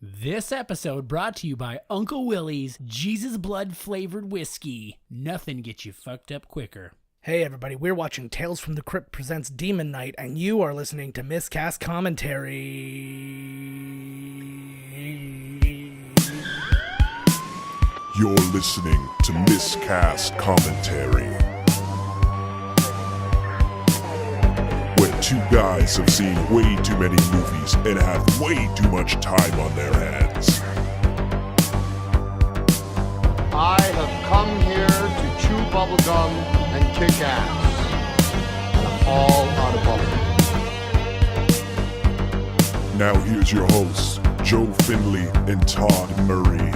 This episode brought to you by Uncle Willie's Jesus Blood flavored whiskey. Nothing gets you fucked up quicker. Hey everybody, we're watching Tales from the Crypt presents Demon Knight, and you are listening to Miscast Commentary. You're listening to Miscast Commentary, where two guys have seen way too many movies and have way too much time on their hands. I have come here to chew bubblegum and kick ass. And I'm all out of bubblegum. Now here's your hosts, Joe Findlay and Todd Murray.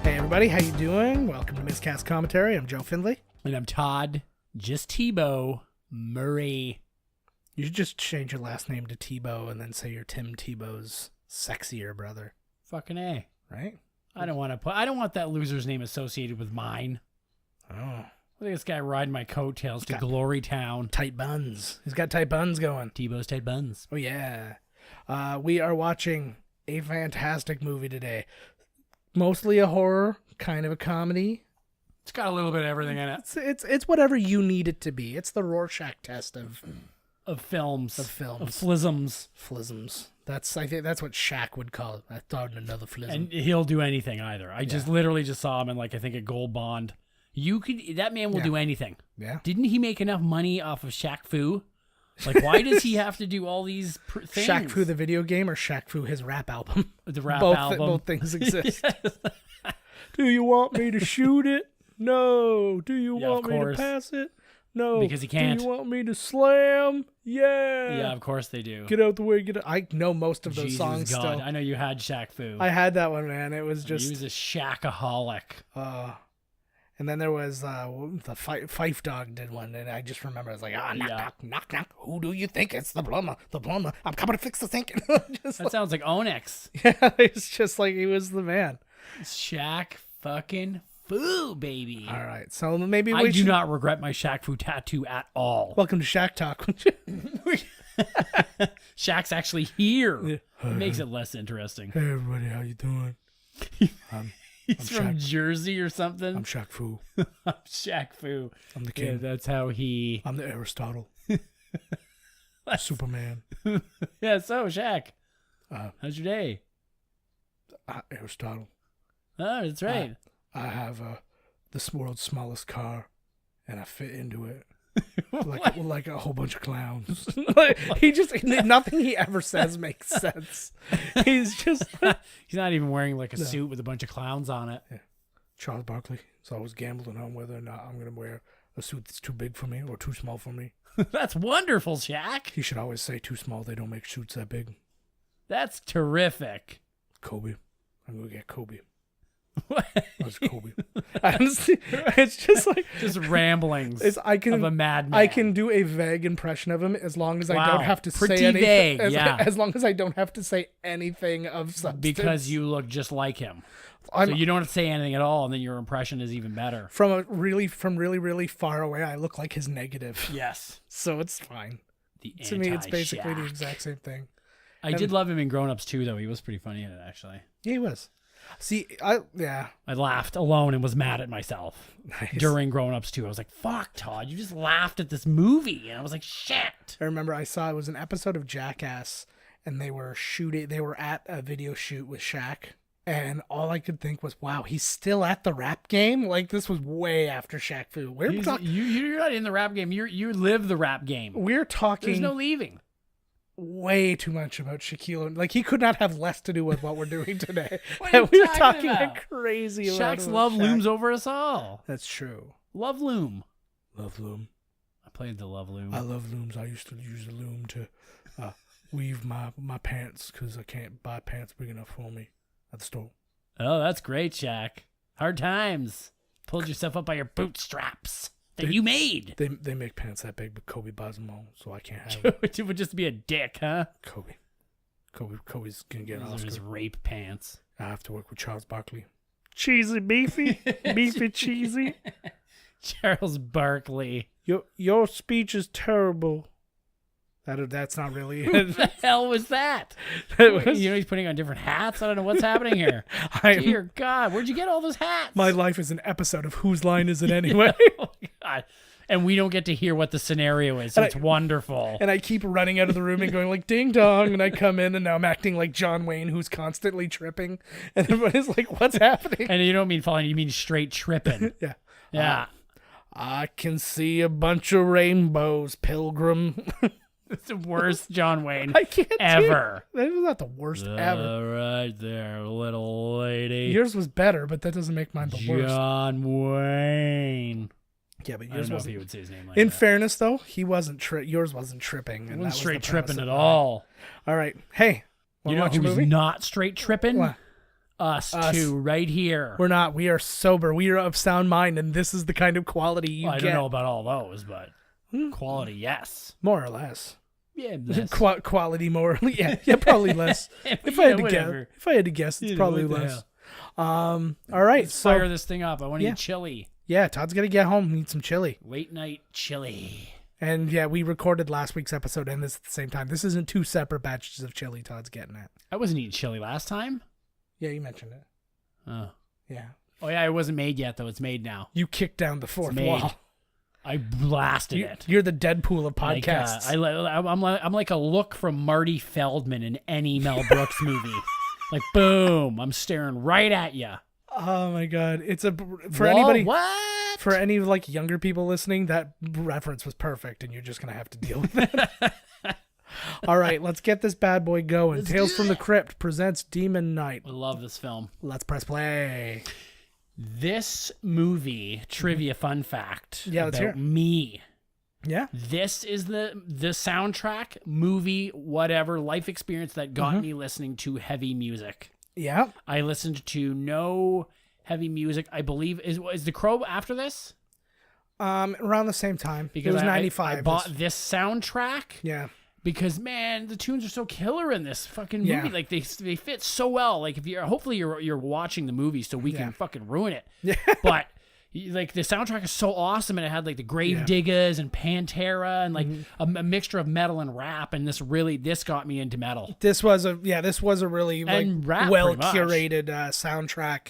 Hey everybody, how you doing? Welcome to Miscast Commentary. I'm Joe Findlay. And I'm Todd, just Tebow Murray. You should just change your last name to Tebow and then say you're Tim Tebow's sexier brother. Fucking A. Right? I don't want that loser's name associated with mine. Oh. Look at this guy riding my coattails to Glory Town. Tight buns. He's got tight buns going. Tebow's tight buns. Oh yeah. We are watching a fantastic movie today. Mostly a horror, kind of a comedy. It's got a little bit of everything in it. It's whatever you need it to be. It's the Rorschach test of films. Of films. Of flisms. Flisms. I think that's what Shaq would call it. I thought another flism. And he'll do anything either. I just literally just saw him in I think a Gold Bond. That man will do anything. Yeah. Didn't he make enough money off of Shaq Fu? Why does he have to do all these things? Shaq Fu the video game or Shaq Fu his rap album? The rap album. Both things exist. Do you want me to shoot it? No. Do you want me to pass it? No. Because he can't. Do you want me to slam? Yeah. Yeah, of course they do. Get out the way. I know most of those Jesus songs God. still. I know you had Shaq Fu. I had that one, man. It was just... He was a Shaqaholic. And then there was the Fife Dog did one, and I just remember I was like, knock. Who do you think? It's the plumber. I'm coming to fix the sink. Sounds like Onyx. Yeah, it's just like he was the man. Shaq fucking Fu, baby. All right, so maybe I do not regret my Shaq Fu tattoo at all. Welcome to Shaq Talk. Shaq's actually here. Yeah. It makes it less interesting. Hey everybody, how you doing? He's from Jersey or something. I'm Shaq Fu. I'm Shaq Fu. I'm the king. Yeah, that's how he... I'm the Aristotle. Superman. Yeah, so Shaq, how's your day? Aristotle. Oh, that's right. I have this world's smallest car, and I fit into it. like a whole bunch of clowns. Nothing he ever says makes sense. He's just he's not even wearing a suit with a bunch of clowns on it. Yeah. Charles Barkley is always gambling on whether or not I'm going to wear a suit that's too big for me or too small for me. That's wonderful, Shaq. He should always say too small. They don't make suits that big. That's terrific. Kobe. I'm going to get Kobe. What? That's Kobe. Honestly, it's just just ramblings of a madman. I can do a vague impression of him as long as I don't have to say anything. Vague, as long as I don't have to say anything of substance. Because you look just like him. So you don't have to say anything at all, and then your impression is even better. From really, really far away, I look like his negative. Yes. So it's fine. To me, it's basically the exact same thing. I did love him in Grown Ups too, though. He was pretty funny in it, actually. Yeah, he was. See, I laughed alone and was mad at myself. Nice. During Grown Ups 2. I was like, fuck, Todd, you just laughed at this movie. And I was like, shit. I remember it was an episode of Jackass, and they were at a video shoot with Shaq, and all I could think was, wow, he's still at the rap game? This was way after Shaq Fu. You're not in the rap game. You live the rap game. We're talking... There's no leaving. Way too much about Shaquille O'Neal. He could not have less to do with what we're doing today. We were talking like crazy about Shaq's love looms over us all. That's true. Love loom. Love loom. I played the love loom. I love looms. I used to use the loom to weave my pants because I can't buy pants big enough for me at the store. Oh, that's great, Shaq. Hard times. Pulled yourself up by your bootstraps. You made. They make pants that big, but Kobe buys them all, so I can't have them. It would just be a dick, huh? Kobe's gonna get an Those Oscar. are his rape pants. I have to work with Charles Barkley. Cheesy beefy, beefy cheesy. Charles Barkley. Your speech is terrible. That's not really What it. the hell was that? That was- He's putting on different hats. I don't know what's happening here. Dear God, where'd you get all those hats? My life is an episode of Whose Line Is It Anyway? Oh, God. And we don't get to hear what the scenario is, so it's wonderful. And I keep running out of the room and going like ding dong, and I come in and now I'm acting like John Wayne, who's constantly tripping, and everybody's like, "What's happening?" And you don't mean falling, you mean straight tripping. Yeah. Yeah. I can see a bunch of rainbows, Pilgrim. It's the worst John Wayne I can't ever. That was not the worst ever. Right there, little lady. Yours was better, but that doesn't make mine the worst. John Wayne. Yeah, but I yours don't know if wasn't. he would say his name like In that. fairness, though, he wasn't. Yours wasn't tripping. He And wasn't that was straight the premise tripping of at mine. all. All right, hey, You wanna know watch a who's movie? not straight tripping? What? Us Us. two, right here. We're not. We are sober. We are of sound mind, and this is the kind of quality you Well, I get. don't know about all those, but quality, yes. More or less. Yeah, less. Quality more. Yeah, probably less. If I had to guess, it's You know, probably what the less. hell. All right, Let's fire so this thing up. I want to Yeah. eat chili. yeah, Todd's gonna get home and eat some chili. Late night chili. And yeah, we recorded last week's episode and this at the same time. This isn't two separate batches of chili Todd's getting at. I wasn't eating chili last time. Yeah, you mentioned it. Oh. Yeah, Oh yeah, it wasn't made yet though. It's made now. you kicked down the fourth made. wall. I blasted it. You're the Deadpool of Like, podcasts. I'm like a look from Marty Feldman in any Mel Brooks movie. Like boom, I'm staring right at you. Oh my god, it's anybody. What? For any like younger people listening, that reference was perfect, and you're just gonna have to deal with it. All right, let's get this bad boy going. Tales from the Crypt presents Demon Knight. I love this film. Let's press play. This movie, trivia fun fact Yeah, let's about hear it. me. Yeah. This is the soundtrack, movie, whatever, life experience that got me listening to heavy music. Yeah. I listened to no heavy music. I believe is The Crow after this? Around the same time. Because it was I 95. I bought this soundtrack. Yeah. Because man, the tunes are so killer in this fucking movie. Yeah. Like they fit so well. Like if you're hopefully you're watching the movie so we can fucking ruin it. Yeah. But like the soundtrack is so awesome, and it had like the Grave Diggers and Pantera and like a mixture of metal and rap, and this got me into metal. This was a really like And rap, well pretty much. curated soundtrack.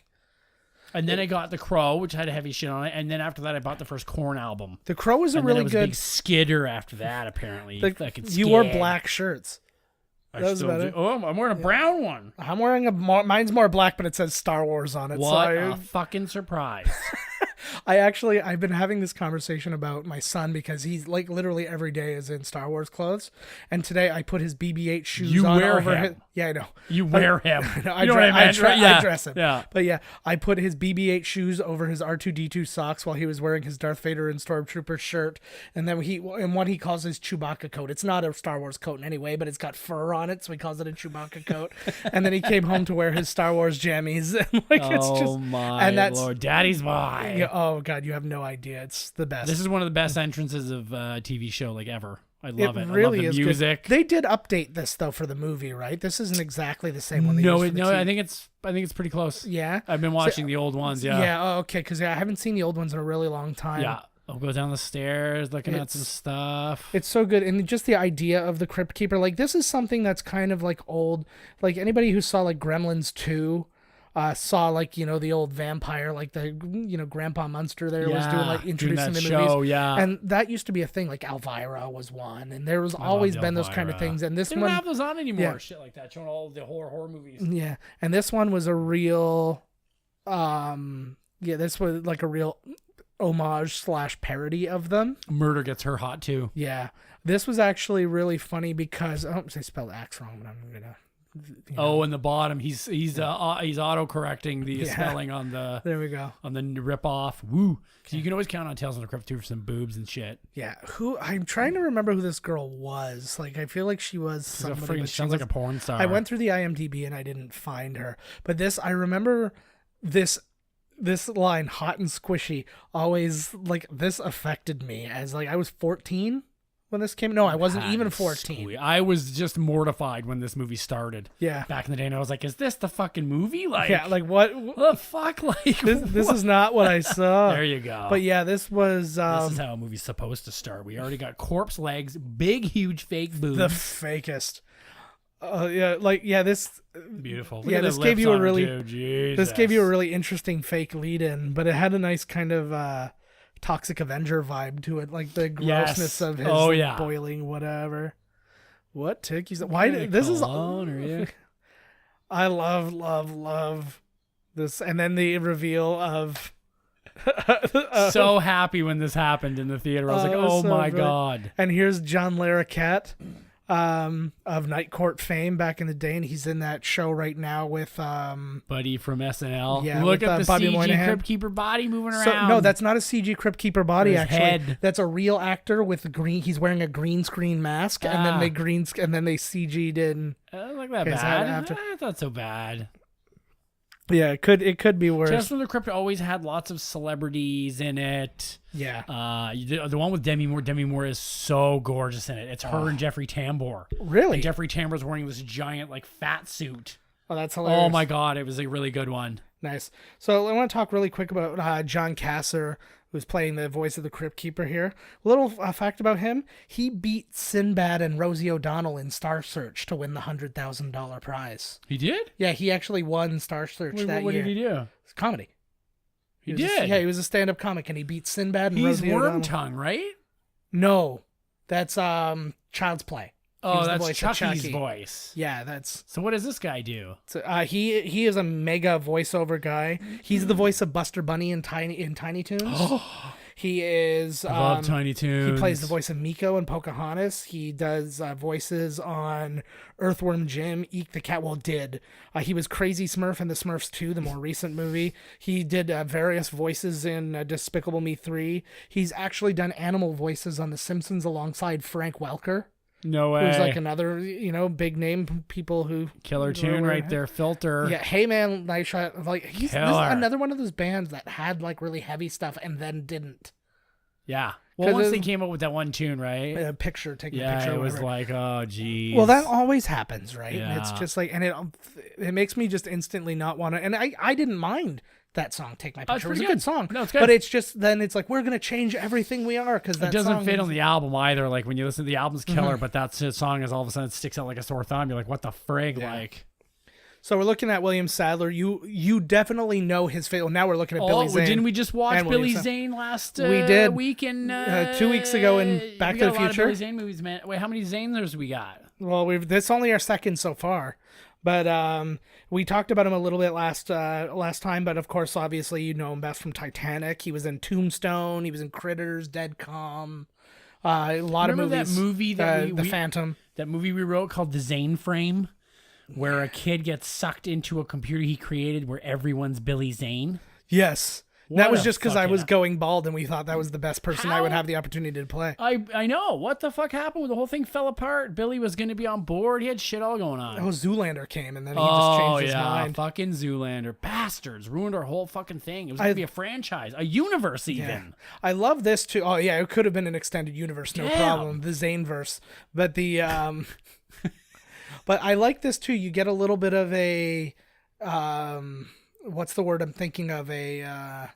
And then I got The Crow, which had a heavy shit on it, and then after that I bought the first Korn album. The Crow was a And really then it was a good. big skidder after that. Apparently, fucking You wore skid. black shirts. I that was still about do. it. Oh, I'm wearing a brown one. I'm wearing mine's more black, but it says Star Wars on it. What so a fucking surprise! I've been having this conversation about my son because he's like literally every day is in Star Wars clothes, and today I put his BB-8 shoes You on wear over him. his. Yeah, I know. You wear him. No, You know what I meant, right? Yeah. I dress him. Yeah. But yeah, I put his BB-8 shoes over his R2-D2 socks while he was wearing his Darth Vader and Stormtrooper shirt, and then what he calls his Chewbacca coat. It's not a Star Wars coat in any way, but it's got fur on it, so he calls it a Chewbacca coat. And then he came home to wear his Star Wars jammies, and like it's just. Oh my and that's, lord, Daddy's boy. Yeah, oh god, you have no idea. It's the best. This is one of the best entrances of a TV show like ever. I love it. Really I love is the music. good. They did update this though for the movie, right? This isn't exactly the same one. No, used for the TV. I think it's pretty close. Yeah, I've been watching the old ones. Yeah. Yeah. Oh, okay. Because I haven't seen the old ones in a really long time. Yeah. I'll go down the stairs looking at some stuff. It's so good, and just the idea of the Cryptkeeper, like this is something that's kind of like old. Like anybody who saw like Gremlins 2, saw like the old vampire, like the Grandpa Munster there was doing like introducing the show, movies. yeah. And that used to be a thing. Like Elvira was one, and there was always been those kind of things. And this they one, don't have those on anymore. Yeah. Shit like that, showing all the horror movies. yeah, and this one was a real, this was like a real homage / parody of them. Murder gets her hot too. Yeah, this was actually really funny because I spelled axe wrong, but I'm gonna. Oh, in the bottom, he's auto correcting the spelling on the There we go. on the rip off. Woo! So you can always count on Tales from the Crypt too for some boobs and shit. Yeah, I'm trying to remember who this girl was. Like, I feel like she was She's a somebody. freaking, but she she sounds like a was- porn star. I went through the IMDb and I didn't find her, but I remember this line, hot and squishy, always like this affected me as like I was 14 when this came? No, I wasn't even 14. Sweet. I was just mortified when this movie started. Yeah. Back in the day, and I was like, "Is this the fucking movie?" Like, Yeah, like what? the fuck? Like, This is not what I saw. There you go. But yeah, this was this is how a movie's supposed to start. We already got corpse legs, big, huge fake boobs. the fakest. This Beautiful. Look Yeah, at this the gave lips you a on her, really too. Jesus. this gave you a really interesting fake lead in, but it had a nice kind of Toxic Avenger vibe to it, like the grossness of his boiling whatever. What tick? Why? This is. I love this, and then the reveal of. So happy when this happened in the theater. I was like, "Oh so my good. god!" And here's John Larroquette, of Night Court fame back in the day, and he's in that show right now with Buddy from SNL. Yeah, Look with, at the Bobby CG Moynihan. Cryptkeeper body moving around. So, no, that's not a CG Cryptkeeper body. His Actually, head. that's a real actor with the green. He's wearing a green screen mask, and then they CG'd in. Like that his bad. head after. It's not so bad. Yeah, it could be worse. Tales from the Crypt always had lots of celebrities in it. Yeah. The one with Demi Moore. Demi Moore is so gorgeous in it. It's her and Jeffrey Tambor. Really? And Jeffrey Tambor's wearing this giant like fat suit. Oh, that's hilarious. Oh my god, it was a really good one. Nice. So I want to talk really quick about John Kassir, who's playing the voice of the Cryptkeeper here. A little fact about him: he beat Sinbad and Rosie O'Donnell in Star Search to win the $100,000 prize. He did? Yeah, he actually won Star Search that year. What did he do? It's comedy. He was did. He was a stand-up comic, and he beat Sinbad and He's Rosie O'Donnell. Wormtongue, right? No, that's Child's Play. He Oh, was the that's voice of Chucky's Chucky. voice. Yeah, that's. So what does this guy do? So, he is a mega voiceover guy. He's the voice of Buster Bunny in Tiny Toons. He is. I love Tiny Toons. He plays the voice of Miko in Pocahontas. He does voices on Earthworm Jim, Eek the Cat. Well, he was Crazy Smurf in The Smurfs 2, the more recent movie. He did various voices in Despicable Me 3. He's actually done animal voices on The Simpsons alongside Frank Welker. No way. Who's like another, big name people who Killer tune right there. Filter. Yeah, Hey Man, Nice Shot. Like this is Killer. another one of those bands that had like really heavy stuff and then didn't. Yeah. Well, once they came up with that one tune, right? Taking a picture. Yeah, it was like, oh, geez. Well, that always happens, right? Yeah. And it's just like, and it makes me just instantly not want to. And I didn't mind that song, Take My Picture. It was a good song. No, it's good. But it's just then it's like we're gonna change everything we are because it doesn't fit on the album either. Like when you listen to the album's killer, but that song is all of a sudden it sticks out like a sore thumb. You're like, what the frig? Yeah. Like. So we're looking at William Sadler. You definitely know his face. Well, now we're looking at Billy Zane. Didn't we just watch and Billy William Zane last we did. week in 2 weeks ago in Back to the We got a lot of Future? Billy Zane movies, man. Wait, how many Zaners we got? Well, this only our second so far, but we talked about him a little bit last time. But of course, obviously, you know him best from Titanic. He was in Tombstone. He was in Critters, Dead Calm. A lot Remember of movies. that movie that The Phantom. That movie we wrote called The Zane Frame, where a kid gets sucked into a computer he created where everyone's Billy Zane. Yes. What That was a just because I fucking- was going bald and we thought that was the best person I would have the opportunity to play. I know. What the fuck happened? The whole thing fell apart. Billy was going to be on board. He had shit all going on. Oh, Zoolander came and then he just changed his mind. Fucking Zoolander. Bastards. Ruined our whole fucking thing. It was going to be a franchise. A universe even. Yeah. I love this too. Oh yeah, it could have been an extended universe, no problem. The Zaneverse. But the but I like this too. You get a little bit of a what's the word I'm thinking of? A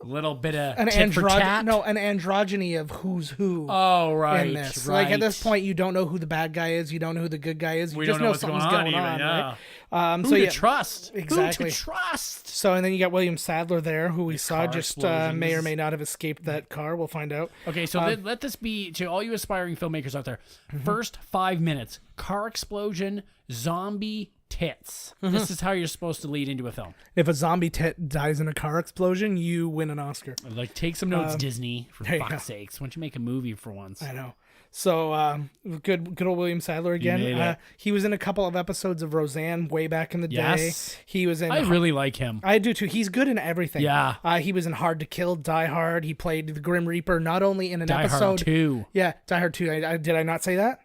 little bit of an tit for tat. No, an androgyny of who's who. Oh, right. In this. Right. Like at this point, you don't know who the bad guy is. You don't know who the good guy is. You we just don't know what's something's going on, going even, on. yeah. Right? Who So to yeah, trust? Exactly. Who to trust? So and then you got William Sadler there, who we saw car just explosions. may or may not have escaped that car. We'll find out. Okay, so let this be to all you aspiring filmmakers out there. Mm-hmm. First 5 minutes, car explosion, zombie tits. This is how you're supposed to lead into a film. If a zombie tit dies in a car explosion, you win an Oscar. Like, take some notes, Disney, for there you fuck's go. sakes. Why don't you make a movie for once? I know. So good old William Sadler again. made it. He was in a couple of episodes of Roseanne way back in the day. Yes. He was in. I really like him. I do too. He's good in everything. Yeah. He was in Hard to Kill, Die Hard. He played the Grim Reaper not only in an Die episode. Hard 2. Yeah, Die Hard 2. Did I not say that?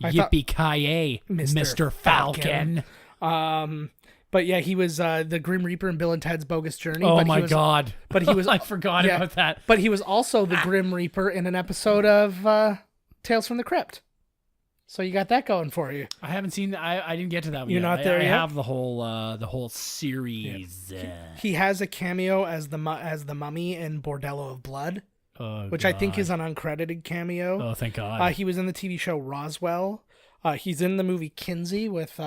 Yippee-ki-yay, Mr. Mr. Falcon. But yeah, he was the Grim Reaper in Bill and Ted's Bogus Journey. Oh but my he was, God. But he was. I forgot yeah, about that. But he was also the Grim Reaper in an episode of Tales from the Crypt. So you got that going for you. I haven't seen. I didn't get to that one. You're yet. not there I yet? have the whole series. He has a cameo as the mummy in Bordello of Blood, which I think is an uncredited cameo. Oh, thank God. He was in the TV show Roswell. He's in the movie Kinsey with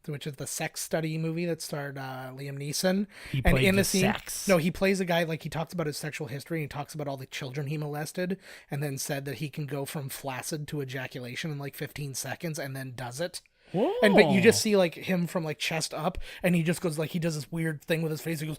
which is the sex study movie that starred Liam Neeson. He played the sex. No, he plays a guy, like, he talks about his sexual history, and he talks about all the children he molested, and then said that he can go from flaccid to ejaculation in like 15 seconds, and then does it. Whoa. But you just see like him from like chest up, and he just goes like, he does this weird thing with his face. He goes,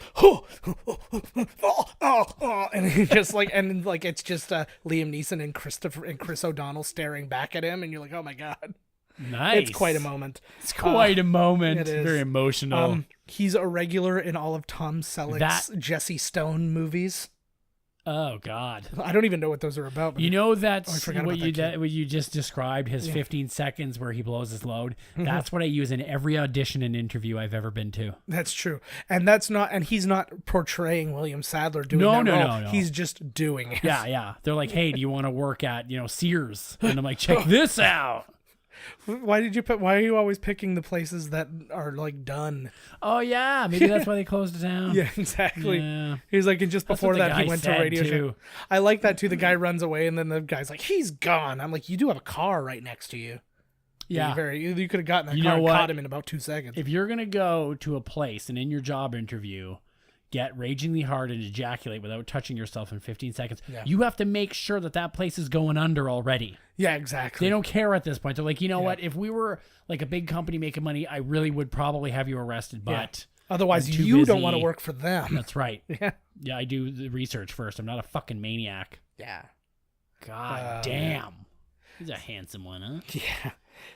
and he just like, and like it's just Liam Neeson and Chris O'Donnell staring back at him, and you're like, oh my God. Nice. It's quite a moment. It's quite a moment. It is. Very emotional. He's a regular in all of Tom Selleck's Jesse Stone movies. Oh God. I don't even know what those are about. You know that's what you just described, his 15 seconds where he blows his load. That's what I use in every audition and interview I've ever been to. That's true. And he's not portraying William Sadler doing that role. No. He's just doing it. Yeah. They're like, hey, do you want to work at, Sears? And I'm like, check this out. Why are you always picking the places that are like done? Oh yeah, maybe that's why they closed it down. Yeah, exactly. Yeah. He's like, and just That's before what the that, he guy went to said, radio too. show. I like that too. The guy runs away, and then the guy's like, he's gone. I'm like, you do have a car right next to you. Yeah. You could have gotten that car and caught him in about 2 seconds. If you're gonna go to a place and in your job interview get ragingly hard and ejaculate without touching yourself in 15 seconds, you have to make sure that place is going under already. Yeah, exactly. They don't care at this point. They're like, what? If we were like a big company making money, I really would probably have you arrested. But otherwise, I'm too you don't busy. want to work for them. That's right. Yeah. Yeah, I do the research first. I'm not a fucking maniac. Yeah. God damn. He's a handsome one, huh? Yeah.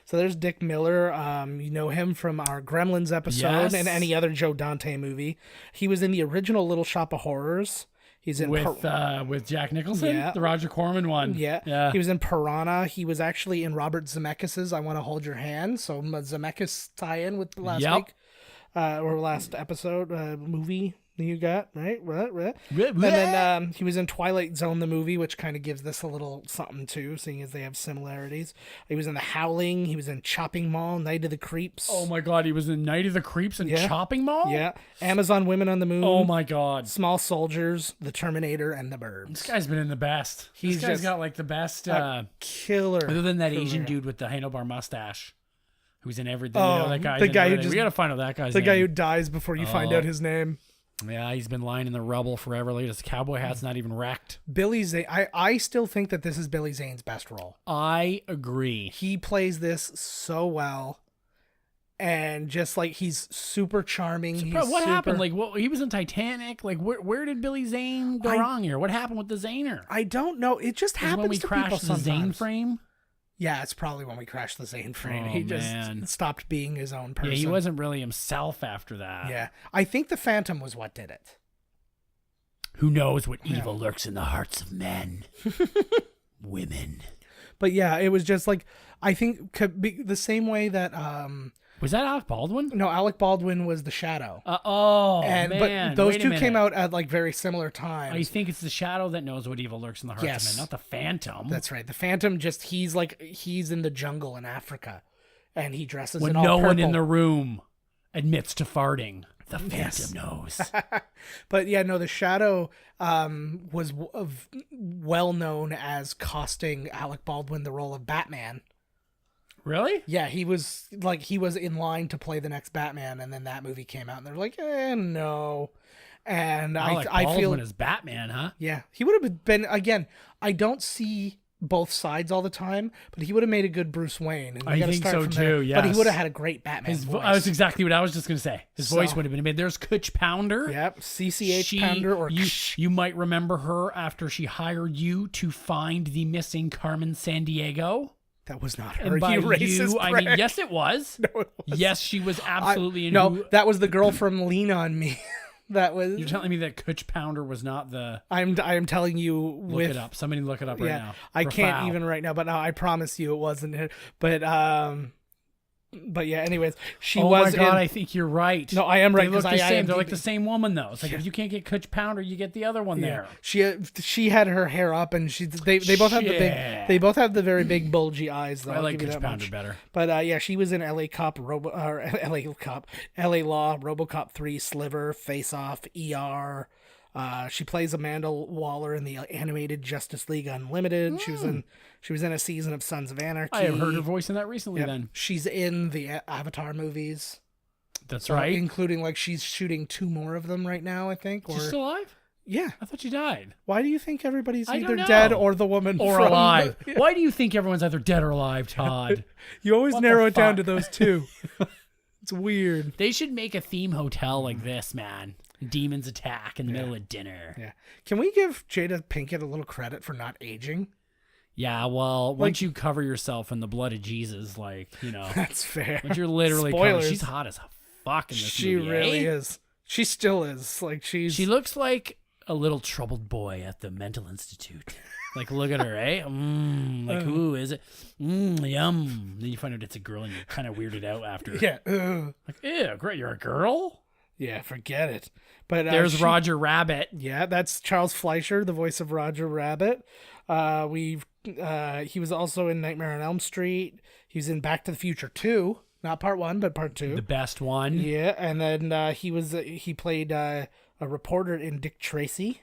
So there's Dick Miller. You know him from our Gremlins episode and any other Joe Dante movie. He was in the original Little Shop of Horrors. He's in with Jack Nicholson, the Roger Corman one. Yeah. He was in Piranha. He was actually in Robert Zemeckis' I Want to Hold Your Hand. So Zemeckis tie-in with last week or last episode movie you got, right? And then he was in Twilight Zone, the movie, which kind of gives this a little something too, seeing as they have similarities. He was in The Howling. He was in Chopping Mall, Night of the Creeps. Oh my God, he was in Night of the Creeps and Chopping Mall? Yeah. Amazon Women on the Moon. Oh my God. Small Soldiers, The Terminator, and The Burbs. This guy's been in the best. This guy's got like the best killer. Other than that Asian dude with the handlebar mustache. Who's in everything. That guy. The guy who just, we gotta find out that guy's the name. guy who dies before you find out his name. Yeah, he's been lying in the rubble forever. Look at his cowboy hat's not even wrecked. Billy Zane. I still think that this is Billy Zane's best role. I agree. He plays this so well, and just like he's super charming. What happened? Like, he was in Titanic. Like, where did Billy Zane go wrong here? What happened with the Zaner? I don't know. It just happens when we to crashed people the sometimes. Zane frame. Yeah, it's probably when we crashed the Zane frame. Oh, he just stopped being his own person. Yeah, he wasn't really himself after that. Yeah, I think the Phantom was what did it. Who knows what evil lurks in the hearts of men? Women. But yeah, it was just like, I think could be the same way that was that Alec Baldwin? No, Alec Baldwin was the Shadow. Man. But those two came out at like very similar times. I think it's the Shadow that knows what evil lurks in the hearts of men, not the Phantom. That's right. The Phantom he's in the jungle in Africa, and he dresses when in all no purple. one in the room admits to farting. The Phantom knows. But yeah, no, the Shadow was well known as costing Alec Baldwin the role of Batman. Really? Yeah, he was in line to play the next Batman, and then that movie came out, and they're like, no. And Alec I feel Baldwin is Batman, huh? Yeah, he would have been again. I don't see both sides all the time, but he would have made a good Bruce Wayne. And I think so too. Yeah, but he would have had a great Batman voice. That was exactly what I was just gonna say. His voice would have been made. There's Kutch Pounder. Yep, CCH Pounder, or you might remember her after she hired you to find the missing Carmen Sandiego. That was not her. And by you, I mean, yes, it was. No, it was. Yes, she was absolutely. That was the girl from Lean on Me. That was. You're telling me that Kutch Pounder was not the. I am telling you. Look it up. Somebody look it up right now. I can't even right now, but no, I promise you it wasn't it. But But yeah, anyways, she Oh was my God, in... I think you're right. No, I am right They look because the I same. am. They're like the same woman though. It's like if you can't get Kutch Pounder, you get the other one there. She had her hair up, and they both have the big. They both have the very big bulgy eyes. Though. I like Kutch Kutch Pounder better. But yeah, she was in LA Law, RoboCop 3, Sliver, Face Off, ER. She plays Amanda Waller in the animated Justice League Unlimited. She was in a season of Sons of Anarchy. I have heard her voice in that recently. Yep. Then she's in the Avatar movies. That's right. Including like she's shooting 2 more of them right now, I think. She's still alive? Yeah. I thought she died. Why do you think everybody's I either don't know. dead or the woman Or from alive? Why do you think everyone's either dead or alive, Todd? You always What narrow the it down fuck? to those 2. It's weird. They should make a theme hotel like this, man. Demons attack in the middle of dinner. Yeah. Can we give Jada Pinkett a little credit for not aging? Yeah, well, once you cover yourself in the blood of Jesus, like, That's fair. once you're literally covered, Spoilers. she's hot as fuck in this She movie. really eh? is. She still is. Like She looks like a little troubled boy at the mental institute. Like, look at her, eh? Like, who is it? Yum. Then you find out it's a girl and you're kind of weirded out after. Yeah. Like, ew, great, you're a girl? Yeah, forget it. But There's Roger Rabbit. Yeah, that's Charles Fleischer, the voice of Roger Rabbit. He was also in Nightmare on Elm Street. He was in Back to the Future 2, not part 1, but part 2. The best one. Yeah, and then he played a reporter in Dick Tracy,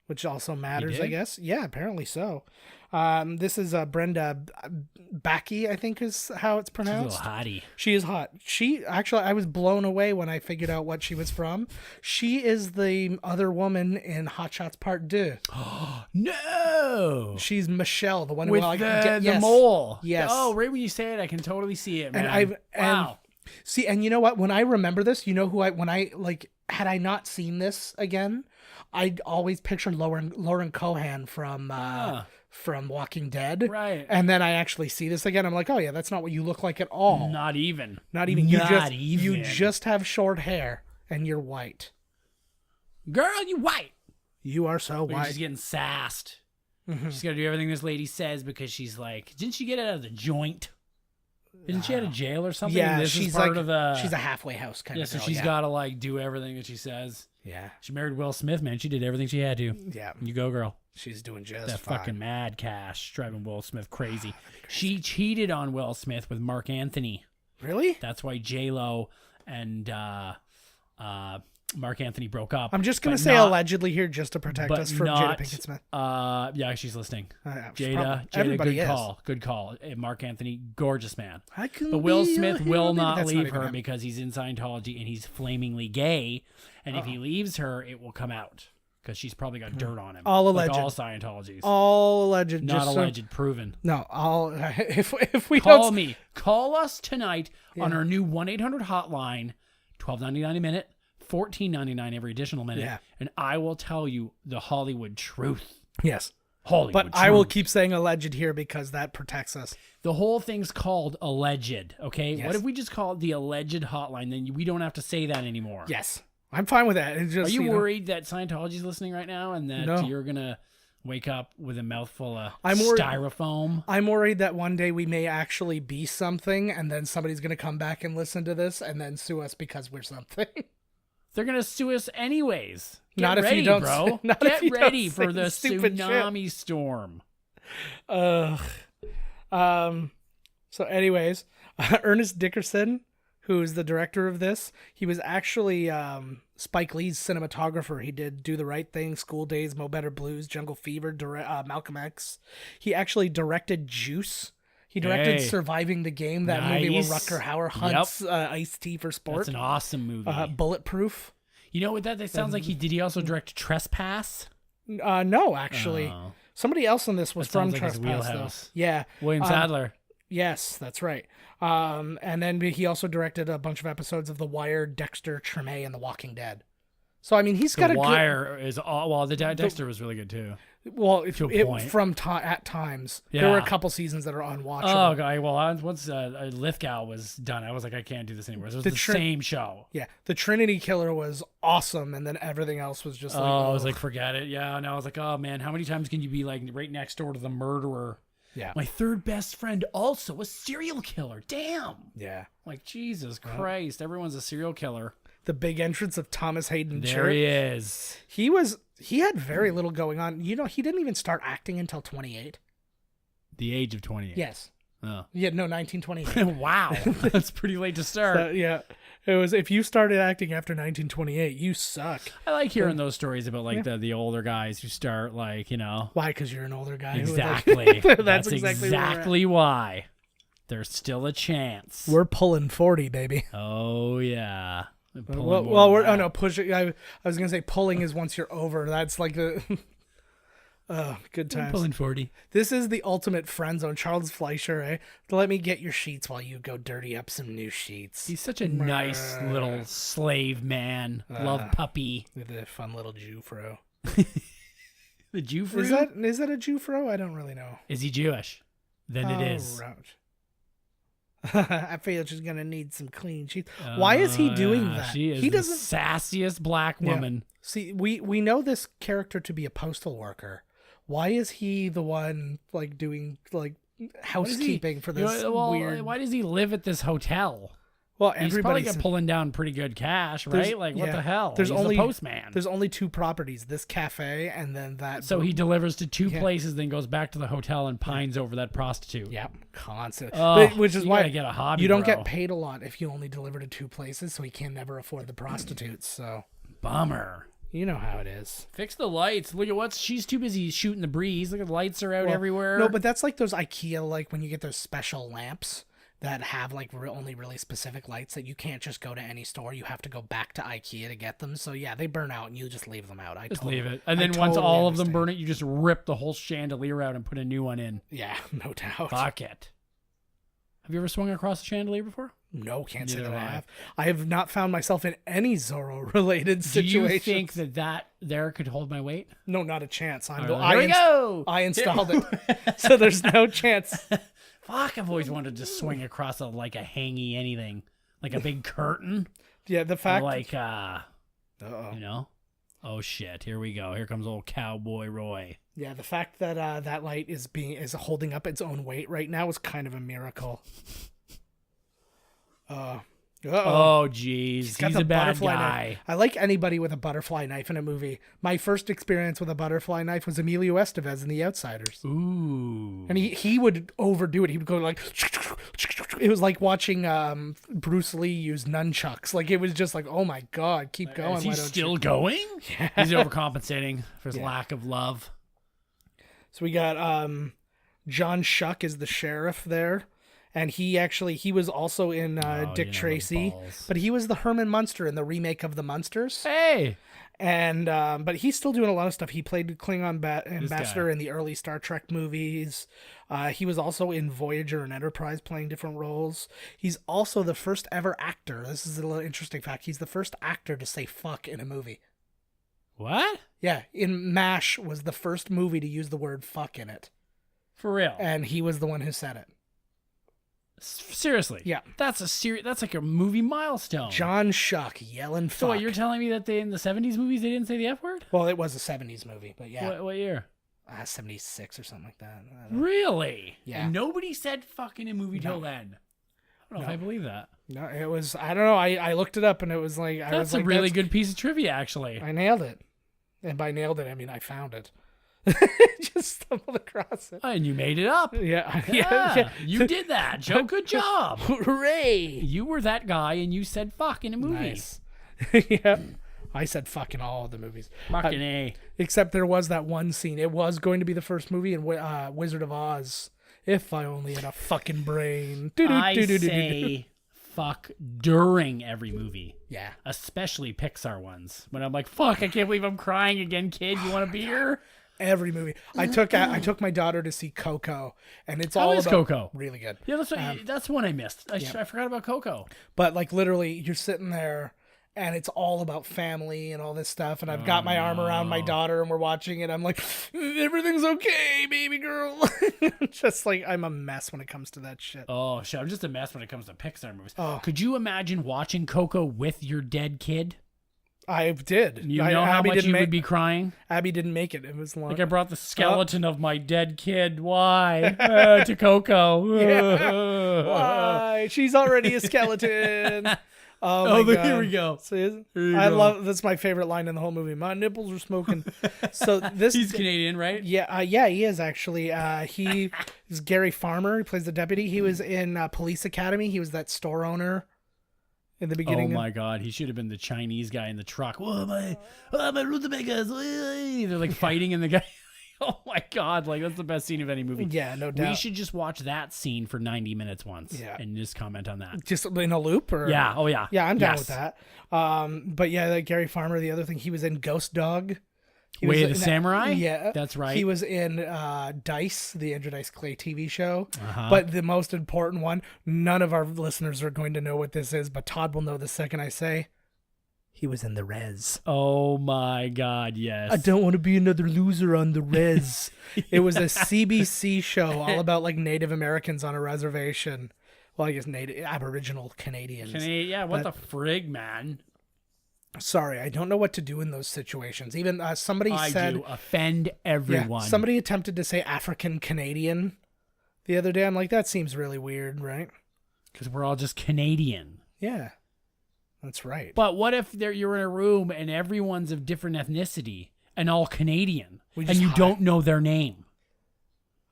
which also matters, I guess. Yeah, apparently so. This is Brenda Backy, I think is how it's pronounced. She's a little hottie. She is hot. I was blown away when I figured out what she was from. She is the other woman in Hot Shots Part 2. No! She's Michelle, the one With who the mole. Yes. Oh, right when you say it, I can totally see it, man. And you know what? When I remember this, you know who had I not seen this again, I'd always picture Lauren Cohan from Walking Dead. Right. And then I actually see this again. I'm like, oh yeah, that's not what you look like at all. Not even. You just have short hair and you're white. Girl, you white. You are so But white. she's getting sassed. Mm-hmm. She's got to do everything this lady says because she's like, didn't she get out of the joint? Isn't she out of jail or something? Yeah, This she's is part like of the. she's a halfway house kind Yeah, of so girl. she's got to like do everything that she says. Yeah. She married Will Smith, man. She did everything she had to. Yeah. You go, girl. She's doing just That fine. fucking mad cash driving Will Smith crazy. She cheated on Will Smith with Mark Anthony. Really? That's why J-Lo and Mark Anthony broke up. I'm just going to but say not- allegedly here just to protect but us from not, Jada Pinkett-Smith. Yeah, she's listening. Jada, Jada, good is. call. Good call. Mark Anthony, gorgeous man. I can But Will be Smith a will human. not That's leave even her him. because he's in Scientology and he's flamingly gay. And if he leaves her, it will come out because she's probably got dirt on him. All like alleged. all Scientologies. All alleged. Not just alleged, proven. No, all. If we Call don't. me. Call us tonight on our new 1-800 hotline, $12.99 a minute, $14.99 every additional minute, Yeah. and I will tell you the Hollywood truth. Yes. Hollywood But truth. I will keep saying alleged here because that protects us. The whole thing's called alleged, okay? Yes. What if we just call it the alleged hotline? Then we don't have to say that anymore. Yes. I'm fine with that. It's just, Are you know, worried that Scientology's listening right now and that No. you're going to wake up with a mouthful of I'm worried- styrofoam? I'm worried that one day we may actually be something and then somebody's going to come back and listen to this and then sue us because we're something. They're going to sue us anyways. Get Not if you ready, don't bro. say- not if Get you don't ready say for the stupid shit. tsunami storm. Ugh. So anyways, Ernest Dickerson, who's the director of this, he was actually Spike Lee's cinematographer. He did Do the Right Thing, School Days, Mo Better Blues, Jungle Fever, Malcolm X. He actually directed Juice. He directed Hey. Surviving the Game, that movie where Nice. Rutger Hauer hunts Ice-T for sport. That's an awesome movie. Bulletproof. You know what that sounds like? Did he also direct Trespass? No, actually. Oh. Somebody else in this was That from sounds like his Trespass, though. wheelhouse. Yeah. William Sadler. Yes, that's right. And then he also directed a bunch of episodes of The Wire, Dexter, Treme, and The Walking Dead. So I mean, he's got The a Wire is all. Well, Dexter was really good too. good. Well, to a point. at times there were a Yeah. couple seasons that are unwatchable. Oh, God. Well, once Lithgow was done, I was like, I can't do this anymore. It was the same show. Yeah, the Trinity Killer was awesome, and then everything else was just like, I was like, forget it. Yeah, and I was like, oh man, how many times can you be like right next door to the murderer? Yeah. My third best friend also a serial killer. Damn. Yeah. Like, Jesus Christ. Everyone's a serial killer. The big entrance of Thomas Hayden There Church. he is. He had very little going on. You know, he didn't even start acting until 28. The age of 28. Yes. Oh. Yeah, no, 1928. Wow. That's pretty late to start. Yeah. It was, if you started acting after 1928, you suck. I like hearing those stories about like the older guys who start like, Why? Because you're an older guy. Exactly. That's exactly why. There's still a chance. We're pulling 40, pushing. Oh yeah. Pushing. I was gonna say pulling is once you're over. That's like the. Good times. Pulling 40. This is the ultimate friend zone. Charles Fleischer, eh? Let me get your sheets while you go dirty up some new sheets. He's such a nice little slave man. Love puppy. With a fun little Jew-fro. The Jew-fro? Is that a Jew-fro? I don't really know. Is he Jewish? Then it is. I feel she's gonna need some clean sheets. Why is he doing that? She is the sassiest black woman. Yeah. See, we know this character to be a postal worker. Why is he the one like doing like housekeeping for this weird? Why does he live at this hotel? Well, he's probably pulling down pretty good cash, right? Like, what the hell? He's a postman. There's only 2 properties: this cafe and then that. So he delivers to 2 places, then goes back to the hotel and pines over that prostitute. Yep, constantly. Which is why get a hobby. You don't get paid a lot if you only deliver to 2 places, so he can never afford the prostitutes. So bummer. You know how it is. Fix the lights. Look at she's too busy shooting the breeze. Look at the lights are out everywhere. No, but that's like those IKEA, like when you get those special lamps that have like only really specific lights that you can't just go to any store. You have to go back to IKEA to get them. So yeah, they burn out and you just leave them out. Leave it. And then once all of them burn it, you just rip the whole chandelier out and put a new one in. Yeah, no doubt. Fuck it. Have you ever swung across a chandelier before? No, can't say that I have. I have not found myself in any Zorro-related situation. Do you think that there could hold my weight? No, not a chance. Here we go. I installed it, so there's no chance. Fuck, I've always wanted to swing across a hangy anything, like a big curtain. Yeah, the fact oh shit, here we go. Here comes old Cowboy Roy. Yeah, the fact that that light is holding up its own weight right now is kind of a miracle. Oh, jeez. He's a bad guy. Knife. I like anybody with a butterfly knife in a movie. My first experience with a butterfly knife was Emilio Estevez in The Outsiders. Ooh. And he would overdo it. He would go like... It was like watching Bruce Lee use nunchucks. Like, it was just like, oh my God, keep going. Is he still going? Yeah. He's overcompensating for his lack of love. So we got John Shuck is the sheriff there. And he was also in Dick Tracy, but he was the Herman Munster in the remake of The Munsters. Hey! And but he's still doing a lot of stuff. He played Klingon ambassador in the early Star Trek movies. He was also in Voyager and Enterprise playing different roles. He's also the first ever actor. This is a little interesting fact. He's the first actor to say fuck in a movie. What? Yeah, in MASH was the first movie to use the word fuck in it. For real? And he was the one who said it. Seriously? Yeah. That's like a movie milestone. John Shuck yelling fuck. So what, you're telling me that in the 70s movies they didn't say the F word? Well, it was a 70s movie, but yeah. What year? 76 or something like that. Really? Yeah. And nobody said fuck in a movie till then. I don't know if I believe that. No, it was, I don't know. I looked it up and it was like... That's a really good piece of trivia, actually. I nailed it. And by nailed it, I mean I found it. Just stumbled across it. And you made it up. Yeah. You did that, Joe. Good job. Hooray. You were that guy and you said fuck in a movie. Nice. Yeah. I said fuck in all of the movies. Fucking A. Except there was that one scene. It was going to be the first movie in Wizard of Oz. If I only had a fucking brain. I say fuck during every movie. Yeah. Especially Pixar ones. When I'm like, fuck, I can't believe I'm crying again, kid. You want a beer? Every movie. I took my daughter to see Coco, and it's all about Coco? Really good. Yeah, that's one I missed. I forgot about Coco. But like literally, you're sitting there, and it's all about family and all this stuff. And I've got my arm around my daughter, and we're watching it. I'm like, everything's okay, baby girl. Just like I'm a mess when it comes to that shit. Oh shit, I'm just a mess when it comes to Pixar movies. Oh. Could you imagine watching Coco with your dead kid? I did. You know how much you would be crying? Abby didn't make it. It was long. Like, I brought the skeleton of my dead kid. Why? To Coco. Why? She's already a skeleton. Oh my God. Here we go. See, that's my favorite line in the whole movie. My nipples are smoking. So he's Canadian, right? Yeah, he is actually. He is Gary Farmer. He plays the deputy. He was in Police Academy. He was that store owner in the beginning. Oh my God, he should have been the Chinese guy in the truck. My rutabagas. They're like fighting, and the guy. Oh my God, like that's the best scene of any movie. Yeah, no doubt. We should just watch that scene for 90 minutes once, and just comment on that. Just in a loop, or yeah, oh yeah, yeah, I'm down with that. But yeah, like Gary Farmer. The other thing, he was in Ghost Dog. Way of the Samurai? Yeah. That's right. He was in Dice, the Andrew Dice Clay TV show. But the most important one, none of our listeners are going to know what this is, but Todd will know the second I say. He was in The Rez. Oh my God, yes. I don't want to be another loser on The Rez. It was a CBC show all about like Native Americans on a reservation. Well, I guess Aboriginal Canadians. Yeah, what the frig, man? Sorry, I don't know what to do in those situations. Even somebody said... offend everyone. Yeah, somebody attempted to say African Canadian the other day. I'm like, that seems really weird, right? Because we're all just Canadian. Yeah, that's right. But what if you're in a room and everyone's of different ethnicity and all Canadian, and you don't know their name?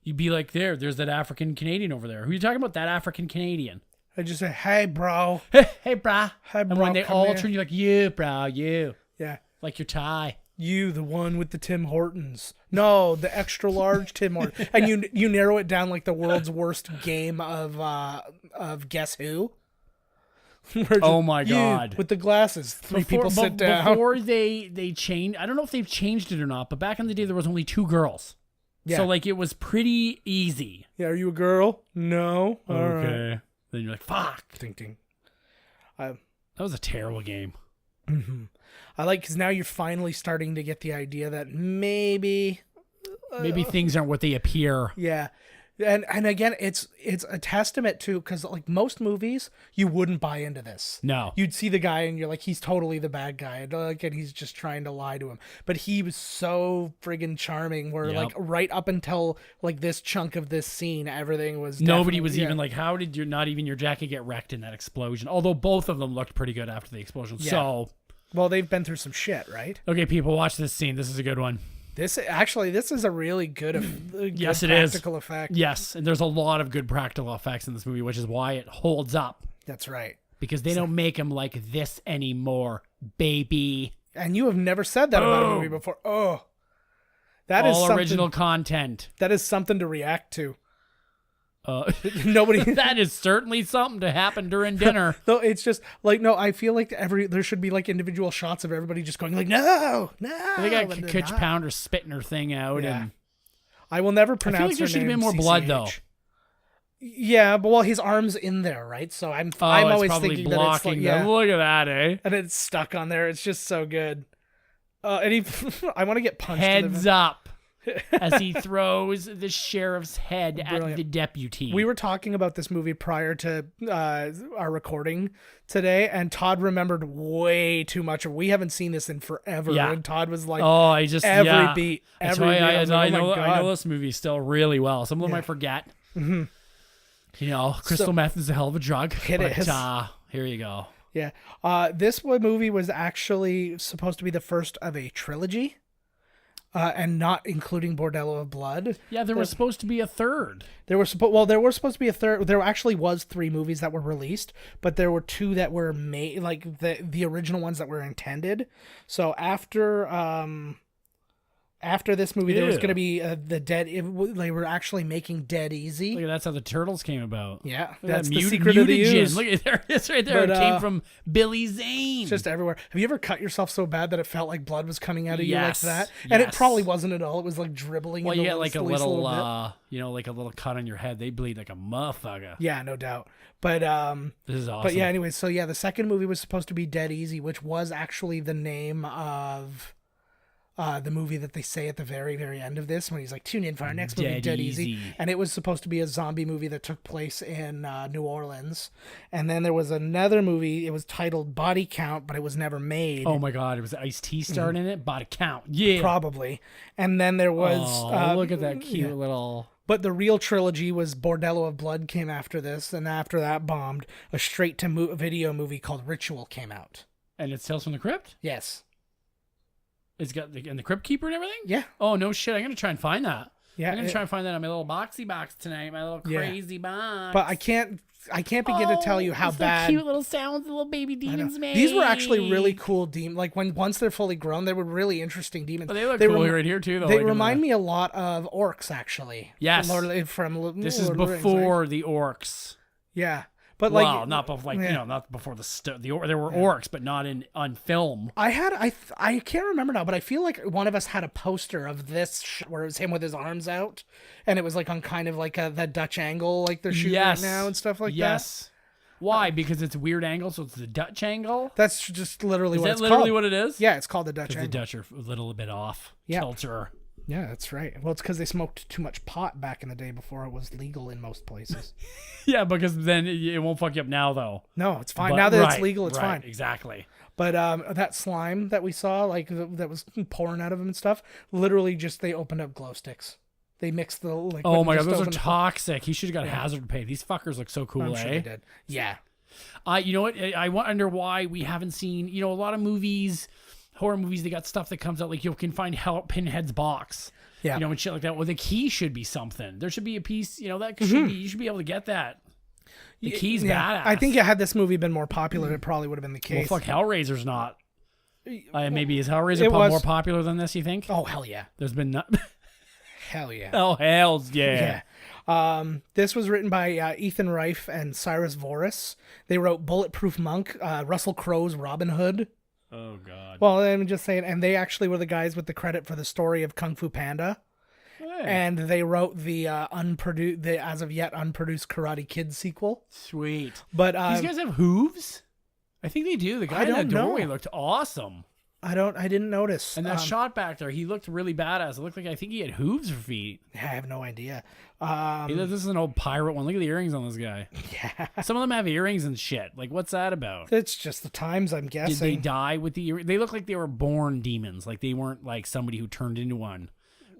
You'd be like, there's that African Canadian over there. Who are you talking about? That African Canadian. I just say, hey, bro. Hey, brah. Hey, bro. And when they all turn, you're like, you, bro, you. Yeah. Like your tie. You, the one with the Tim Hortons. No, the extra large Tim Hortons. And you narrow it down like the world's worst game of Guess Who. Oh my God. With the glasses. Three people sit down. Before they changed, I don't know if they've changed it or not, but back in the day there was only 2 girls. Yeah. So like it was pretty easy. Yeah, are you a girl? No. Okay. Right. Then you're like, fuck. Ding, ding. That was a terrible game. Mm-hmm. I like, because now you're finally starting to get the idea that maybe things aren't what they appear. Yeah. And again, it's a testament to, because like most movies, you wouldn't buy into this. No. You'd see the guy and you're like, he's totally the bad guy. And he's just trying to lie to him. But he was so friggin' charming where like right up until like this chunk of this scene, everything was nobody was even like, how did not even your jacket get wrecked in that explosion? Although both of them looked pretty good after the explosion. Yeah. So. Well, they've been through some shit, right? Okay, people, watch this scene. This is a good one. This is a really good, yes, it practical is. effect. Yes, and there's a lot of good practical effects in this movie, which is why it holds up. That's right. Because they don't make them like this anymore, baby. And you have never said that about a movie before. Oh, that is all original content. That is something to react to. Nobody. That is certainly something to happen during dinner. No, it's just like, no, I feel like there should be like individual shots of everybody just going like, no. They got Kutch Pounder spitting her thing out. Yeah. And I will never pronounce her name. I feel like there should have been more blood though. Yeah, but well, his arm's in there, right? So I'm always thinking that it's like, yeah. Look at that, eh? And it's stuck on there. It's just so good. And I want to get punched. Heads up. As he throws the sheriff's head at the deputy. We were talking about this movie prior to our recording today, and Todd remembered way too much. We haven't seen this in forever. Yeah. And Todd was like, every beat. I know this movie still really well. Some of them I forget. Mm-hmm. You know, crystal meth is a hell of a drug. It is. Here you go. Yeah. This movie was actually supposed to be the first of a trilogy. And not including Bordello of Blood. Yeah, there was supposed to be a third. There were supposed to be a third. There actually was 3 movies that were released, but there were 2 that were made, like the original ones that were intended. So after this movie, there was going to be they were actually making Dead Easy. Look, that's how the Turtles came about. Yeah, that's the secret of the use. Look at there, it's right there. It came from Billy Zane. It's just everywhere. Have you ever cut yourself so bad that it felt like blood was coming out of you like that? Yes. And it probably wasn't at all. It was like dribbling. Well, you get like a little, like a little cut on your head. They bleed like a motherfucker. Yeah, no doubt. But this is awesome. But yeah, anyway, so yeah, the second movie was supposed to be Dead Easy, which was actually the name of the movie that they say at the very, very end of this when he's like, tune in for our next movie, Dead Dead Easy. Easy. And it was supposed to be a zombie movie that took place in New Orleans. And then there was another movie. It was titled Body Count, but it was never made. Oh my God, it was Ice-T starring in it. Body Count. Yeah. Probably. And then there was... look at that cute little... But the real trilogy was Bordello of Blood came after this. And after that bombed, a straight-to-video movie called Ritual came out. And it's Tales from the Crypt? Yes. It's got and the Cryptkeeper and everything? Yeah. Oh, no shit. I'm going to try and find that. Yeah. I'm going to try and find that on my little boxy box tonight. My little crazy box. But I can't begin to tell you how it's bad. The cute little sounds the little baby demons made. These were actually really cool demons. Like once they're fully grown, they were really interesting demons. But they look cool right here too, though. They like remind me a lot of orcs, actually. Yes. This is before the orcs. Yeah. But like, well, not before, not before there were orcs, but not on film. I can't remember now, but I feel like one of us had a poster of this where it was him with his arms out, and it was like on kind of like that Dutch angle, like they're shooting right now and stuff like that. Yes. Why? Because it's a weird angle, so it's the Dutch angle. That's just literally what it's called. Is that literally what it is? Yeah, it's called the Dutch angle. The Dutch are a little bit off kilter. Yeah, that's right. Well, it's because they smoked too much pot back in the day before it was legal in most places. Yeah, because then it won't fuck you up now, though. No, it's fine. Now that it's legal, it's fine. Exactly. But that slime that we saw, like that was pouring out of him and stuff, literally just they opened up glow sticks. They mixed the liquid. Oh my God, those are toxic. He should have got hazard pay. These fuckers look so cool, I'm sure they did. Yeah. You know what? I wonder why we haven't seen, a lot of movies, horror movies, they got stuff that comes out, like you can find Pinhead's box. Yeah. And shit like that. Well, the key should be something. There should be a piece, that should be, you should be able to get that. The key's badass. I think had this movie been more popular, it probably would have been the case. Well, fuck, Hellraiser's not. Maybe is Hellraiser more popular than this, you think? Oh, hell yeah. There's been Hell yeah. Oh, hells yeah. This was written by Ethan Reif and Cyrus Voris. They wrote Bulletproof Monk, Russell Crowe's Robin Hood. Oh, God. Well, I'm just saying, and they actually were the guys with the credit for the story of Kung Fu Panda. Hey. And they wrote the as of yet unproduced Karate Kid sequel. Sweet. But these guys have hooves? I think they do. The guy in that doorway looked awesome. I didn't notice. And that shot back there, he looked really badass. It looked like I think he had hooves for feet. Yeah, I have no idea. This is an old pirate one. Look at the earrings on this guy. Yeah. Some of them have earrings and shit. Like, what's that about? It's just the times, I'm guessing. Did they die with the earrings? They look like they were born demons. Like, they weren't like somebody who turned into one.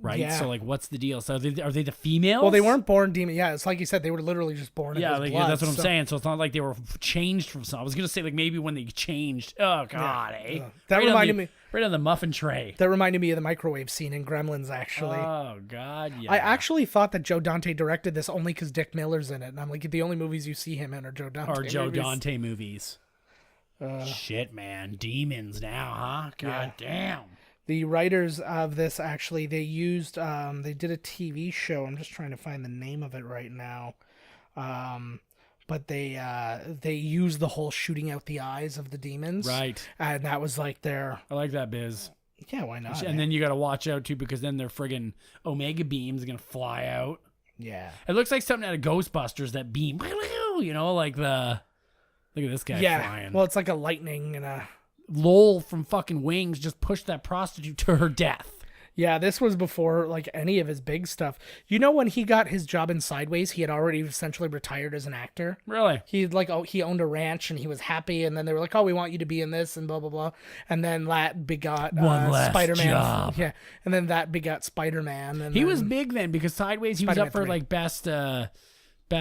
Right? Yeah. So, like, what's the deal? So, are they the females? Well, they weren't born demon. Yeah, it's like you said, they were literally just born in his blood. Yeah, that's what I'm saying. So, it's not like they were changed from something. I was going to say, like, maybe when they changed. Oh, God, eh? That reminded me. Right on the muffin tray. That reminded me of the microwave scene in Gremlins, actually. Oh, God, yeah. I actually thought that Joe Dante directed this only because Dick Miller's in it. And I'm like, the only movies you see him in are Joe Dante movies. Shit, man. Demons now, huh? God damn. The writers of this, actually, they used, they did a TV show. I'm just trying to find the name of it right now. But they used the whole shooting out the eyes of the demons. Right. And that was like their... I like that biz. Yeah, why not? And then you got to watch out, too, because then their friggin' Omega beams are going to fly out. Yeah. It looks like something out of Ghostbusters, that beam. Like the... Look at this guy flying. Well, it's like a lightning and a... Lowell from fucking Wings just pushed that prostitute to her death. Yeah, this was before like any of his big stuff. You know, when he got his job in Sideways, he had already essentially retired as an actor. Really? He he owned a ranch and he was happy, and then they were like, "Oh, we want you to be in this," and blah blah blah. And then that begot Spider-Man. Job. Yeah, and then that begot Spider-Man. And he was big then because Sideways he was up for like best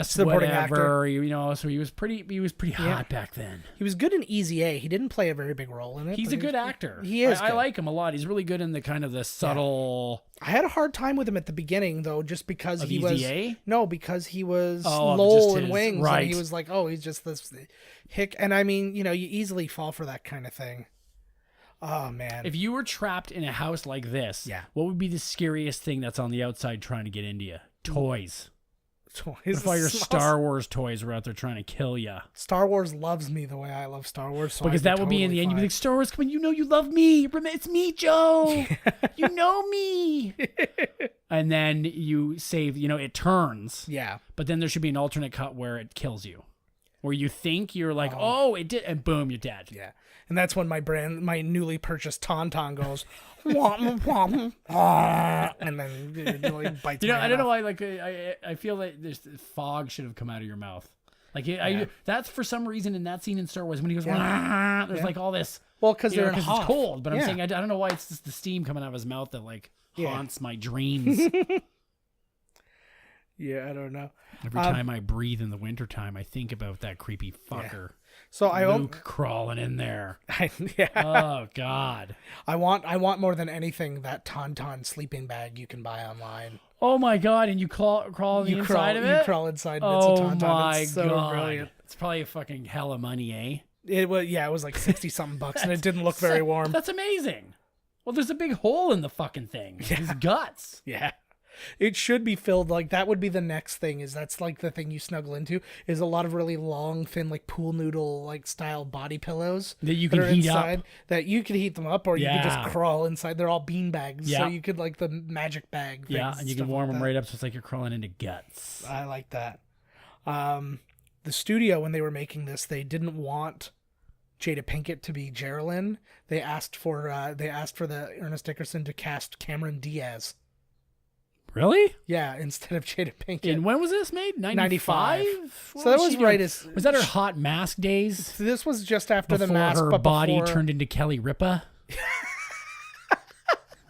supporting whatever, actor. So he was pretty hot back then. He was good in Easy A. He didn't play a very big role in it. He's a good actor. He is. I like him a lot. He's really good in the kind of the subtle. Yeah. I had a hard time with him at the beginning though, just because he was because he was Lowell in Wings, right? And he was like, oh, he's just this hick. And I mean, you easily fall for that kind of thing. Oh man! If you were trapped in a house like this, what would be the scariest thing that's on the outside trying to get into you? Toys. If all your Star Wars toys were out there trying to kill you. Star Wars loves me the way I love Star Wars. So because that would be in the end. You'd be like, Star Wars, come on, you love me. It's me, Joe. You know me. And then you save, it turns. Yeah. But then there should be an alternate cut where it kills you. where you think you're like, oh, it did, and boom, you're dead. Yeah. And that's when my newly purchased Tauntaun goes, and then it like bites my I head don't know off. why. Like, I feel like there's fog should have come out of your mouth. Like, that's for some reason in that scene in Star Wars when he goes, there's like all this. Well, because they're in it's Hoth. cold. But I'm Yeah. saying I don't know why it's just the steam coming out of his mouth that like haunts my dreams. Yeah, I don't know. Every time I breathe in the wintertime, I think about that creepy fucker. So Luke crawling in there. Yeah. Oh God. I want more than anything that Tauntaun sleeping bag you can buy online. Oh my God! And you crawl on the inside of it. You crawl inside bits of Tauntaun. My It's so God! brilliant. It's probably a fucking hell of money, eh? It was like 60 something bucks, and it didn't look very warm. That's amazing. Well, there's a big hole in the fucking thing. His guts. Yeah. It should be filled, like that would be the next thing, is that's like the thing you snuggle into, is a lot of really long, thin, like pool noodle like style body pillows That you can are heat inside, up. that you could heat them up, or you could Yeah. just crawl inside. They're all bean bags, Yeah. so you could like the magic bag things, Yeah, and you can warm them right up so it's like you're crawling into guts. I like that. The studio, when they were making this, they didn't want Jada Pinkett to be Geraldine. They asked for the Ernest Dickerson to cast Cameron Diaz. Really? Yeah, instead of Jada Pinkett. And when was this made? 95? 95. So that was right as... Was that her hot mask days? So this was just after Before the mask, her but body before... turned into Kelly Ripa?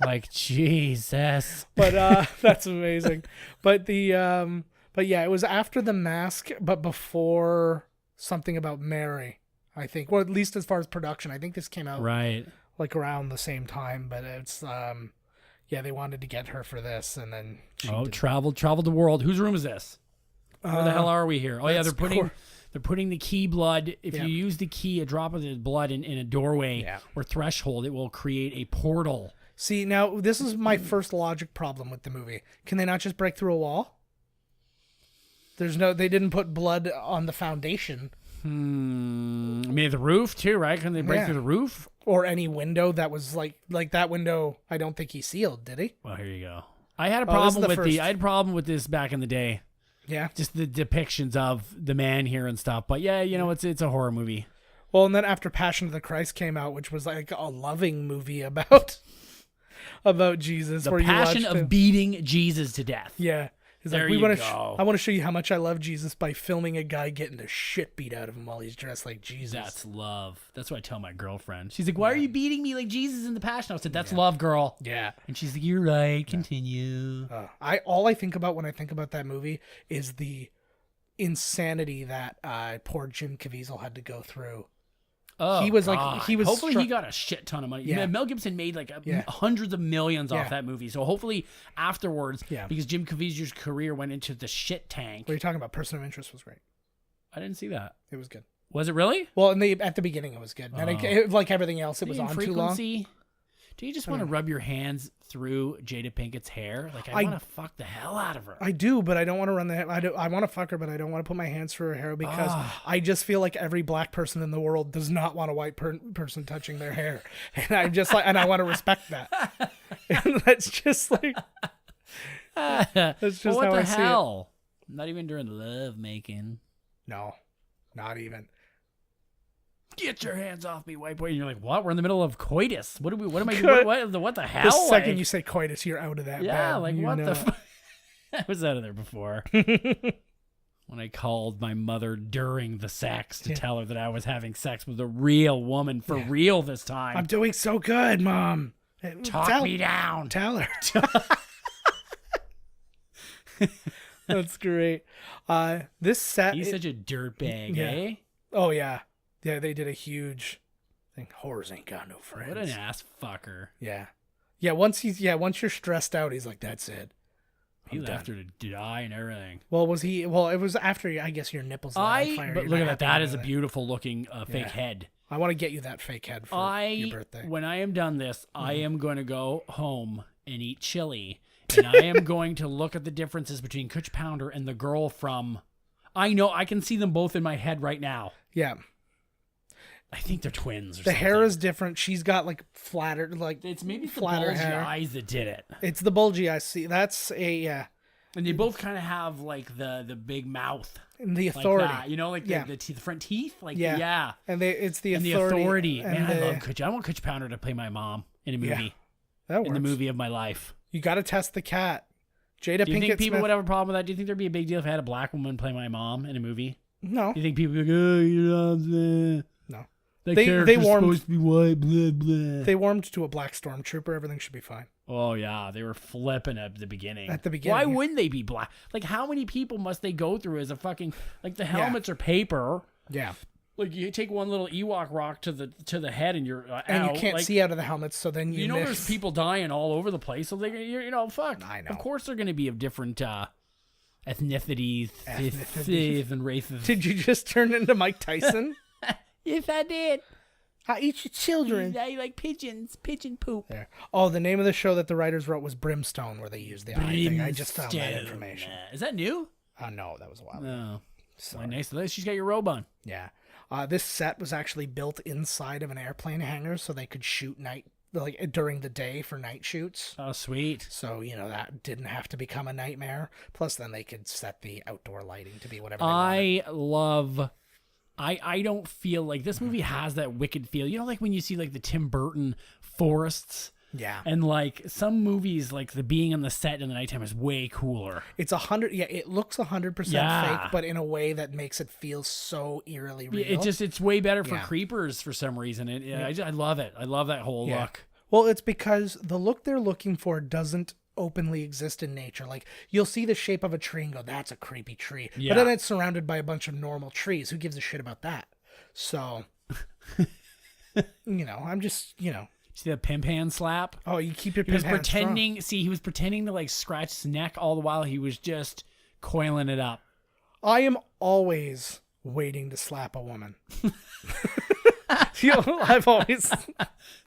Like, Jesus. But that's amazing. But yeah, it was after the mask, but before something about Mary, I think. Or at least as far as production. I think this came out Right. like around the same time, but it's yeah, they wanted to get her for this, and then traveled the world. Whose room is this? Where the hell are we here? Oh yeah, they're putting the key blood. If you use the key, a drop of the blood in a doorway or threshold, it will create a portal. See, now this is my first logic problem with the movie. Can they not just break through a wall? They didn't put blood on the foundation. I mean, the roof too, right? Can they break through the roof? Or any window that was like that window. I don't think he sealed, did he? Well, here you go. I had a problem I had a problem with this back in the day. Yeah. Just the depictions of the man here and stuff. But yeah, it's a horror movie. Well, and then after Passion of the Christ came out, which was like a loving movie about Jesus, The where passion you watched of beating Jesus to death. Yeah. He's There like, you go. I want to show you how much I love Jesus by filming a guy getting the shit beat out of him while he's dressed like Jesus. That's love. That's what I tell my girlfriend. She's like, why are you beating me like Jesus in the Passion? I said, that's love, girl. Yeah. And she's like, you're right. Continue. All I think about when I think about that movie is the insanity that poor Jim Caviezel had to go through. Oh, he was God. like, he was. Hopefully, he got a shit ton of money. Yeah. Mel Gibson made like hundreds of millions off Yeah. that movie. So hopefully, afterwards, Yeah. because Jim Caviezel's career went into the shit tank. What are you talking about? Person of Interest was great. I didn't see that. It was good. Was it really? Well, at the beginning, it was good. And it, like everything else, it was In on too long. frequency, do you just want to rub your hands through Jada Pinkett's hair? Like, I want to fuck the hell out of her. I do, but I don't want to run the. I want to fuck her, but I don't want to put my hands through her hair because I just feel like every black person in the world does not want a white person touching their hair, and I just like, and I want to respect that. And that's just like. That's just Well, what how the I see hell? Not even during love making. it. No, not even. Get your hands off me, white boy. And you're like, what? We're in the middle of coitus. What am I Good. doing? What the hell? The second Like, you say coitus, you're out of that. yeah, bed. like You what know the it. fuck? I was out of there before. When I called my mother during the sex to tell her that I was having sex with a real woman for real this time. I'm doing so good, Mom. Talk me down. Tell her. That's great. This set. He's such a dirtbag, Yeah. eh? Oh yeah, yeah. They did a huge thing. Whores ain't got no friends. What an ass fucker. Yeah, yeah. Once you're stressed out, he's like, that's it. He left her to die and everything. Well, was he? Well, it was after. I guess your nipples. lit on fire. But You're look not at that. happy That with is a it. beautiful looking fake head. I want to get you that fake head for your birthday. When I am done this, I am going to go home and eat chili. And I am going to look at the differences between Kutch Pounder and the girl from... I know, I can see them both in my head right now. Yeah. I think they're twins or The something. hair is different. She's got like flatter, like It's maybe the flatter bulgy hair. eyes that did it. It's the bulgy eyes. See, that's a yeah. And they both kind of have like the big mouth. And the authority. Like that, you know, like the front teeth. Like, yeah. And it's the and authority. The authority. Man, I love Kutch. I want Kutch Pounder to play my mom in a movie. Yeah, that works. In the movie of my life. You got to test the cat. Jada Pinkett-Smith. Do you think people would have a problem with that? Do you think there'd be a big deal if I had a black woman play my mom in a movie? No. Do you think people would be like, oh, you know, no. That character's supposed to be white, blah, blah. They warmed to a black stormtrooper. Everything should be fine. Oh, yeah. They were flipping at the beginning. Why wouldn't they be black? Like, how many people must they go through as a fucking... Like, the helmets are paper. Yeah. Like, you take one little Ewok rock to the head and you're out. And you can't see out of the helmets, so then you know miss. There's people dying all over the place. So, fuck. I know. Of course they're going to be of different ethnicities and races. Did you just turn into Mike Tyson? Yes, I did. I eat your children. I like pigeons. Pigeon poop. There. Oh, the name of the show that the writers wrote was Brimstone, where they used the eye thing. I just found that information. Is that new? No, that was a while ago. No. Sorry. Nice. She's got your robe on. Yeah. This set was actually built inside of an airplane hangar so they could shoot during the day for night shoots. Oh, sweet. So, that didn't have to become a nightmare. Plus, then they could set the outdoor lighting to be whatever they wanted. I don't feel like this movie has that wicked feel. You know, like when you see like the Tim Burton forests. Yeah. And like some movies, like the being on the set in the nighttime is way cooler. It's 100. Yeah, it looks 100% fake, but in a way that makes it feel so eerily real. It's way better for creepers for some reason. I love it. I love that whole look. Well, it's because the look they're looking for doesn't openly exist in nature. Like, you'll see the shape of a tree and go, that's a creepy tree. Yeah. But then it's surrounded by a bunch of normal trees. Who gives a shit about that? So, I'm just, See the pimp hand slap? Oh, you keep your pimp hand strong. He was pretending to like scratch his neck all the while he was just coiling it up. I am always waiting to slap a woman. I've always...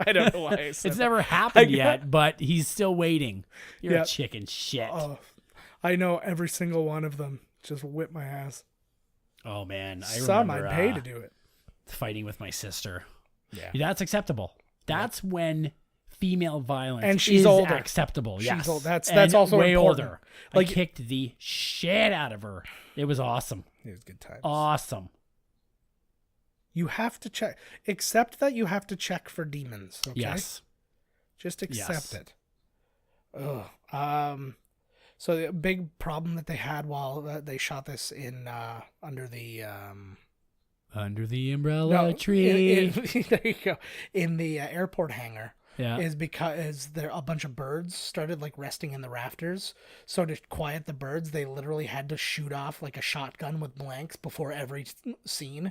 I don't know why I said it's never happened yet, but he's still waiting. You're a chicken shit. Oh, I know every single one of them. Just whip my ass. Oh, man. Some I'd pay to do it. Fighting with my sister. Yeah. That's acceptable. That's when female violence and she's is older. Acceptable. Yes. She's old. That's also way important. Older. Like, I kicked the shit out of her. It was awesome. It was good times. Awesome. You have to check. Accept that you have to check for demons. Okay? Yes. Just accept it. Ugh. So the big problem that they had while they shot this in under the umbrella tree. There you go. In the airport hangar. Yeah. Is because there a bunch of birds started like resting in the rafters. So to quiet the birds, they literally had to shoot off like a shotgun with blanks before every scene.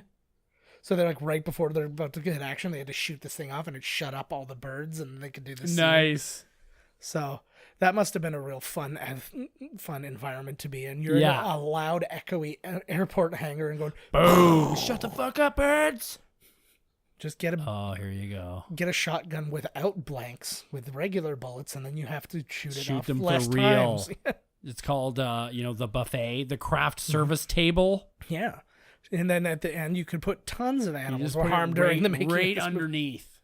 So they're like right before they're about to get action, they had to shoot this thing off and it shut up all the birds and they could do this. Nice. Scene. So that must have been a real fun environment to be in. You're in a loud, echoey airport hangar and going, boom! Shut the fuck up, birds! Just get here you go. Get a shotgun without blanks, with regular bullets, and then you have to shoot off them less for real. times. It's called, the buffet, the craft service table. Yeah. And then at the end, you could put tons of animals were harmed during the making. Right underneath.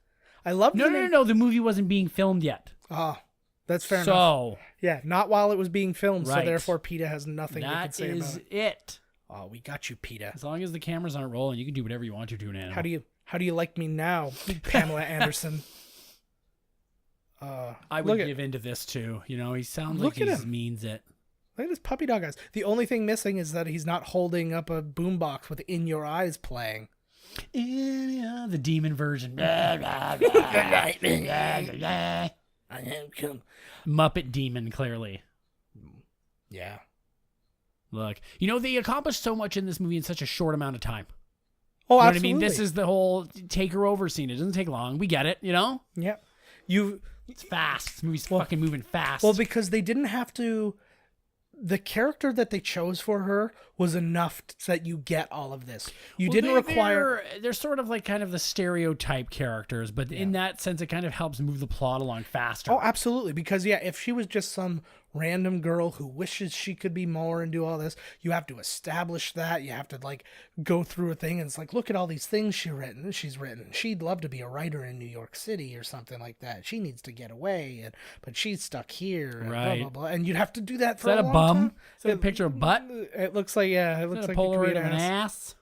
I love No. The movie wasn't being filmed yet. Oh, that's fair enough. So, yeah, not while it was being filmed. Right. So therefore, PETA has nothing you can say about it. That is it. Oh, we got you, PETA. As long as the cameras aren't rolling, you can do whatever you want to do now. How do you like me now, Pamela Anderson? I would give into this too. He sounds like he means it. Look at his puppy dog eyes. The only thing missing is that he's not holding up a boombox with "In Your Eyes" playing. The demon version. Muppet demon, clearly. Yeah. Look, they accomplished so much in this movie in such a short amount of time. Oh, you know absolutely. What I mean? This is the whole take her over scene. It doesn't take long. We get it, Yeah. It's fast. This movie's fucking moving fast. Well, because they didn't have to... The character that they chose for her was enough that you get all of this. You didn't require... They're sort of like kind of the stereotype characters, but in that sense, it kind of helps move the plot along faster. Oh, absolutely. Because, if she was just some random girl who wishes she could be more and do all this. You have to establish that. You have to like go through a thing, and it's like, look at all these things she's written. She'd love to be a writer in New York City or something like that. She needs to get away, but she's stuck here. And right. blah, blah, blah. And you'd have to do that Is for that a a long bum? time. Is that a picture of butt? It looks like, yeah. It Is looks that like a it could Polaroid be of an an ass. ass?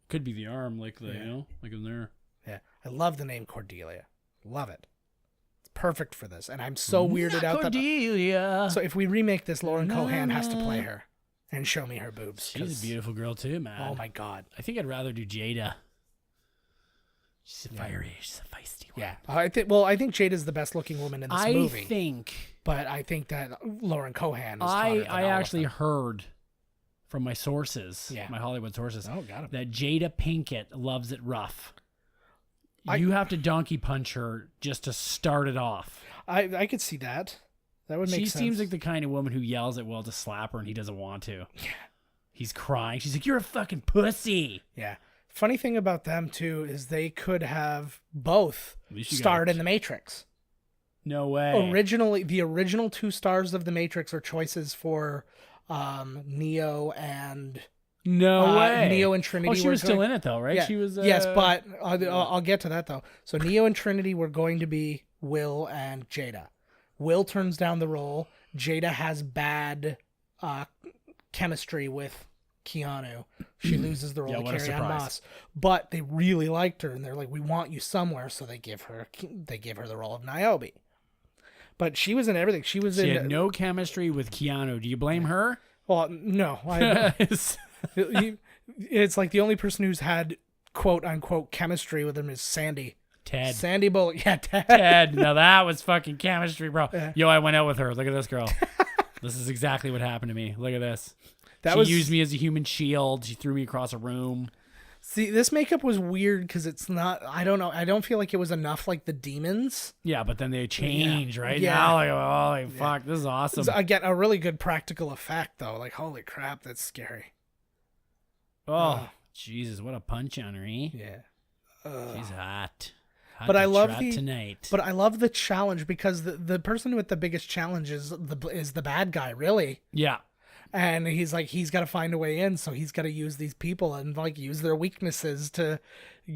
Could be the arm, like the like in there. Yeah. I love the name Cordelia. Love it. It's perfect for this. And I'm so weirded out Cordelia. So if we remake this, Lauren Cohan has to play her and show me her boobs. She's a beautiful girl too, man. Oh my God. I think I'd rather do Jada. She's a fiery, she's a feisty one. Yeah. I think Jada's the best looking woman in this movie. But I think that Lauren Cohan is hotter than I all actually of them. heard from my sources, Yeah. my Hollywood sources, got him. that Jada Pinkett loves it rough. You have to donkey punch her just to start it off. I could see that. That would make sense. She seems like the kind of woman who yells at Will to slap her and he doesn't want to. Yeah. He's crying. She's like, "You're a fucking pussy." Yeah. Funny thing about them too is they could have both starred in The Matrix. No way. Originally, the original two stars of The Matrix are choices for Neo and no way. Neo and Trinity. Oh, she was still in it though, right? Yeah. She was. Yes, but I'll get to that though. So Neo and Trinity were going to be Will and Jada. Will turns down the role. Jada has bad chemistry with Keanu. She loses the role of Carrie-Anne Moss. But they really liked her, and they're like, "We want you somewhere," so they give her the role of Niobe. But she was in everything. She had no chemistry with Keanu. Do you blame her? Well, no. It's like the only person who's had quote unquote chemistry with him is Sandy. Ted. Sandy Bullock. Yeah, Ted. Ted. Now that was fucking chemistry, bro. Yeah. Yo, I went out with her. Look at this girl. This is exactly what happened to me. Look at this. She used me as a human shield. She threw me across a room. See, this makeup was weird because it's not, I don't know. I don't feel like it was enough like the demons. Yeah, but then they change, right? Yeah. Now, like, holy fuck, this is awesome. I get a really good practical effect, though. Like, holy crap, that's scary. Oh, Jesus, what a punch on her, eh? Yeah. She's hot. But I love tonight. But I love the challenge because the person with the biggest challenge is the bad guy, really. Yeah. And he's got to find a way in, so he's got to use these people and like use their weaknesses to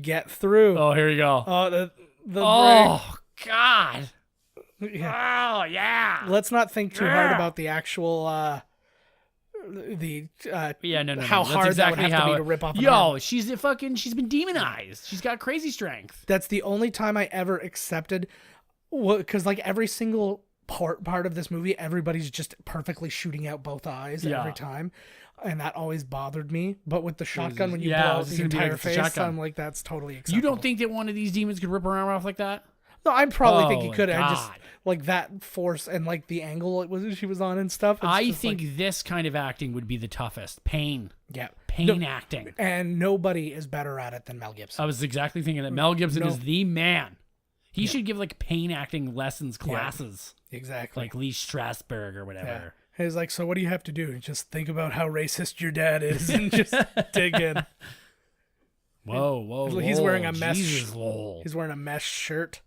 get through. Oh, here you go. Oh, God. Yeah. Oh, yeah. Let's not think too hard about the actual how hard that would have to be to rip off. She's been demonized. She's got crazy strength. That's the only time I ever accepted, because like every single part of this movie, everybody's just perfectly shooting out both eyes every time, and that always bothered me. But with the shotgun, when you blow out the entire face, I'm like, that's totally acceptable. You don't think that one of these demons could rip her arm off like that? No, I probably think he could. I just like that force and like the angle she was on and stuff. I think this kind of acting would be the toughest. Pain. Yeah. Pain acting. And nobody is better at it than Mel Gibson. I was exactly thinking that Mel Gibson is the man. He should give like pain acting lessons classes. Yeah, exactly. Like Lee Strasberg or whatever. Yeah. He's like, so what do you have to do? Just think about how racist your dad is and just dig in. Whoa. He's wearing a mesh. Jesus, lol. He's wearing a mesh shirt.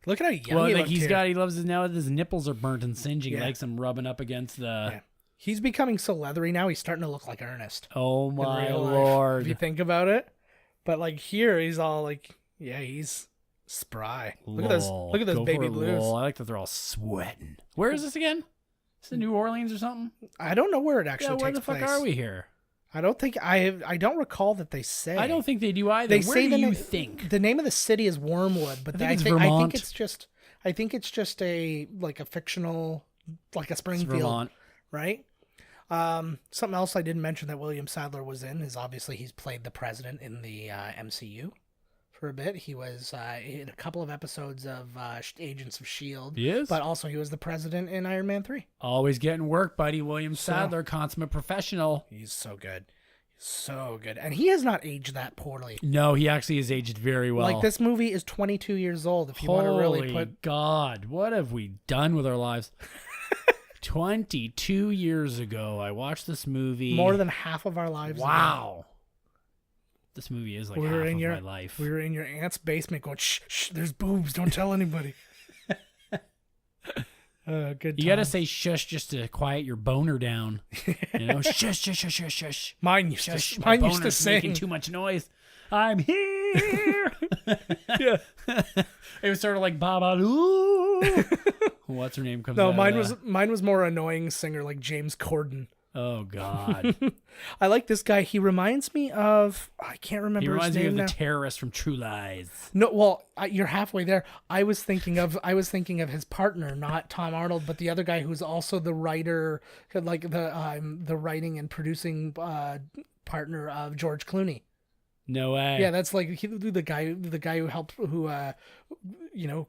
Look at how young he looks he loves his now. His nipples are burnt and singeing. He likes them rubbing up again's the. Yeah. He's becoming so leathery now. He's starting to look like Ernest. Oh my Lord! If you think about it, but like here, he's all like, he's spry. Look at those baby blues. I like that they're all sweating. Where is this again? Is it New Orleans or something? I don't know where it actually takes place. Where the fuck are we here? I don't think I don't recall that they say. I don't think they do either. Where do you think? The name of the city is Wormwood, but I think it's just a fictional, like a Springfield, Vermont. Right? Something else I didn't mention that William Sadler was in is obviously he's played the president in the MCU for a bit. He was in a couple of episodes of Agents of S.H.I.E.L.D. He is? But also he was the president in Iron Man 3. Always getting work, buddy. William Sadler, consummate professional. He's so good. So good. And he has not aged that poorly. No, he actually has aged very well. Like, this movie is 22 years old. If you want to really put... Holy God, what have we done with our lives? 22 years ago, I watched this movie. More than half of our lives. Wow. Ago. This movie is like half of my life. We were in your aunt's basement going, shh, there's boobs. Don't tell anybody. Good. You got to times. say shush just to quiet your boner down. You know, shush, shush, shush, shush, shush. Mine used Shush, to. my Mine used to boner's sing. making too much noise. I'm here. Yeah. It was sort of like Babaloo. What's her name comes No, out mine was more annoying singer like James Corden. Oh God. I like this guy. He reminds me of I can't remember He his reminds me name of now. the terrorist from True Lies. No, well, you're halfway there. I was thinking of his partner, not Tom Arnold, but the other guy who's also the writer, like the writing and producing partner of George Clooney. No way. Yeah, that's like the guy who helped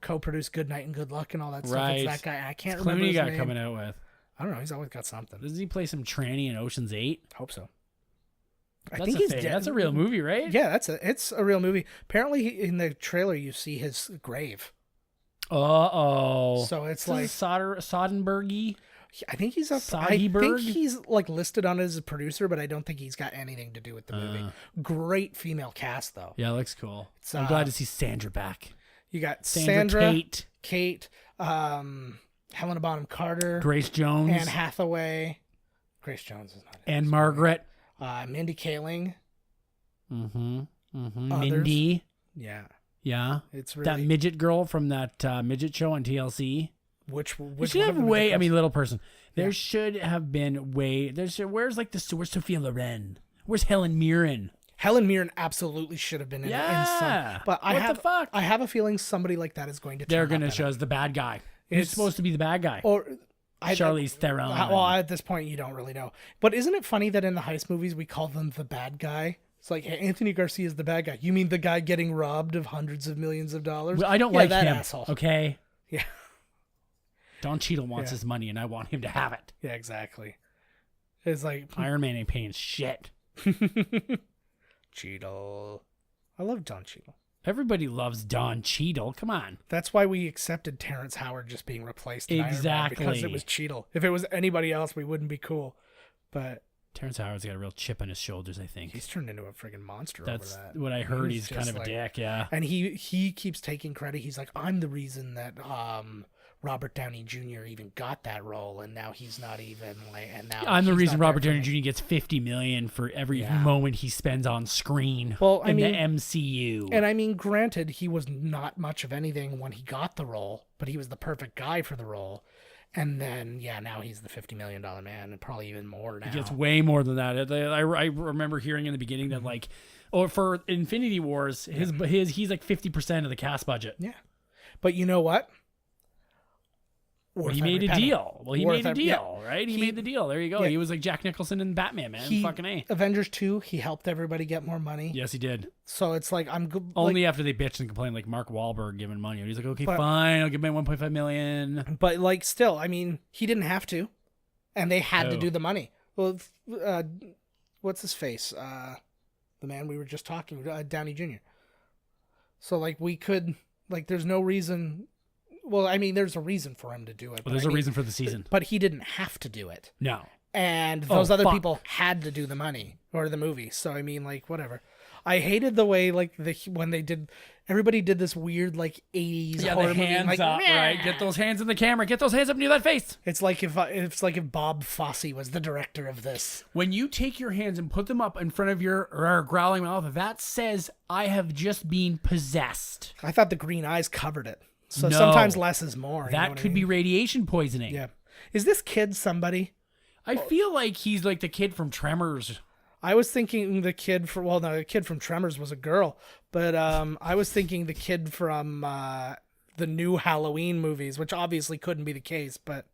co-produced Good Night and Good Luck and all that stuff. Right. It's that guy. I can't What's remember Clooney his got name. coming out with? I don't know. He's always got something. Doesn't he play some tranny in Ocean's 8? Hope so. That's I think a he's thing. dead. That's a real movie, right? Yeah, it's a real movie. Apparently, in the trailer, you see his grave. Uh-oh. So it's This like is Soderbergh. I think he's I Soggyberg? think he's like listed on as a producer, but I don't think he's got anything to do with the movie. Great female cast though. Yeah, looks cool. It's, I'm glad to see Sandra back. You got Sandra, Kate, Helena Bonham Carter, Grace Jones, Anne Hathaway. Grace Jones is not. and Margaret. Mindy Kaling. Others. Others. Mindy. Yeah, Yeah. it's That really midget girl from that midget show on TLC. which There should one have of them way. is I it? mean, little person. There Yeah. should have been way. Where's like where's Sophia Loren? Where's Helen Mirren? Helen Mirren absolutely should have been in Yeah. some. But I What have the fuck? I have a feeling somebody like that is going to. They're turn up gonna in show it. us the bad guy. Who's It's- supposed to be the bad guy? Or Charlize Theron. Well, at this point, you don't really know. But isn't it funny that in the heist movies we call them the bad guy? It's like, hey, Anthony Garcia is the bad guy. You mean the guy getting robbed of hundreds of millions of dollars? Well, I don't Yeah, like that him. asshole. Okay. Yeah, Don Cheadle wants Yeah. his money, and I want him to have it. yeah, exactly. It's like Iron Man ain't paying shit. Cheadle. I love Don Cheadle. Everybody loves Don Cheadle. Come on. That's why we accepted Terrence Howard just being replaced in Iron Man, Exactly. because it was Cheadle. If it was anybody else, we wouldn't be cool. But Terrence Howard's got a real chip on his shoulders, I think. he's turned into a friggin' monster That's over that. what I heard. He's kind just of a like- dick, yeah. And he keeps taking credit. He's like, I'm the reason that Robert Downey Jr. even got that role, and now he's not even like. And now I'm the he's reason not Robert there Downey for me. Jr. gets $50 million for every Yeah. moment he spends on screen Well, I in mean- the MCU. And I mean, granted, he was not much of anything when he got the role, but he was the perfect guy for the role. And then, yeah, now he's the $50 million man, and probably even more now. He gets way more than that. I remember hearing in the beginning that like, or for Infinity Wars, he's like 50% of the cast budget. Yeah, but you know what? Well, Worth he made every a penny. deal. Well, he Worth made a every- deal, right? He made the deal. There you go. yeah. He was like Jack Nicholson in Batman, man. Fucking A. Avengers 2, he helped everybody get more money. Yes, he did. So it's like I'm good. Only after they bitched and complained, like Mark Wahlberg giving money. He's like, okay, But- fine, I'll give my 1.5 million. But like, still, I mean, he didn't have to, and they had to Oh. do the money. Well, what's his face? The man we were just talking, Downey Jr. So like, we could like, there's no reason. Well, I mean, there's a reason for him to do it. Well, there's a reason for the season. But he didn't have to do it, No. and those other fuck. people had to do the money or the movie. So I mean, like, whatever. I hated the way like when they did. Everybody did this weird like 80s Yeah, horror the movie, hands like, up, right? Get those hands in the camera. Get those hands up near that face. It's like if Bob Fosse was the director of this. When you take your hands and put them up in front of your growling mouth, that says, I have just been possessed. I thought the green eyes covered it. So No. sometimes less is more. you know That what I could be mean? radiation poisoning. Yeah. Is this kid somebody? I feel like he's like the kid from Tremors. I was thinking the kid the kid from Tremors was a girl, but I was thinking the kid from the new Halloween movies, which obviously couldn't be the case, but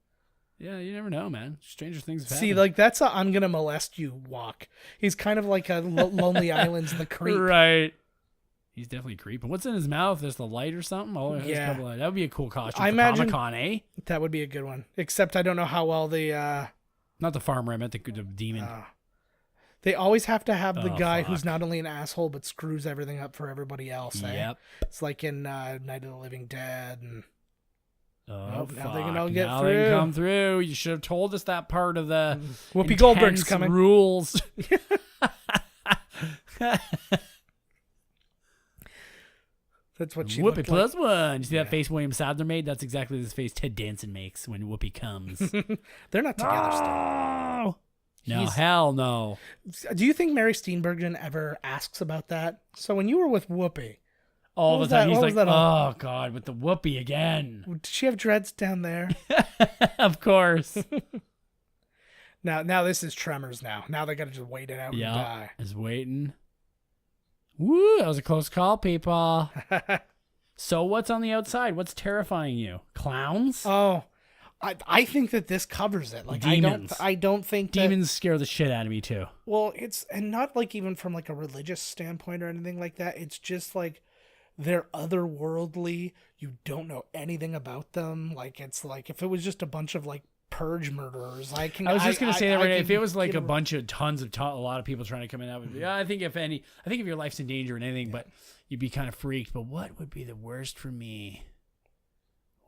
Yeah, you never know, man. Stranger things have see, happened. like that's a I'm gonna molest you walk. He's kind of like a Lonely Island's the creep. Right. He's definitely creeping. What's in his mouth? There's the light or something? Oh, there's a Yeah. couple of- that would be a cool costume I for imagine- Comic-Con, eh? That would be a good one. Except I don't know how well Not the farmer, I meant the demon. they always have to have the Oh, guy who's fuck. not only an asshole but screws everything up for everybody else. Eh? Yep. It's like in Night of the Living Dead, and Oh, now fuck. they can all get now they can through. come through. You should have told us that part of the Whoopi Goldberg's intense coming. rules. That's what she Whoopi looked plus like. one. You see that face William Sadler made? That's exactly the face Ted Danson makes when Whoopi comes. They're not together still. Oh! No, hell no. Do you think Mary Steenburgen ever asks about that? So when you were with Whoopi, All What the was time that- he's what like, was that all- oh God, with the Whoopi again. did she have dreads down there? Of course. Now this is Tremors now. Now they got to just wait it out and Yeah, die. is waiting. Woo, that was a close call, people. So what's on the outside? What's terrifying you? Clowns? Oh, I think that this covers it. Like Demons. I don't think that, Demons scare the shit out of me too. well, it's and not like even from like a religious standpoint or anything like that. It's just like they're otherworldly. You don't know anything about them. Like it's like if it was just a bunch of like purge murderers, I was just gonna say that right. If it was like a bunch of a lot of people trying to come in, that would be. Yeah, I think if your life's in danger and anything, but you'd be kind of freaked. But what would be the worst for me?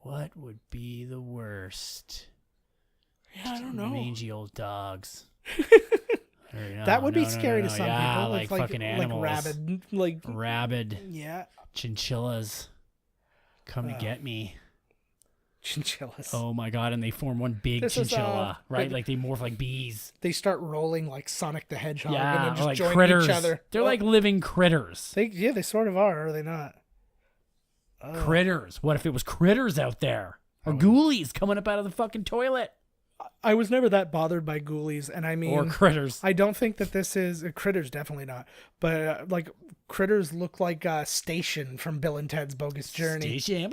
What would be the worst? Yeah, I don't know. Mangy old dogs. That would be scary to some yeah, people. like It's fucking animals. like Rabid yeah, chinchillas. Come to get me. chinchillas. Oh my God. And they form one big This is, chinchilla, right? like- Like they morph like bees. They start rolling like Sonic the Hedgehog and Yeah, then or just like join critters. each other. They're like living critters. they sort of are they not? Critters. What if it was critters out there? Or ghoulies coming up out of the fucking toilet? I was never that bothered by ghoulies, and I mean, Or critters. I don't think that this is critters. Definitely not. But like critters look like Station from Bill and Ted's Bogus Journey. Station.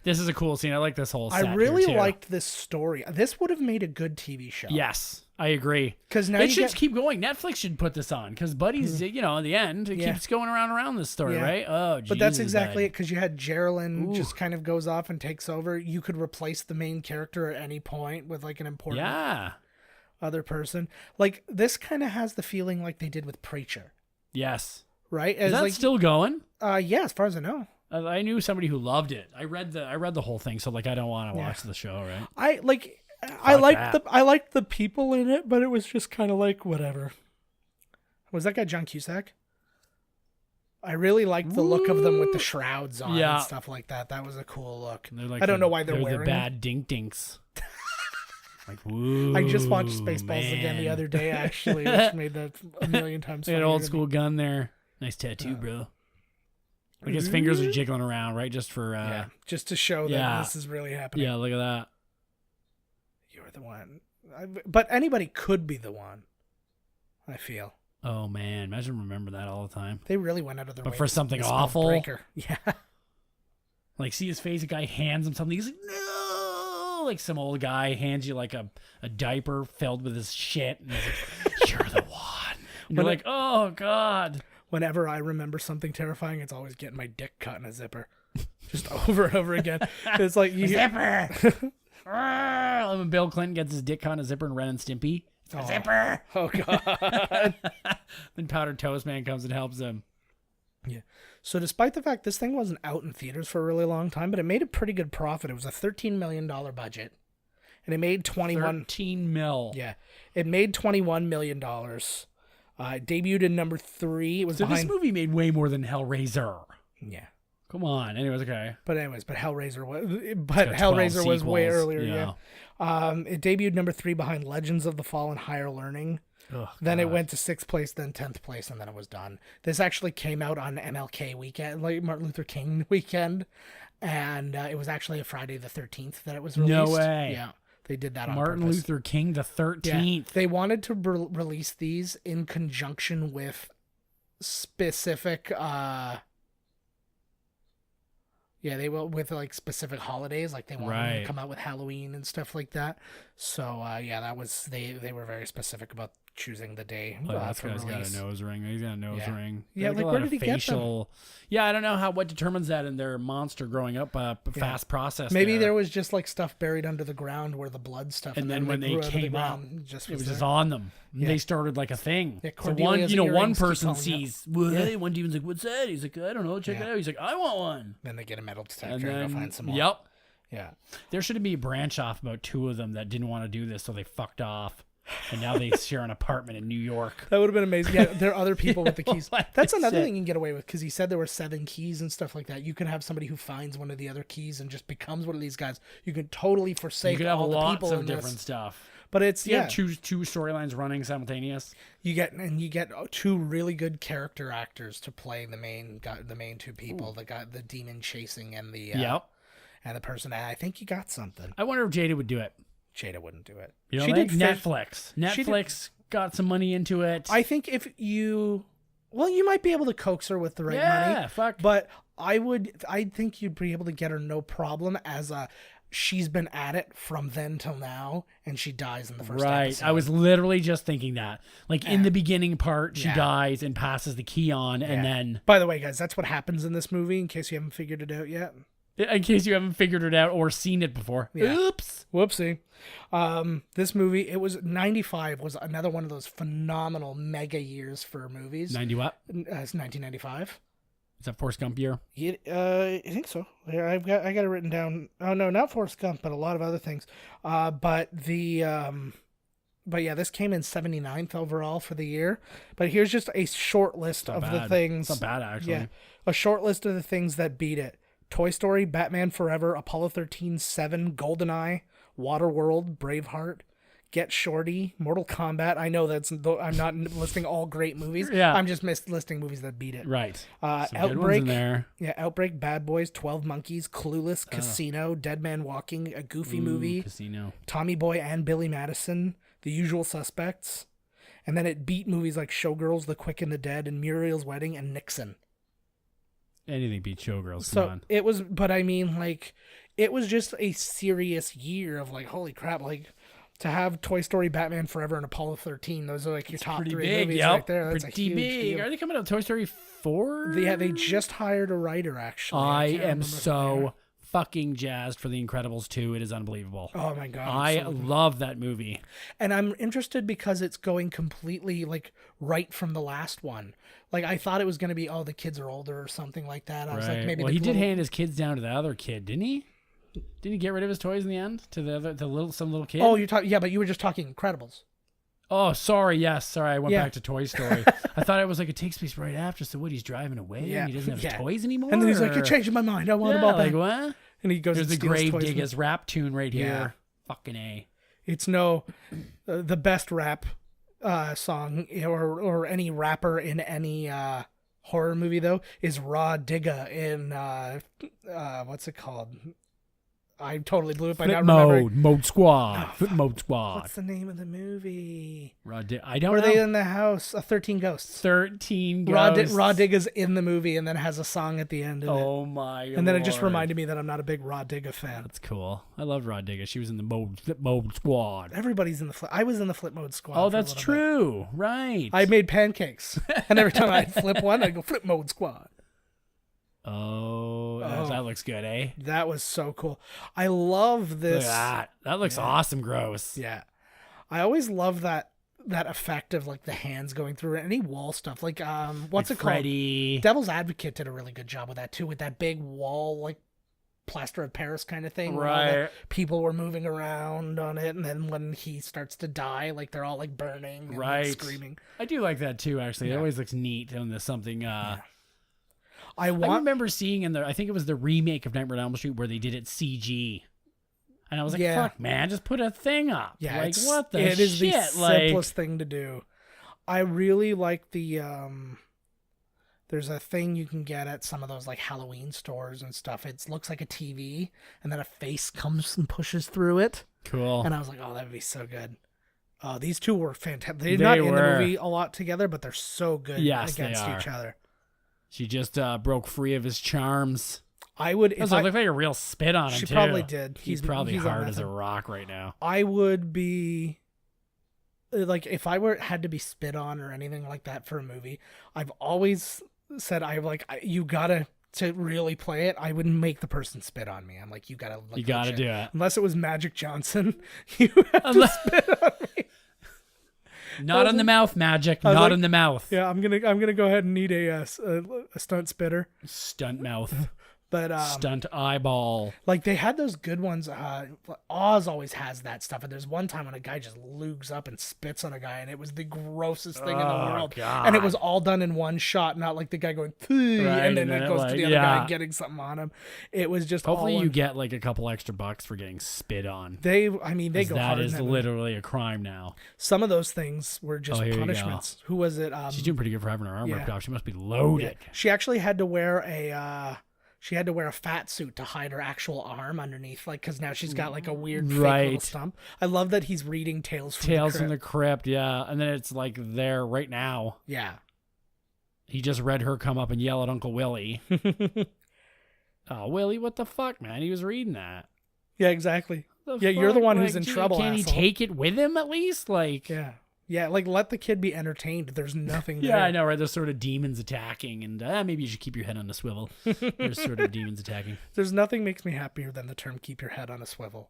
This is a cool scene. I like this whole set I really here, too. liked this story. This would have made a good TV show. Yes, I agree. 'Cause now it you should get- keep going. Netflix should put this on because Buddy's, in the end, it Yeah. keeps going around this story, Yeah. right? Oh, But that's Jesus, exactly bud. it, because you had Geraldine Ooh. just kind of goes off and takes over. You could replace the main character at any point with like an important Yeah. other person. Like this kind of has the feeling like they did with Preacher, Yes. right? Is As that like, still going? yeah, as far as I know. I knew somebody who loved it. I read the whole thing, so like I don't want to watch the show, right? I Fuck that. liked the people in it, but it was just kind of like whatever. Was that guy John Cusack? I really liked the look of them with the shrouds on Yeah. and stuff like that. That was a cool look. They're like I don't know why they're the wearing bad dink dinks. Like, woo. I just watched Spaceballs again the man. other day, actually, which made that a million times They had an funnier old to school me. gun there. Nice tattoo, bro. Like his fingers are jiggling around, right? Just for Yeah, just to show that yeah. this is really happening. yeah, look at that. You're the one. But anybody could be the one, I feel. Oh man, imagine remember that all the time. They really went out of their But way for to something spell awful? Breaker. Yeah. Like, see his face. A guy hands him something. He's like, no. Like some old guy hands you like a diaper filled with his shit, and he's like, "You're the one." And you're like, "Oh God." Whenever I remember something terrifying, it's always getting my dick cut in a zipper. Just over and over again. It's like you Zipper. When Bill Clinton gets his dick caught in a zipper in Ren and Stimpy. It's a zipper. Oh god. Then Powdered Toast Man comes and helps him. Yeah. So despite the fact this thing wasn't out in theaters for a really long time, but it made a pretty good profit. It was a $13 million budget. And it made 13 mil. Yeah. It made $21 million. It debuted in number 3. It was So behind this movie made way more than Hellraiser. Yeah. Come on. Anyways, okay. But Hellraiser was got 12 Hellraiser was way sequels. earlier, yeah. It debuted number 3 behind Legends of the Fallen Higher Learning. Ugh, Then it God. went to 6th place, then 10th place, and then it was done. This actually came out on MLK weekend, like Martin Luther King weekend, and it was actually a Friday the 13th that it was released. No way. Yeah, they did that on Martin purpose. Luther King the 13th. Yeah. They wanted to release these in conjunction with specific they will with like specific holidays, like they wanted them Right. to come out with Halloween and stuff like that. So that was they were very specific about choosing the day Oh, that for guy's release. got a nose ring. He's got a nose Yeah. ring. Yeah, They like, got a where lot did of he get them? facial... Yeah, I don't know what determines that in their monster growing up. Fast process. Maybe there was just like stuff buried under the ground where the blood stuff, And then when they grew out of the came up, ground, it just it was was just there. on them. Yeah. They started like a thing. Yeah, so one, Cordelia's one earrings keep person calling out. sees, well, Yeah. hey, one demon's like, what's that? He's like, I don't know, check it Yeah. out. He's like, I want one. Then they get a metal detector And and, then, go find some more. yep. Yeah. There should be a branch off about 2 of them that didn't want to do this, so they fucked off. And now they share an apartment in New York. That would have been amazing. Yeah, there are other people with the keys. That's another shit. thing you can get away with because he said there were 7 keys and stuff like that. You can have somebody who finds one of the other keys and just becomes one of these guys. You can totally forsake You could have all the lots people of in different this. stuff. But it's You have two storylines running simultaneous. You get 2 really good character actors to play the main 2 people, the demon chasing and the and the person. I think you got something. I wonder if Jada would do it. Jada wouldn't do it. You know, she like did Netflix. Netflix got some money into it. I think if you might be able to coax her with the right money. Yeah, fuck. But I think you'd be able to get her no problem as she's been at it from then till now, and she dies in the first episode. I was literally just thinking that. Like in the beginning part, she dies and passes the key on, and then. By the way, guys, that's what happens in this movie. In case you haven't figured it out yet. In case you haven't figured it out or seen it before. Yeah. Oops. Whoopsie. This movie, it was 95, was another one of those phenomenal mega years for movies. 90 what? It's 1995. Is that Forrest Gump year? I think so. Here, I got it written down. Oh no, not Forrest Gump, but a lot of other things. But yeah, this came in 79th overall for the year. But here's just a short list of the things. It's not bad, actually. Yeah, a short list of the things that beat it: Toy Story, Batman Forever, Apollo 13, 7, GoldenEye, Waterworld, Braveheart, Get Shorty, Mortal Kombat. I know I'm not listing all great movies. Yeah. I'm just listing movies that beat it. Right. Some good ones Outbreak. in there. Yeah, Outbreak, Bad Boys, 12 Monkeys, Clueless, Casino, Dead Man Walking, A Goofy Movie, Casino. Tommy Boy and Billy Madison, The Usual Suspects. And then it beat movies like Showgirls, The Quick and the Dead, and Muriel's Wedding, and Nixon. Anything beat Showgirls. So Come on. it was, but I mean, like, it was just a serious year of like, holy crap, like, to have Toy Story, Batman Forever, and Apollo 13, those are like your top 3 movies right there. That's pretty a huge big. deal. Are they coming out Toy Story 4? Yeah, they just hired a writer, actually. I can't am remember so fucking jazzed for The Incredibles 2. It is unbelievable. Oh my god. I love that movie. And I'm interested because it's going completely like right from the last one. Like I thought it was going to be, the kids are older or something like that. I was like, maybe he did hand his kids down to the other kid, didn't he? Didn't he get rid of his toys in the end to some little kid? Oh, you're talking, yeah, but you were just talking Incredibles. Oh, sorry. Yes, sorry. I went back to Toy Story. I thought it was like it takes place right after. So what? He's driving away. Yeah. And he doesn't have his toys anymore. And then he's like, "You're changing my mind. I want them all back." Like what? And he goes. There's the and steals toys Gravediggers rap tune right here. Yeah. Fucking A. It's the best rap song or any rapper in any horror movie though is Raw Digga in what's it called? I totally blew it by Flip not remembering. Mode Squad. Flip Mode Squad. What's the name of the movie? I don't Were know. they in the house? 13 Ghosts. 13 Ghosts. Raw Digga's in the movie and then has a song at the end of it. Oh my And then it just Lord. reminded me that I'm not a big Raw Digga fan. That's cool. I love Rod Digger. She was in the Flip Mode Squad. Everybody's in the flip. I was in the Flip Mode Squad. Oh, for a that's little true. Right. bit. I made pancakes. And every time I'd flip one, I'd go Flip Mode Squad. Oh, that looks good, eh? That was so cool. I love this. Look at that. That looks awesome, gross. Yeah. I always love that effect of like the hands going through any wall stuff. Like what's it Freddy. called? Devil's Advocate did a really good job with that too, with that big wall like plaster of Paris kind of thing. Where all the people were moving around on it, and then when he starts to die, like they're all like burning and like, screaming. I do like that too, actually. It always looks neat when there's something I remember seeing in I think it was the remake of Nightmare on Elm Street where they did it CG. And I was like, fuck, man, just put a thing up. Yeah, like, what the shit? It is the like, simplest thing to do. I really like the, there's a thing you can get at some of those like Halloween stores and stuff. It looks like a TV, and then a face comes and pushes through it. Cool. And I was like, oh, that would be so good. These two were fantastic. They're not in the movie a lot together, but they're so good against each other. She just broke free of his charms. I would. It looked like a real spit on him. She too. probably did. He's probably hard as a rock right now. I would be like, if I had to be spit on or anything like that for a movie. I've always said you gotta to really play it. I wouldn't make the person spit on me. I'm like, you gotta do it. Unless it was Magic Johnson, you have to spit on me. Not in the mouth, Magic. Not in the mouth. Yeah, I'm gonna go ahead and need a stunt spitter. Stunt mouth. But stunt eyeball. like they had those good ones. Oz always has that stuff. And there's one time when a guy just loogs up and spits on a guy, and it was the grossest thing in the world. God. And it was all done in one shot, not like the guy going, and then it goes to the other guy and getting something on him. It was just hopefully you get like a couple extra bucks for getting spit on. They go hard. That is literally a crime now. Some of those things were just punishments. Who was it? She's doing pretty good for having her arm ripped off. She must be loaded. Yeah. She actually had to wear a fat suit to hide her actual arm underneath, like, because now she's got like a weird fake little stump. I love that he's reading Tales from the Crypt. Yeah, and then it's like there right now. Yeah, he just read her come up and yell at Uncle Willie. Oh, Willie, what the fuck, man? He was reading that. Yeah, exactly. You're the one who's in trouble. Can't he take it with him at least? Like, yeah, like let the kid be entertained. There's nothing there. Yeah, I know, right? There's sort of demons attacking, and maybe you should keep your head on a swivel. There's sort of demons attacking. There's nothing makes me happier than the term "keep your head on a swivel."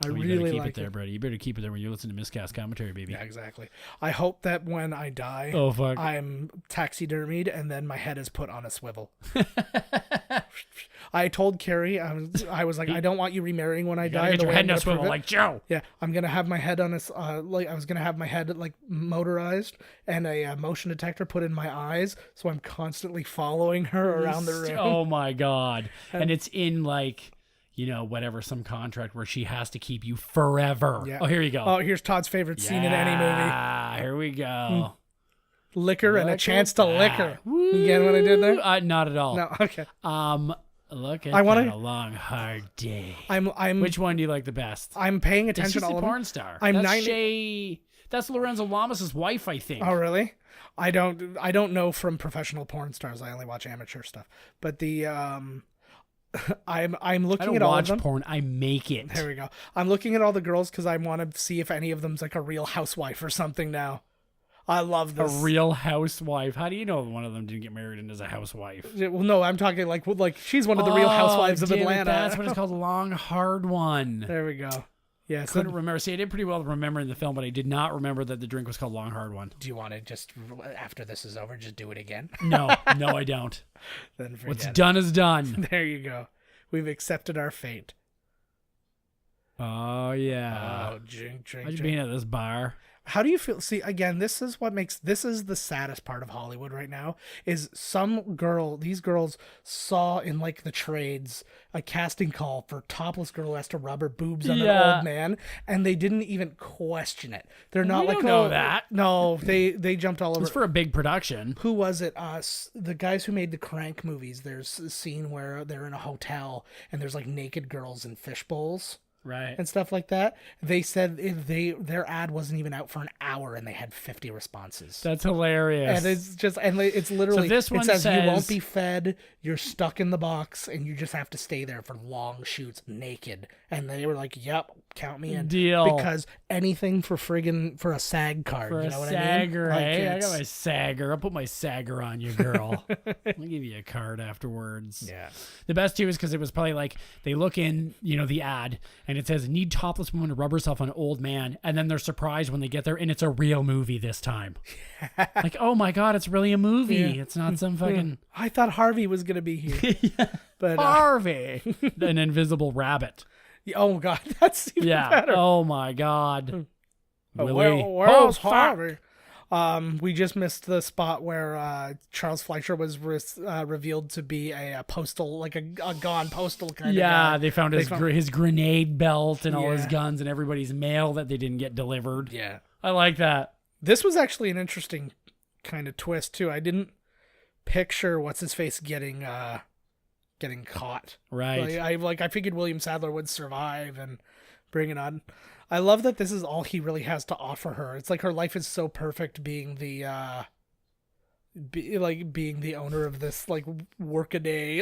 I really you better keep like it there, Brady. You better keep it there when you listen to miscast commentary, baby. Yeah, exactly. I hope that when I die, I'm taxidermied and then my head is put on a swivel. I told Carrie, I was like, I don't want you remarrying when I die. Get your head on a swivel like Joe. Yeah, I'm gonna have my head on a I was gonna have my head like motorized and a motion detector put in my eyes, so I'm constantly following her around the room. Oh my god! And it's in like, whatever, some contract where she has to keep you forever. Yeah. Oh, here you go. Oh, here's Todd's favorite scene in any movie. Ah, here we go. Liquor and a chance to liquor. You get what I did there? Not at all. No, okay. Look at a long, hard day. Which one do you like the best? I'm paying attention to all of them. Porn star. I'm That's Lorenzo Lamas' wife, I think. Oh, really? I don't know from professional porn stars. I only watch amateur stuff. But the I'm looking at all of them. I don't watch porn. I make it. There we go. I'm looking at all the girls because I want to see if any of them's like a real housewife or something now. I love this. A real housewife. How do you know one of them didn't get married and is a housewife? Well, no, I'm talking like she's one of the real housewives of Atlanta. That's what it's called, Long Hard One. There we go. Yeah, I couldn't remember. See, I did pretty well remembering the film, but I did not remember that the drink was called Long Hard One. Do you want to just, after this is over, just do it again? No, I don't. Then forget What's done is done. There you go. We've accepted our fate. Oh, yeah. Oh, drink. Imagine being at this bar. How do you feel? See, again, this is the saddest part of Hollywood right now is these girls saw in like the trades a casting call for topless girl who has to rub her boobs on an old man, and they didn't even question it. They're not we like, don't know that. No, they jumped all over. It's for a big production. Who was it? The guys who made the Crank movies. There's a scene where they're in a hotel and there's like naked girls in fish bowls. Right. And stuff like that. They said their ad wasn't even out for an hour and they had 50 responses. That's hilarious. And it's literally, so this one says you won't be fed, you're stuck in the box, and you just have to stay there for long shoots naked. And they were like, yep, count me in. Deal. Because anything for a SAG card. For you know a what sagger, I mean? hey? I got my sagger. I'll put my sagger on you, girl. I'll give you a card afterwards. Yeah. The best too is because it was probably like they look in, the ad, and it says need topless woman to rub herself on an old man, and then they're surprised when they get there and it's a real movie this time. Like, oh my god, it's really a movie. Yeah. It's not some fucking. I thought Harvey was gonna be here. But Harvey, an invisible rabbit. Oh god, that's even better. Oh my god. Where's Harvey? We just missed the spot where Charles Fleischer was revealed to be a postal, like a gone postal kind of guy. Yeah, they found his grenade belt and all his guns and everybody's mail that they didn't get delivered. Yeah. I like that. This was actually an interesting kind of twist, too. I didn't picture what's-his-face getting caught. Right. I figured William Sadler would survive and bring it on. I love that this is all he really has to offer her. It's like her life is so perfect being the being the owner of this like workaday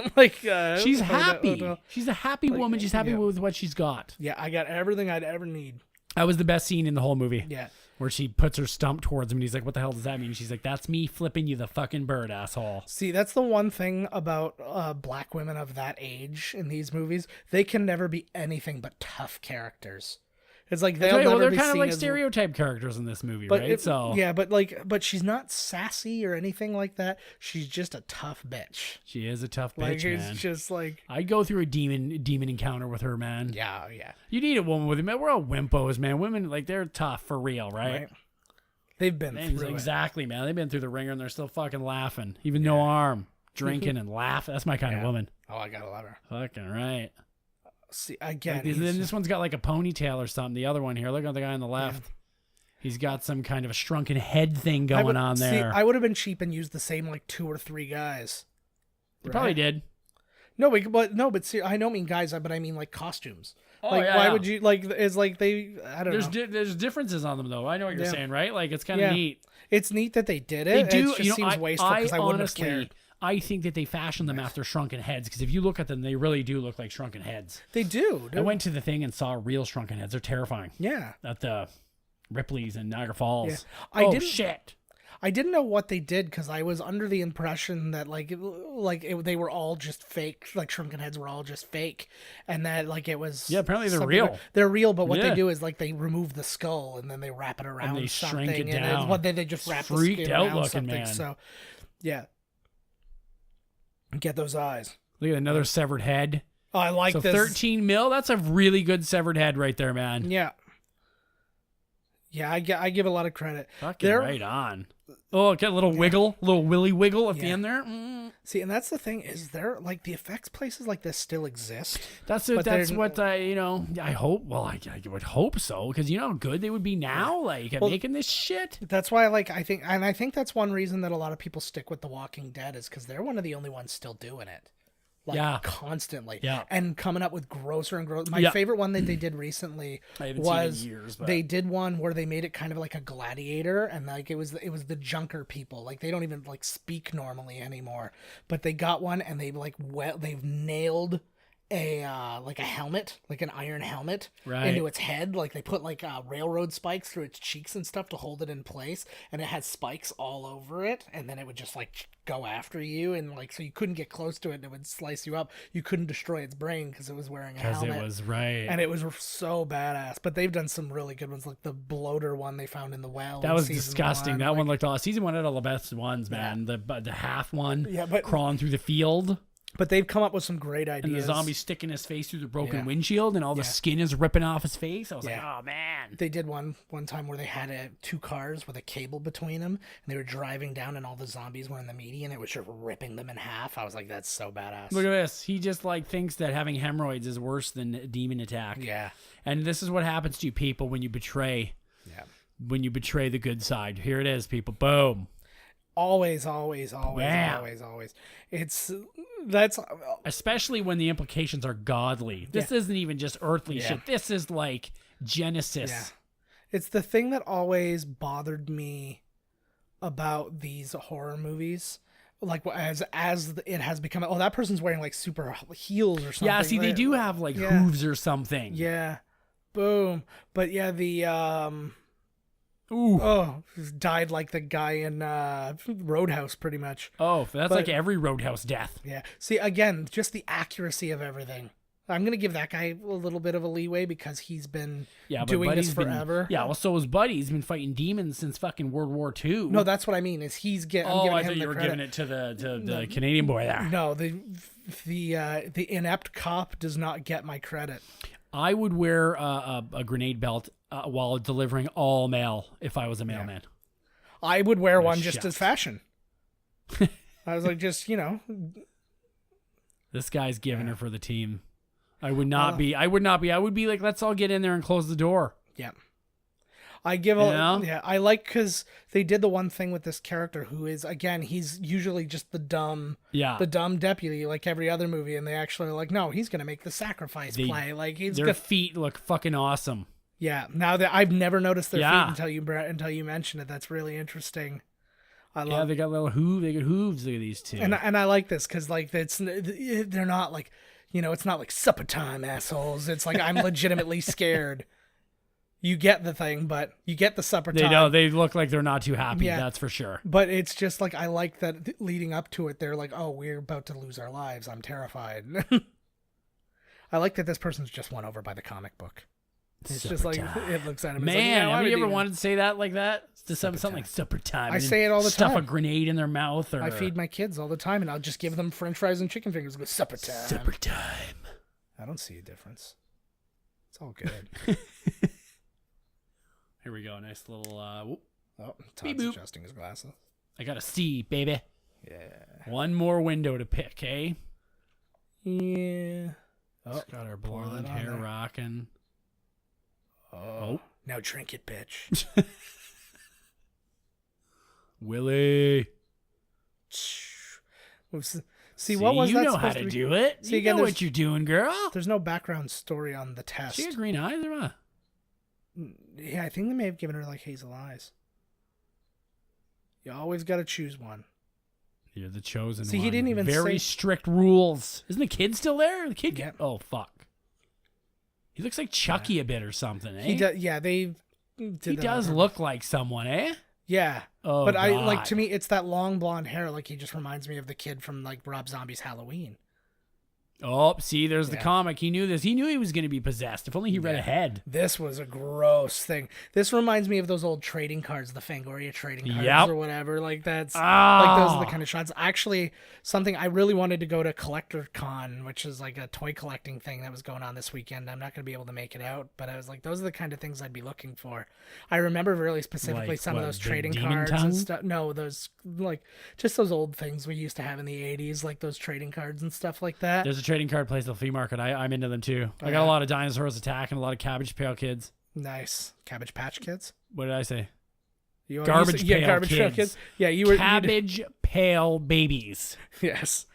she's happy. She's a happy woman. She's happy with what she's got. Yeah, I got everything I'd ever need. That was the best scene in the whole movie. Yeah. Where she puts her stump towards him and he's like, what the hell does that mean? And she's like, that's me flipping you the fucking bird, asshole. See, that's the one thing about black women of that age in these movies. They can never be anything but tough characters. It's like Well, they'll never they're be kind of seen like as- stereotype characters in this movie, But right? but she's not sassy or anything like that. She's just a tough bitch. She is a tough Like bitch, it's man. just like I'd go through a demon encounter with her, man. yeah. You need a woman with him. We're all wimpos, man. Women, like, they're tough for real, right? Right. They've been Man, through it. exactly, man. They've been through the ringer and they're still fucking laughing. Even no arm. Drinking and laughing. That's my kind of Yeah. woman. Oh, I gotta love her. Fucking right. See, again, Like, then this one's got like a ponytail or something. The other one here, look at the guy on the left. He's got some kind of a shrunken head thing going on there. I would have been cheap and used the same like 2 or 3 guys. You probably did. No, but see, I don't mean guys, but I mean like costumes. Oh, like, yeah, why yeah. would you like? It's like they. I don't know. There's differences on them though. I know what you're Yeah. saying, right? Like it's kind of Yeah. neat. It's neat that they did They it. do. It just seems wasteful because I wouldn't honestly, have cared. I think that they fashion them after shrunken heads because if you look at them, they really do look like shrunken heads. They do. I went to the thing and saw real shrunken heads. They're terrifying. Yeah. At the Ripley's in Niagara Falls. Yeah. I Oh didn't- shit! I didn't know what they did because I was under the impression that they were all just fake, like shrunken heads were all just fake, and that like it was Apparently they're something real. They're real, but what Yeah. they do is like they remove the skull and then they wrap it around they something, shrink it and down. what they just wrap the Freaked skin out around looking, something. man. So, yeah, get those eyes. Look at another severed head. Oh, I like So this. 13 mil. That's a really good severed head right there, man. Yeah. Yeah, I give a lot of credit. Fucking They're- right on. Oh, get a little wiggle, little willy wiggle at the Yeah. end there. Mm. See, and that's the thing is there like the effects places like this still exist. That's But what I I hope. Well, I would hope so because you know how good they would be now, like at Well, making this shit. That's why I think that's one reason that a lot of people stick with The Walking Dead is because they're one of the only ones still doing it. Like, Yeah. constantly. Yeah. And coming up with grosser and grosser. My Yeah. favorite one that they did recently I haven't was seen it in years, but they did one where they made it kind of like a gladiator, and like it was the junker people. Like they don't even like speak normally anymore, but they got one and they've nailed a like a helmet, like an iron helmet, Right. into its head. Like they put like railroad spikes through its cheeks and stuff to hold it in place, and it had spikes all over it, and then it would just like go after you, and like so you couldn't get close to it, and it would slice you up. You couldn't destroy its brain because it was wearing a because helmet. it was right. And it was so badass. But they've done some really good ones, like the bloater one they found in the well. That in was season disgusting. That like- one looked awesome. Season 1 had all the best ones, man. The half one, Yeah, but- crawling through the field, But they've come up with some great and ideas. the zombie sticking his face through the broken Yeah. windshield, and all the Yeah. skin is ripping off his face. I was like, Yeah. oh man. They did one time where they had 2 cars with a cable between them, and they were driving down, and all the zombies were in the median. It was just ripping them in half. I was like, that's so badass. Look at this. He just like thinks that having hemorrhoids is worse than a demon attack. Yeah. And this is what happens to you people when you betray. Yeah. When you betray the good side. Here it is, people. Boom. Always. Wow. That's Especially when the implications are godly. This isn't even just earthly Yeah. shit. This is like Genesis. Yeah. It's the thing that always bothered me about these horror movies. Like as it has become, oh, that person's wearing like super heels or something. Yeah, see, they do have like Yeah. hooves or something. Yeah, boom. But yeah, the Ooh. died like the guy in Roadhouse, pretty much. Oh, that's But- like every Roadhouse death. Yeah. See, again, just the accuracy of everything. I'm gonna give that guy a little bit of a leeway because he's been Yeah, but doing Buddy's this been- forever. yeah, well, so is Buddy. He's been fighting demons since fucking World War II. No, that's what I mean. Is I'm Oh, giving I him thought the you were credit. giving it to the Canadian boy there. No, the inept cop does not get my credit. I would wear a grenade belt while delivering all mail if I was a mailman. I would wear one Shut. just as fashion. I was like, just This guy's giving her for the team. I would not be. I would be like, let's all get in there and close the door. yeah. I give I like because they did the one thing with this character who is again he's usually just the dumb deputy like every other movie, and they actually are like, no, he's gonna make the sacrifice play, like he's Their gonna, feet look fucking awesome. yeah. Now that I've never noticed their Yeah. feet until you mention it, that's really interesting. I Yeah, love they got little hooves. They got hooves. Look at these two. and I like this because like they're not like it's not like supper time assholes. It's like I'm legitimately scared. You get the thing, but you get the supper time. They know they look like they're not too happy. Yeah. That's for sure. But it's just like I like that leading up to it. They're like, oh, we're about to lose our lives. I'm terrified. I like that this person's just won over by the comic book. It's just like, it looks at him. Man, like, have you ever wanted to say that like that? To something like supper time. I say it all the stuff time. Stuff a grenade in their mouth. Or I feed my kids all the time, and I'll just give them French fries and chicken fingers and go, supper time. Supper time. I don't see a difference. It's all good. Here we go. Nice little... Oh, Todd's adjusting his glasses. I got a C, baby. Yeah. One more window to pick, eh? Yeah. Oh, got our blonde hair rocking. Oh. Now drink it, bitch. Willie. See, what was you that know supposed how to be? do it. See, You again, know what you're doing, girl. There's no background story on the test. She got green eyes or what? Yeah, I think they may have given her like hazel eyes. You always got to choose one. You're the chosen one. See, he didn't even Very say... strict rules. Isn't the kid still there? The kid? Yep. Oh, fuck. He looks like Chucky a bit or something, eh? He does. Yeah, they. He does look like someone, eh? Yeah. Oh, but God. I like, to me, it's that long blonde hair. Like, he just reminds me of the kid from like Rob Zombie's Halloween. Oh, see, there's the comic. He knew this. He knew he was going to be possessed. If only he read ahead. This was a gross thing. This reminds me of those old trading cards, the Fangoria trading cards or whatever. Like, that's like those are the kind of shots. Actually, something I really wanted to go to Collector Con, which is like a toy collecting thing that was going on this weekend. I'm not going to be able to make it out, but I was like, those are the kind of things I'd be looking for. I remember really specifically like, some of those trading demon cards tongue? and stuff. No, those like just those old things we used to have in the 80s, like those trading cards and stuff like that. There's a trading card place at the flea market. I'm into them too. I got a lot of Dinosaurs Attack and a lot of Cabbage Pail Kids. Nice. Cabbage Patch Kids? What did I say? Garbage Pail Kids. Yeah, you were Cabbage Pail Babies. Yes.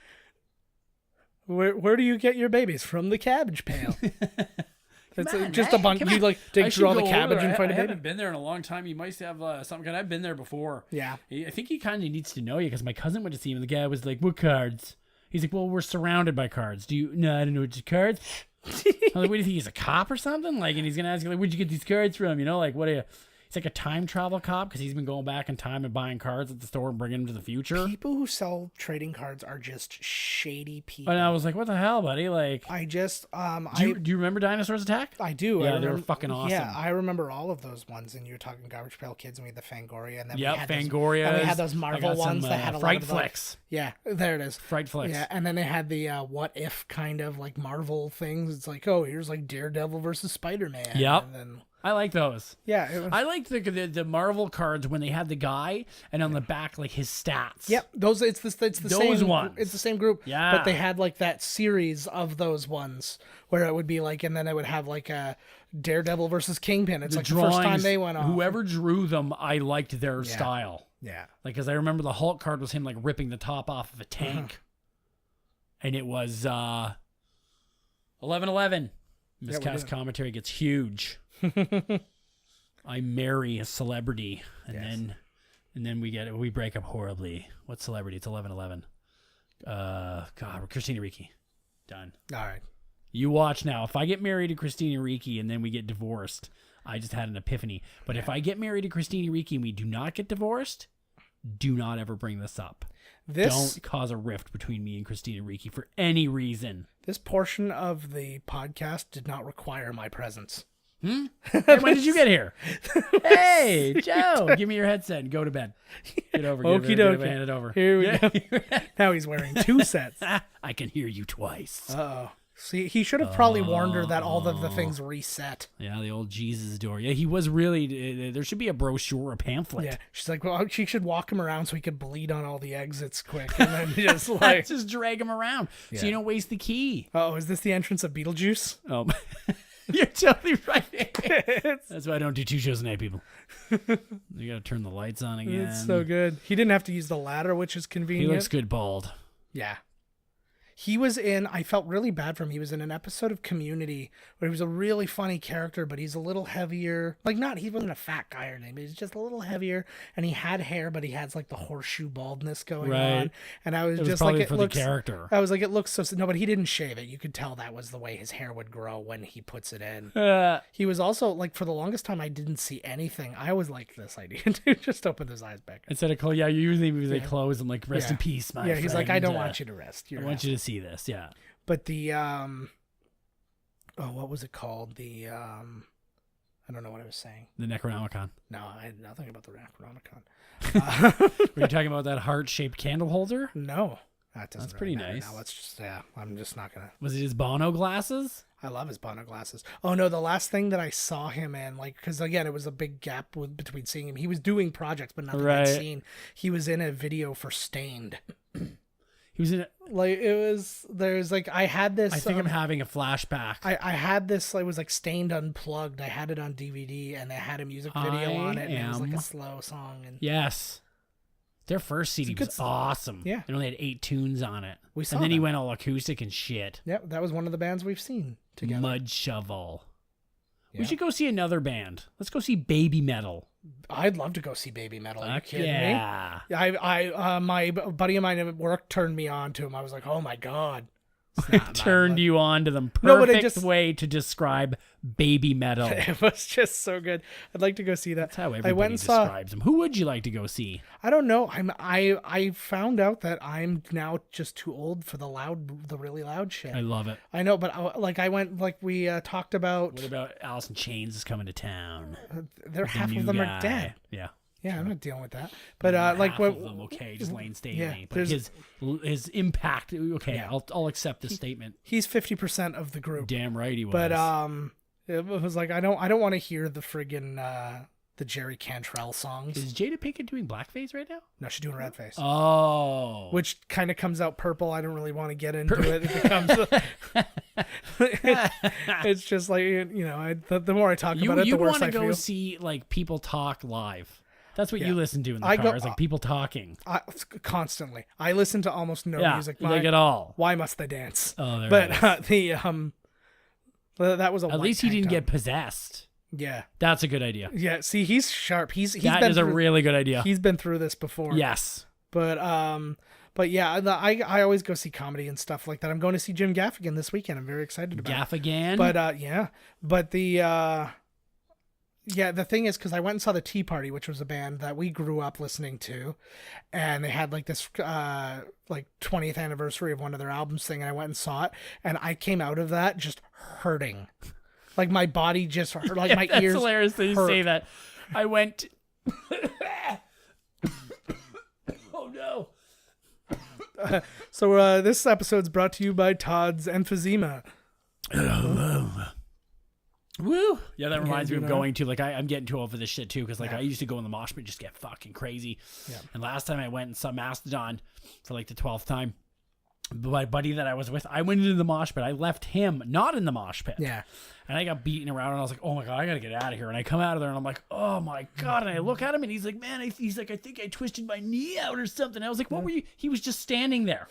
Where do you get your babies from? The Cabbage Pail. It's just a bunch. You like dig through all the cabbage and find a baby. I haven't been there in a long time. You might have something. I've been there before. Yeah. I think he kind of needs to know you because my cousin went to see him. And the guy was like, "What cards?" He's like, "Well, we're surrounded by cards. Do you? No, I don't know which cards." I'm like, "What do you think? He's a cop or something?" Like, and he's gonna ask you, like, "Where'd you get these cards from?" You know, like, what are you? He's like a time travel cop because he's been going back in time and buying cards at the store and bringing them to the future. People who sell trading cards are just shady people. And I was like, "What the hell, buddy?" Like, I just do you remember Dinosaurs Attack? I do. Yeah, they were fucking awesome. Yeah, I remember all of those ones. And you were talking Garbage Pail Kids, and we had the Fangoria, and then Fangoria. And we had those Marvel ones that had a Fright lot of Flicks. Yeah, there it is. Fright Flicks. Yeah, and then they had the what if kind of like Marvel things. It's like, oh, here's like Daredevil versus Spider-Man. Yep. And then, I like those. yeah, I liked the Marvel cards when they had the guy and on the back like his stats. Yep, those it's the Those same ones. It's the same group. Yeah. But they had like that series of those ones where it would be like, and then it would have like a Daredevil versus Kingpin. It's The like the first time drawings, they went off. Whoever drew them, I liked their style. Yeah. Like, because I remember the Hulk card was him like ripping the top off of a tank, and it was 11/11. Miscast commentary gets huge. I marry a celebrity, and then we break up horribly. What celebrity? It's 11/11. God, Christina Ricci. Done. All right. You watch now. If I get married to Christina Ricci and then we get divorced, I just had an epiphany. But if I get married to Christina Ricci and we do not get divorced, do not ever bring this up. Don't cause a rift between me and Christina Ricci for any reason. This portion of the podcast did not require my presence. Hey, when did you get here? Hey, Joe, give me your headset and go to bed. Get over. Okie dokie. Hand it over. Here we go. Now he's wearing 2 sets. I can hear you twice. Uh-oh. See, he should have probably warned her that all of the things reset. Yeah, the old Jesus door. Yeah, he was really... there should be a brochure, a pamphlet. Yeah, she's like, well, she should walk him around so he could bleed on all the exits quick. And then just like... just drag him around so you don't waste the key. Oh, is this the entrance of Beetlejuice? Oh, you're totally right. That's why I don't do 2 shows a night, people. You gotta turn the lights on again. It's so good. He didn't have to use the ladder, which is convenient. He looks good bald. Yeah. He was in, I felt really bad for him. He was in an episode of Community where he was a really funny character, but he's a little heavier. Like, he wasn't a fat guy or anything, but he's just a little heavier. And he had hair, but he has like the horseshoe baldness going on. And I was just like, it looks, the character. I was like, it looks so, no, but he didn't shave it. You could tell that was the way his hair would grow when he puts it in. He was also like, for the longest time, I didn't see anything. I always liked this idea to just open those eyes back. Instead of, usually they close and like, rest in peace, my friend. He's like, I don't want you to rest. I want you to see this. Yeah. But the what was it called? The I don't know what I was saying. The Necronomicon. No, I had nothing about the Necronomicon. Were you talking about that heart-shaped candle holder? No. That's pretty nice. Now let's just, I'm just not going to. Was it his Bono glasses? I love his Bono glasses. Oh, no, the last thing that I saw him in, because again, it was a big gap between seeing him. He was doing projects, but nothing I'd seen. He was in a video for Stained. He was in it. I had this. I think I'm having a flashback. I had this, it was like Stained Unplugged. I had it on DVD, and it had a music video on it, and it was like a slow song. And yes. Their first CD was awesome. Yeah. It only had 8 tunes on it. And then he went all acoustic and shit. Yep, that was one of the bands we've seen together. Mud Shovel. Yeah. We should go see another band. Let's go see Baby Metal. I'd love to go see Baby Metal. Are you kidding me? My buddy of mine at work turned me on to him. I was like, oh my God. Turned you on to them. Perfect way to describe Baby Metal. It was just so good. I'd like to go see that. That's how everybody describes them. Who would you like to go see? I don't know. I found out that I'm now just too old for the really loud shit. I love it. I know, but I went, we talked about. What about Alice in Chains is coming to town? Half of them are dead. Yeah. Yeah, I'm not dealing with that. But half of them, okay, just Lane Staley. But his impact, okay, yeah. I'll accept this statement. He's 50% of the group. Damn right he was. But it was like I don't want to hear the friggin' the Jerry Cantrell songs. Is Jada Pinkett doing blackface right now? No, she's doing red face. Oh, which kind of comes out purple. I don't really want to get into it. It becomes. It's just like the more I talk about it, the worse I feel. You want to go see like people talk live. That's what you listen to in the car. Is like people talking constantly. I listen to almost no music. Like at all. Why must they dance? Oh, there but it is. That was at least he didn't get possessed. Yeah, that's a good idea. Yeah, see, he's sharp. That is a really good idea. He's been through this before. Yes, but yeah, I always go see comedy and stuff like that. I'm going to see Jim Gaffigan this weekend. I'm very excited about Gaffigan. But the thing is, because I went and saw the Tea Party, which was a band that we grew up listening to, and they had like this 20th anniversary of one of their albums thing, and I went and saw it, and I came out of that just hurting, like my body just hurt, like my ears. That's hilarious that you say that. I went. Oh no. So this episode's brought to you by Todd's Emphysema. Woo! Yeah, that reminds me of going to, like, I'm getting too old for this shit too, because I used to go in the mosh pit, just get fucking crazy. Yeah. And last time I went and saw Mastodon for like the 12th time, my buddy that I was with, I went into the mosh pit. I left him not in the mosh pit. Yeah. And I got beaten around, and I was like, oh my God, I gotta get out of here. And I come out of there, and I'm like, oh my God. And I look at him, and he's like, man, he's like, I think I twisted my knee out or something. I was like, what were you? He was just standing there.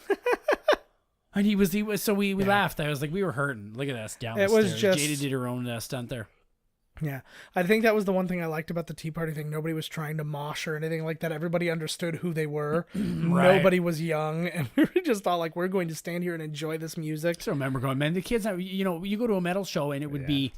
And he was, so we laughed. I was like, we were hurting. Look at us down the stairs. Jada did her own stunt there. Yeah. I think that was the one thing I liked about the Tea Party thing. Nobody was trying to mosh or anything like that. Everybody understood who they were. Right. Nobody was young. And we were just all like, we're going to stand here and enjoy this music. I still remember going, man, the kids, you go to a metal show and it would be,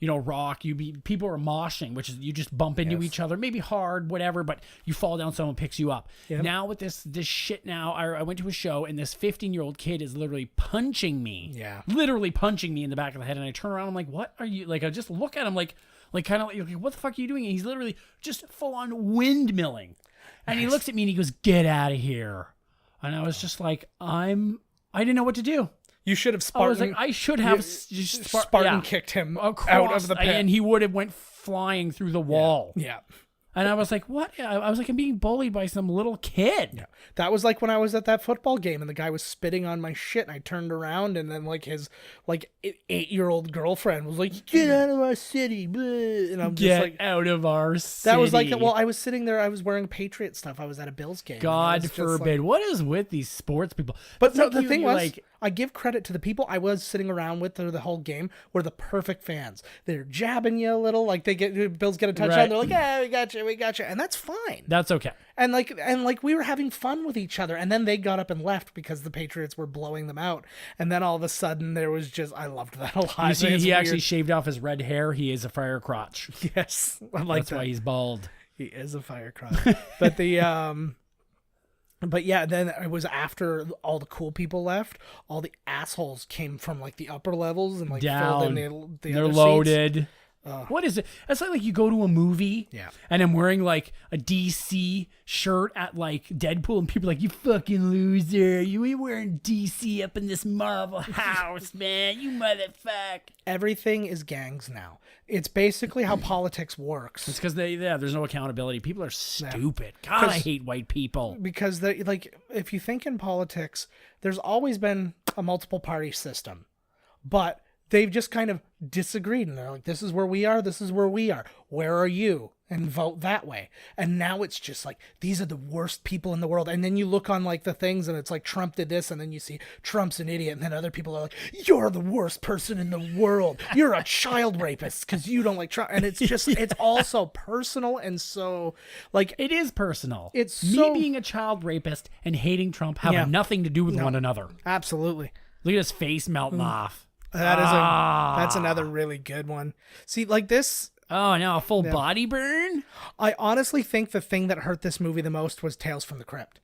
rock, people are moshing, which is you just bump into each other, maybe hard, whatever, but you fall down, someone picks you up. Yep. Now with this shit now, I went to a show and this 15-year-old kid is literally punching me. Yeah. Literally punching me in the back of the head, and I turn around, I'm like, what are you, like, I just look at him like kind of like, what the fuck are you doing? And he's literally just full on windmilling. And he looks at me and he goes, get out of here. And I was just like, I didn't know what to do. You should have Spartan. I was like, I should have Spartan kicked him out of the pit, and he would have went flying through the wall. Yeah. And I was like, what? I was like, I'm being bullied by some little kid. Yeah. That was like when I was at that football game and the guy was spitting on my shit, and I turned around and then like his 8-year-old girlfriend was like, get out of our city. And I'm just like, out of our city. That was like, well, I was sitting there, I was wearing Patriot stuff. I was at a Bills game. God forbid. What is with these sports people? But no, the thing was, I give credit to the people I was sitting around with through the whole game were the perfect fans. They're jabbing you a little, like Bills get a touchdown. Right. They're like, yeah, we got you. And that's fine. That's okay. And like we were having fun with each other. And then they got up and left because the Patriots were blowing them out. And then all of a sudden there was just, I loved that a lot. You see, he actually shaved off his red hair. He is a fire crotch. Yes. That's why he's bald. He is a fire crotch. But yeah, then it was after all the cool people left, all the assholes came from like the upper levels and like down. filled in the They're other loaded. Seats. What is it? It's like you go to a movie and I'm wearing like a DC shirt at like Deadpool and people are like, you fucking loser. You ain't wearing DC up in this Marvel house, man. You motherfucker. Everything is gangs now. It's basically how politics works. It's because there's no accountability. People are stupid. God, I hate white people. Because like, if you think in politics, there's always been a multiple party system, but they've just kind of disagreed, and they're like, this is where we are, this is where we are. Where are you? And vote that way. And now it's just like, these are the worst people in the world. And then you look on like the things and it's like, Trump did this, and then you see Trump's an idiot, and then other people are like, you're the worst person in the world. You're a child rapist because you don't like Trump. And it's just, it's all so personal, and so like, it is personal. It's me so, being a child rapist and hating Trump have nothing to do with one another. Absolutely. Look at his face melting off. That's another really good one. See, like this. Oh, now a full body burn? I honestly think the thing that hurt this movie the most was Tales from the Crypt.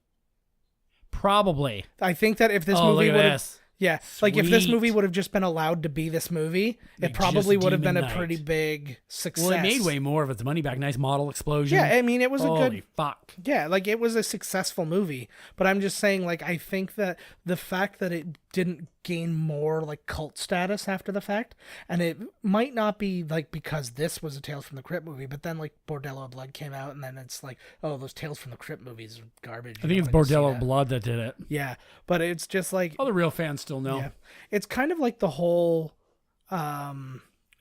Probably. I think that if this movie would have, Sweet. like if this movie would have just been allowed to be this movie, it probably would have been a pretty big success. Well, it made way more of its money back. Nice model explosion. Yeah, I mean, it was a good. Holy fuck. Yeah, like it was a successful movie, but I'm just saying, like, I think that the fact that it didn't gain more like cult status after the fact, and it might not be like because this was a Tales from the Crypt movie, but then like Bordello of Blood came out, and then it's like, oh, those Tales from the Crypt movies are garbage. I think it's Bordello of Blood that did it. Yeah, but it's just like, all the real fans still know. Yeah, it's kind of like the whole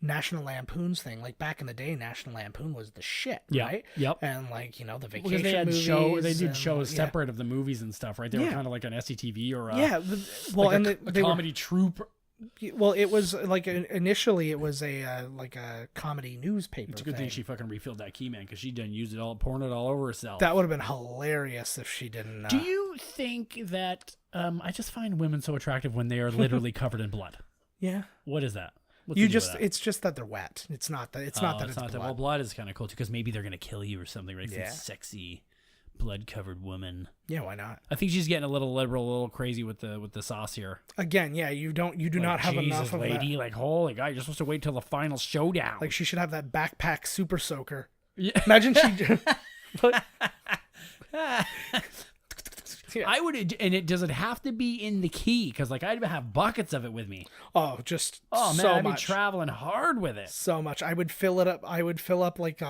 National Lampoon's thing. Like back in the day, National Lampoon was the shit, right? Yep. And like, you know, the vacation because they had movies. They did shows separate of the movies and stuff, right? They were kind of like an SCTV or a comedy troupe. Well, it was like initially it was a like a comedy newspaper. It's a good thing she fucking refilled that key, man, because she didn't use it all, pouring it all over herself. That would have been hilarious if she didn't. Do you think that I just find women so attractive when they are literally covered in blood? Yeah. What is that? It's just that they're wet. It's not that it's blood. Well, blood is kind of cool too, because maybe they're gonna kill you or something, right? Some sexy blood-covered woman. Yeah, why not? I think she's getting a little liberal, a little crazy with the sauce here. Again, yeah, you do not have enough of lady, that. like, holy God, you're supposed to wait till the final showdown. Like, she should have that backpack super soaker. Yeah. Imagine she. I would, and does it have to be in the key? Because like I'd have buckets of it with me. Oh, man, so I'd much. be traveling hard with it. So much. I would fill it up. I would fill up like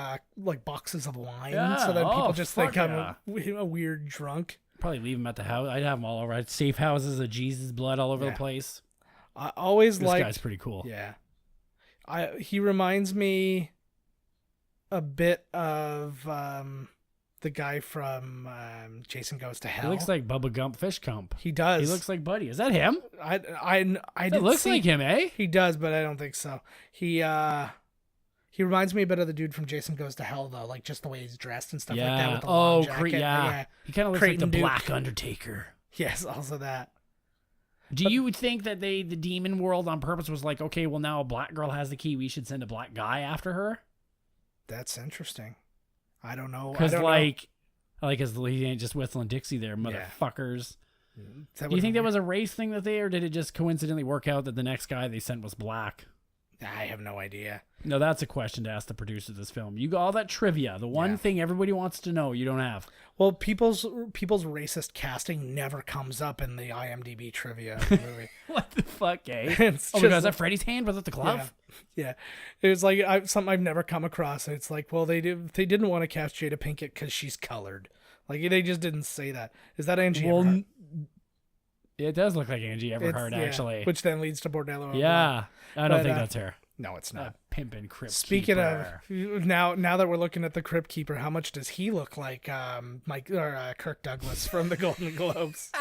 boxes of wine, so that people just think I'm a weird drunk. Probably leave them at the house. I'd have them all over. I'd safe houses of Jesus blood all over the place. I always this guy's pretty cool. Yeah, he reminds me a bit of the guy from Jason Goes to Hell. He looks like Bubba Gump Fish Gump. He does. He looks like Buddy. Is that him? It looks like him, eh? He does, but I don't think so. He reminds me a bit of the dude from Jason Goes to Hell, though, like just the way he's dressed and stuff like that. With the long jacket. Yeah. He kind of looks like the Black Undertaker. Yes, also that. Do you think that the demon world on purpose was like, okay, well now a black girl has the key, we should send a black guy after her? That's interesting. I don't know. Because because he ain't just whistling Dixie there, motherfuckers. Do you think that was a race thing or did it just coincidentally work out that the next guy they sent was black? I have no idea. No, that's a question to ask the producer of this film. You got all that trivia, the one thing everybody wants to know, you don't have. Well, people's racist casting never comes up in the IMDb trivia of the movie. What the fuck, eh? My God, is that Freddy's hand? Was it the glove? Yeah. It was like something I've never come across. It's like, well, they didn't want to cast Jada Pinkett because she's colored. Like, they just didn't say that. Is that Angie Everhart? It does look like Angie Everhart, actually. Which then leads to Bordello. Yeah. I don't think that's her. No, it's not. Pimpin' Cryptkeeper. Speaking of, now that we're looking at the Cryptkeeper, how much does he look like Kirk Douglas from the Golden Globes?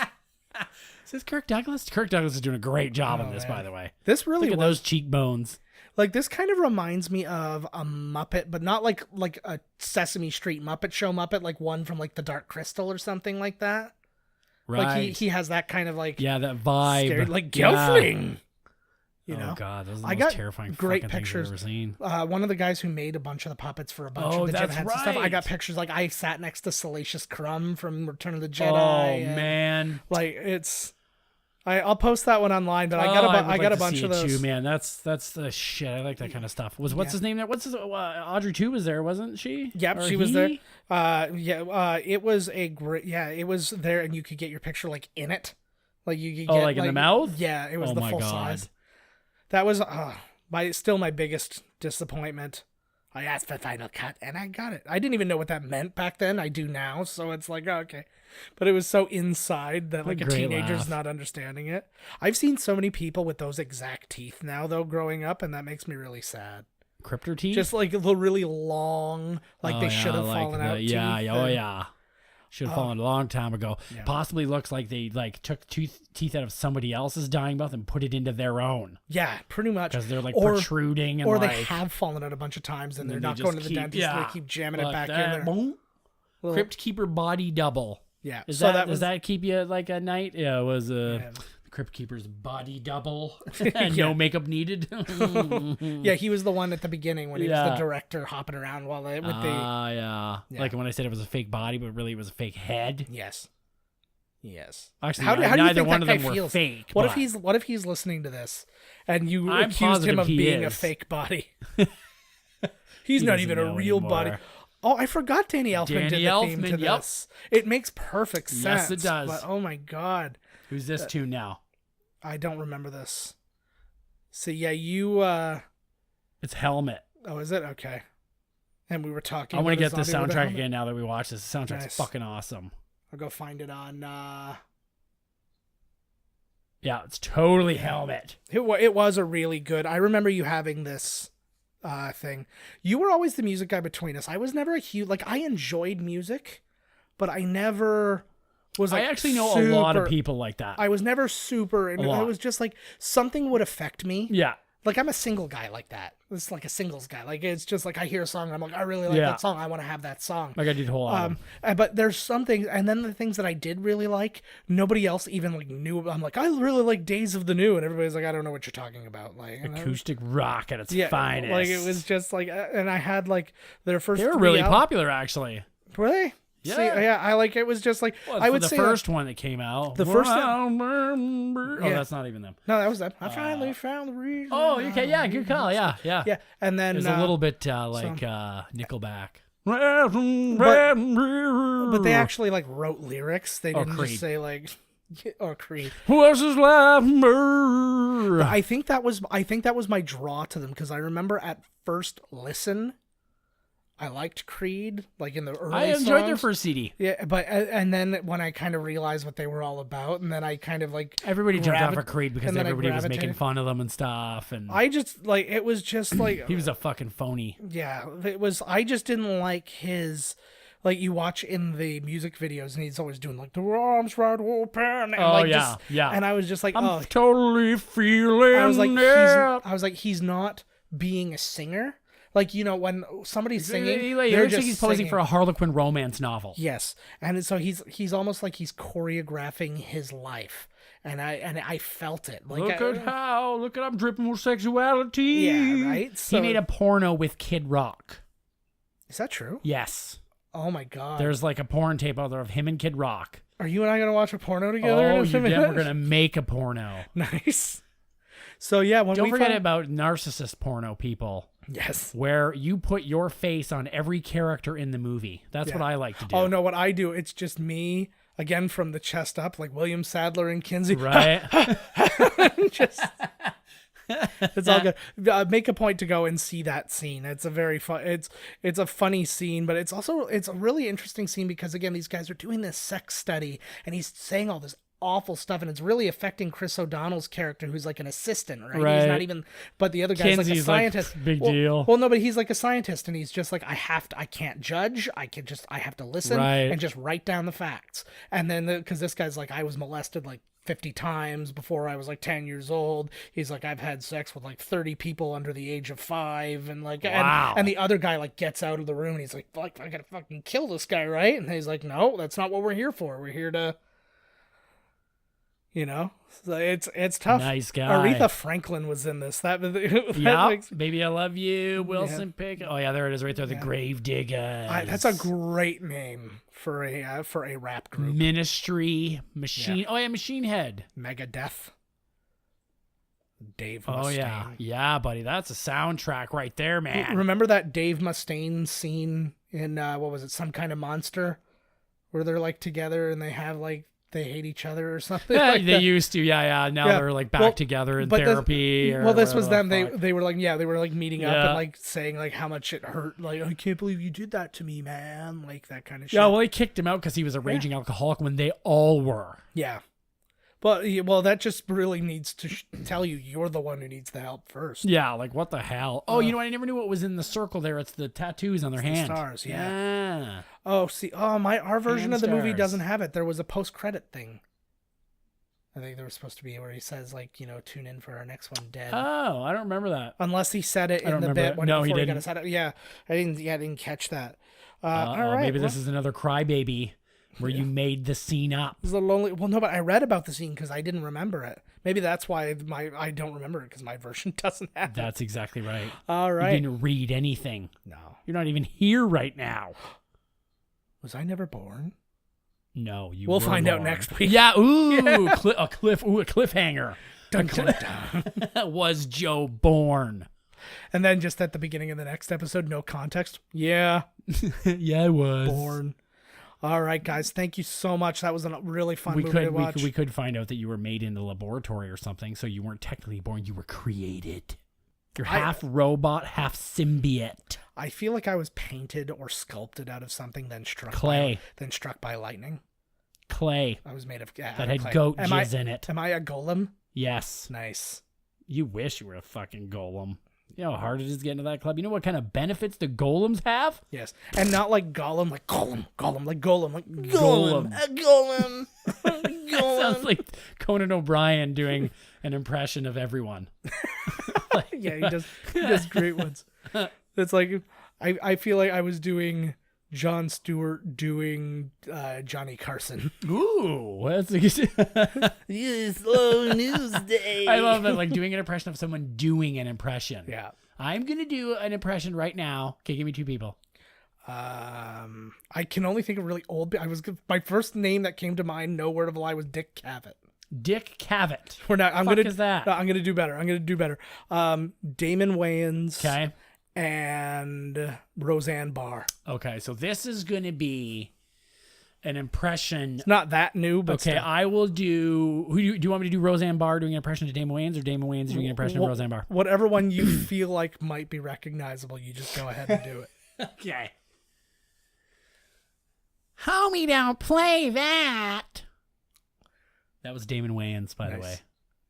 Is this Kirk Douglas? Kirk Douglas is doing a great job on this, by the way. This really look at those cheekbones. Like, this kind of reminds me of a Muppet, but not like a Sesame Street Muppet Show Muppet, like one from like the Dark Crystal or something like that. Right. Like he has that kind of like that vibe, scared, like Gelfling. You know? Oh God, those are the most terrifying great fucking pictures. things I've ever seen. One of the guys who made a bunch of the puppets for a bunch of the Jedi and stuff. I got pictures. Like I sat next to Salacious Crumb from Return of the Jedi. Oh man, like it's I'll post that one online, but I got a bunch of those. Too, man. That's the shit. I like that kind of stuff. What's his name there? Audrey too was there, wasn't she? Yep, she was there. It was a great. Yeah, it was there, and you could get your picture like in it, like you could get like in the mouth. Yeah, it was the full size. That was my biggest disappointment. I asked for final cut, and I got it. I didn't even know what that meant back then. I do now, so it's like, oh, okay. But it was so inside that like a teenager's not understanding it. I've seen so many people with those exact teeth now, though, growing up, and that makes me really sad. Crypter teeth? Just like the really long, like they should have fallen out teeth. Yeah. Should have fallen a long time ago. Yeah. Possibly looks like they like took teeth out of somebody else's dying mouth and put it into their own. Yeah, pretty much. Because they're like protruding. And or they have fallen out a bunch of times and they're not going to the dentist. Yeah, they keep jamming it back in there. Cryptkeeper body double. Yeah. Does that keep you like at night? Yeah, it was Cryptkeeper's body double and no makeup needed. Yeah, he was the one at the beginning when he was the director hopping around while they like when I said it was a fake body, but really it was a fake head. Yes. Actually, how do you neither think one that of them guy were fake. What if he's listening to this and you accused him of being a fake body? He's not even a real body. Oh, I forgot Danny Elfman did the theme to this. It makes perfect sense. Yes, it does. But oh my god. Who's this to now? I don't remember this. So yeah, you it's Helmet. Oh, is it? Okay. And we were talking I want to get the soundtrack again now that we watched this. The soundtrack's fucking awesome. I'll go find it on yeah, it's totally Helmet. It was a really good. I remember you having this thing. You were always the music guy between us. I was never a huge I enjoyed music, but I never was like, I actually know a lot of people like that. I was never super, and it was just like something would affect me. Yeah. Like I'm a single guy like that. It's like a singles guy. Like it's just like I hear a song and I'm like, I really like that song. I want to have that song. Like I did the whole album. But there's some things, and then the things that I did really like, nobody else even like knew. I'm like, I really like Days of the New, and everybody's like, I don't know what you're talking about. Like acoustic rock at its finest. Like it was just like, and I had like their first. They were really popular, actually. Were they? Yeah. See, I like it was just like I would the say first one that came out. The first that's not even them. No, that was them. I finally found the reason. Oh, okay, yeah, good call. Yeah. And then it was a little bit like Nickelback. But they actually like wrote lyrics. They didn't just say like or Creed. Who else is left? I think that was my draw to them because I remember at first listen. I liked Creed, like in the early I enjoyed songs. their first CD. Yeah, but and then when I kind of realized what they were all about, and then I kind of like everybody jumped off of Creed because everybody was making fun of them and stuff. And I just like it was just like he was a fucking phony. Yeah, it was. I just didn't like his. Like you watch in the music videos, and he's always doing like the arms wide open. And And I was just like, I'm totally feeling. I was like, it. He's not being a singer. Like, you know, when somebody's singing, they're just he's posing for a Harlequin romance novel. Yes, and so he's almost like he's choreographing his life, and I felt it. Like, look at I'm dripping with sexuality. Yeah, right. So, he made a porno with Kid Rock. Is that true? Yes. Oh my god. There's like a porn tape out there of him and Kid Rock. Are you and I gonna watch a porno together? Oh, we're gonna make a porno. Nice. So yeah, don't forget about narcissist porno people. Yes. Where you put your face on every character in the movie. That's what I like to do. Oh, no, what I do, it's just me, again, from the chest up, like William Sadler and Kinsey. Right. It's all good. Make a point to go and see that scene. It's a very fun, it's a funny scene, but it's a really interesting scene because, again, these guys are doing this sex study and he's saying all this awful stuff, and it's really affecting Chris O'Donnell's character, who's like an assistant, right? He's not even, but the other guy's like a scientist. Like, big deal. Well, no, but he's like a scientist, and he's just like, I can't judge. I have to listen and just write down the facts. And then, because this guy's like, I was molested like 50 times before I was like 10 years old. He's like, I've had sex with like 30 people under the age of 5, and like, and the other guy like gets out of the room, and he's like, fuck, I gotta fucking kill this guy, right? And he's like, no, that's not what we're here for. We're here to, You know, so it's tough. Nice guy. Aretha Franklin was in this. That Yeah, makes, Baby I Love You, Wilson Pickett. Oh yeah, there it is right there. The Yeah. Grave Diggers. that's a great name for a rap group. Ministry, Machine. Yeah. Oh yeah, Machine Head. Megadeth. Dave Oh Mustaine. yeah, buddy. That's a soundtrack right there, man. Remember that Dave Mustaine scene in what was it, Some Kind of Monster, where they're like together and they have like they hate each other or something. Yeah, like they that? used to. Yeah. Now Yeah. they're like back Well, together in but therapy. Well, this was them. They They were like they were like meeting up Yeah. and like saying like how much it hurt. Like, I can't believe you did that to me, man. Like that kind of shit. Yeah, well, they kicked him out because he was a raging alcoholic when they all were. Yeah. Well, that just really needs to tell you you're the one who needs the help first. Yeah, like what the hell? Oh, you know, I never knew what was in the circle there. It's the tattoos on their the hand. stars, yeah. Yeah. Oh, see, our version Hand of the movie stars. doesn't have it. There was a post-credit thing. I think there was supposed to be where he says like, tune in for our next one, dead. Oh, I don't remember that. Unless he said it I don't in the remember bit it. when No, he before he got didn't. his head up. Yeah, I didn't catch that. All right, Maybe well, this is another crybaby where you made the scene up. This is a lonely. Well, no, but I read about the scene because I didn't remember it. Maybe that's why I don't remember it because my version doesn't have it. That's exactly right. All right. You didn't read anything. No, You're not even here right now. was I never born? No, you. We'll were find out born. next week. Yeah. Ooh, a cliffhanger. Dun, dun, dun. Was Joe born? And then just at the beginning of the next episode, no context. Yeah, Yeah, I was born. All right, guys. Thank you so much. That was a really fun We movie to could watch. we could find out that you were made in the laboratory or something, so you weren't technically born. You were created. You're half robot, half symbiote. I feel like I was painted or sculpted out of something, then struck Clay. by lightning. Clay I was made of that of had clay. goat Am jizz in it. Am I a golem? Yes. Nice. You wish you were a fucking golem. You know how hard it is to get into that club? You know what kind of benefits the golems have? Yes, and not like Gollum, like Gollum, like Golem, like Golem. a Golem. Sounds like Conan O'Brien doing an impression of everyone. Yeah, he does great ones. It's like I feel like I was doing Jon Stewart doing Johnny Carson. Ooh, that's Yes, slow news day. I love that, like doing an impression of someone doing an impression. Yeah. I'm gonna do an impression right now. Okay, give me two people. I can only think of really old. My first name that came to mind, no word of a lie, was Dick Cavett. Dick Cavett. We're not. I'm Fuck gonna. is that? No, I'm gonna do better. Damon Wayans. Okay. And Roseanne Barr. Okay, so this is gonna be an impression. It's not that new, but Okay, still. I will do. Do you want me to do Roseanne Barr doing an impression of Damon Wayans, or Damon Wayans doing an impression of Roseanne Barr? Whatever one you feel like might be recognizable, you just go ahead and do it. Okay. Homie, don't play that. That was Damon Wayans, by the way.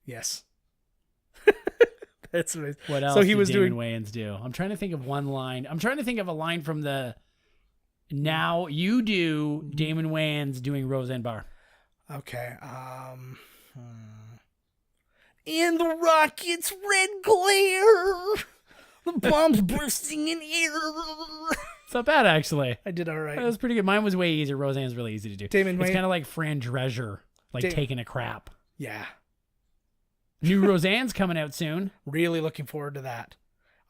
Yes. That's amazing. What else So he did was Damon doing. Wayans do? I'm trying to think of one line. I'm trying to think of a line from the. Now you do Damon Wayans doing Roseanne Barr. Okay. In the rocket's red glare, the bombs bursting in air. It's not bad, actually. I did all right. That was pretty good. Mine was way easier. Roseanne's really easy to do. Damon It's Wayans- kind of like Fran Drescher, like taking a crap. Yeah. New Roseanne's coming out soon. Really looking forward to that.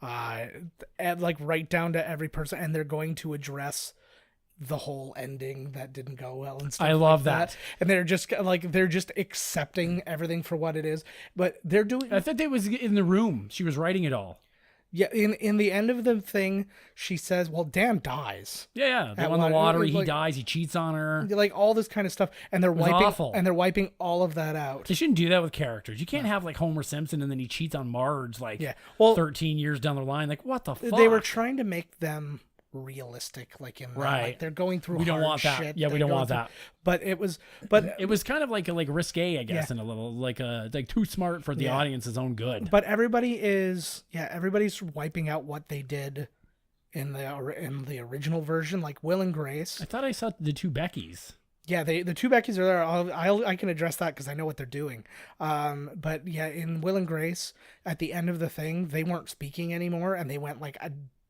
And like right down to every person, and they're going to address the whole ending that didn't go well and stuff. I love like that. And they're just accepting everything for what it is. But they're doing. I thought they was in the room. She was writing it all. Yeah. In the end of the thing, she says, "Well, Dan dies." Yeah. They At won the one- lottery. He like- dies. He cheats on her. Like all this kind of stuff, and they're was wiping awful. and they're wiping all of that out. They shouldn't do that with characters. You can't have like Homer Simpson and then he cheats on Marge like Yeah. Well, 13 years down the line. Like, what the fuck? they were trying to make them realistic, like in that, Right. like they're going through. We don't hard want that. shit. Yeah, we They're don't going want through- that. But it was kind of like risque, I guess, Yeah. in a little like too smart for the Yeah. audience's own good. But everybody's wiping out what they did in the original version, like Will and Grace. I thought I saw the two Beckys. Yeah, the two Beckys are there. I can address that because I know what they're doing. But yeah, in Will and Grace, at the end of the thing, they weren't speaking anymore, and they went like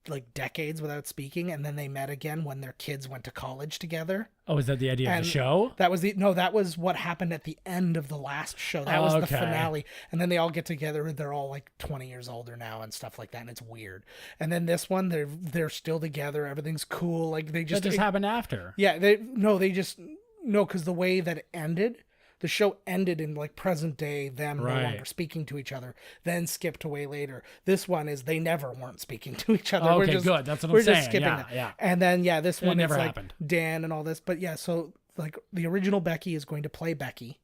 like decades without speaking, and then they met again when their kids went to college together. Oh, is that the idea of the show? That was what happened at the end of the last show. That was the finale. And then they all get together and they're all like 20 years older now and stuff like that, and it's weird. And then this one, they're still together. Everything's cool. Like they just happened after. Yeah, because the way that it ended, the show ended in like present day, them no longer speaking to each other, then skipped away later. This one is they never weren't speaking to each other. Okay, good. That's what I'm saying. We're just skipping that. Yeah. And then, this one never is like happened. Dan and all this. But yeah, so like the original Becky is going to play Becky,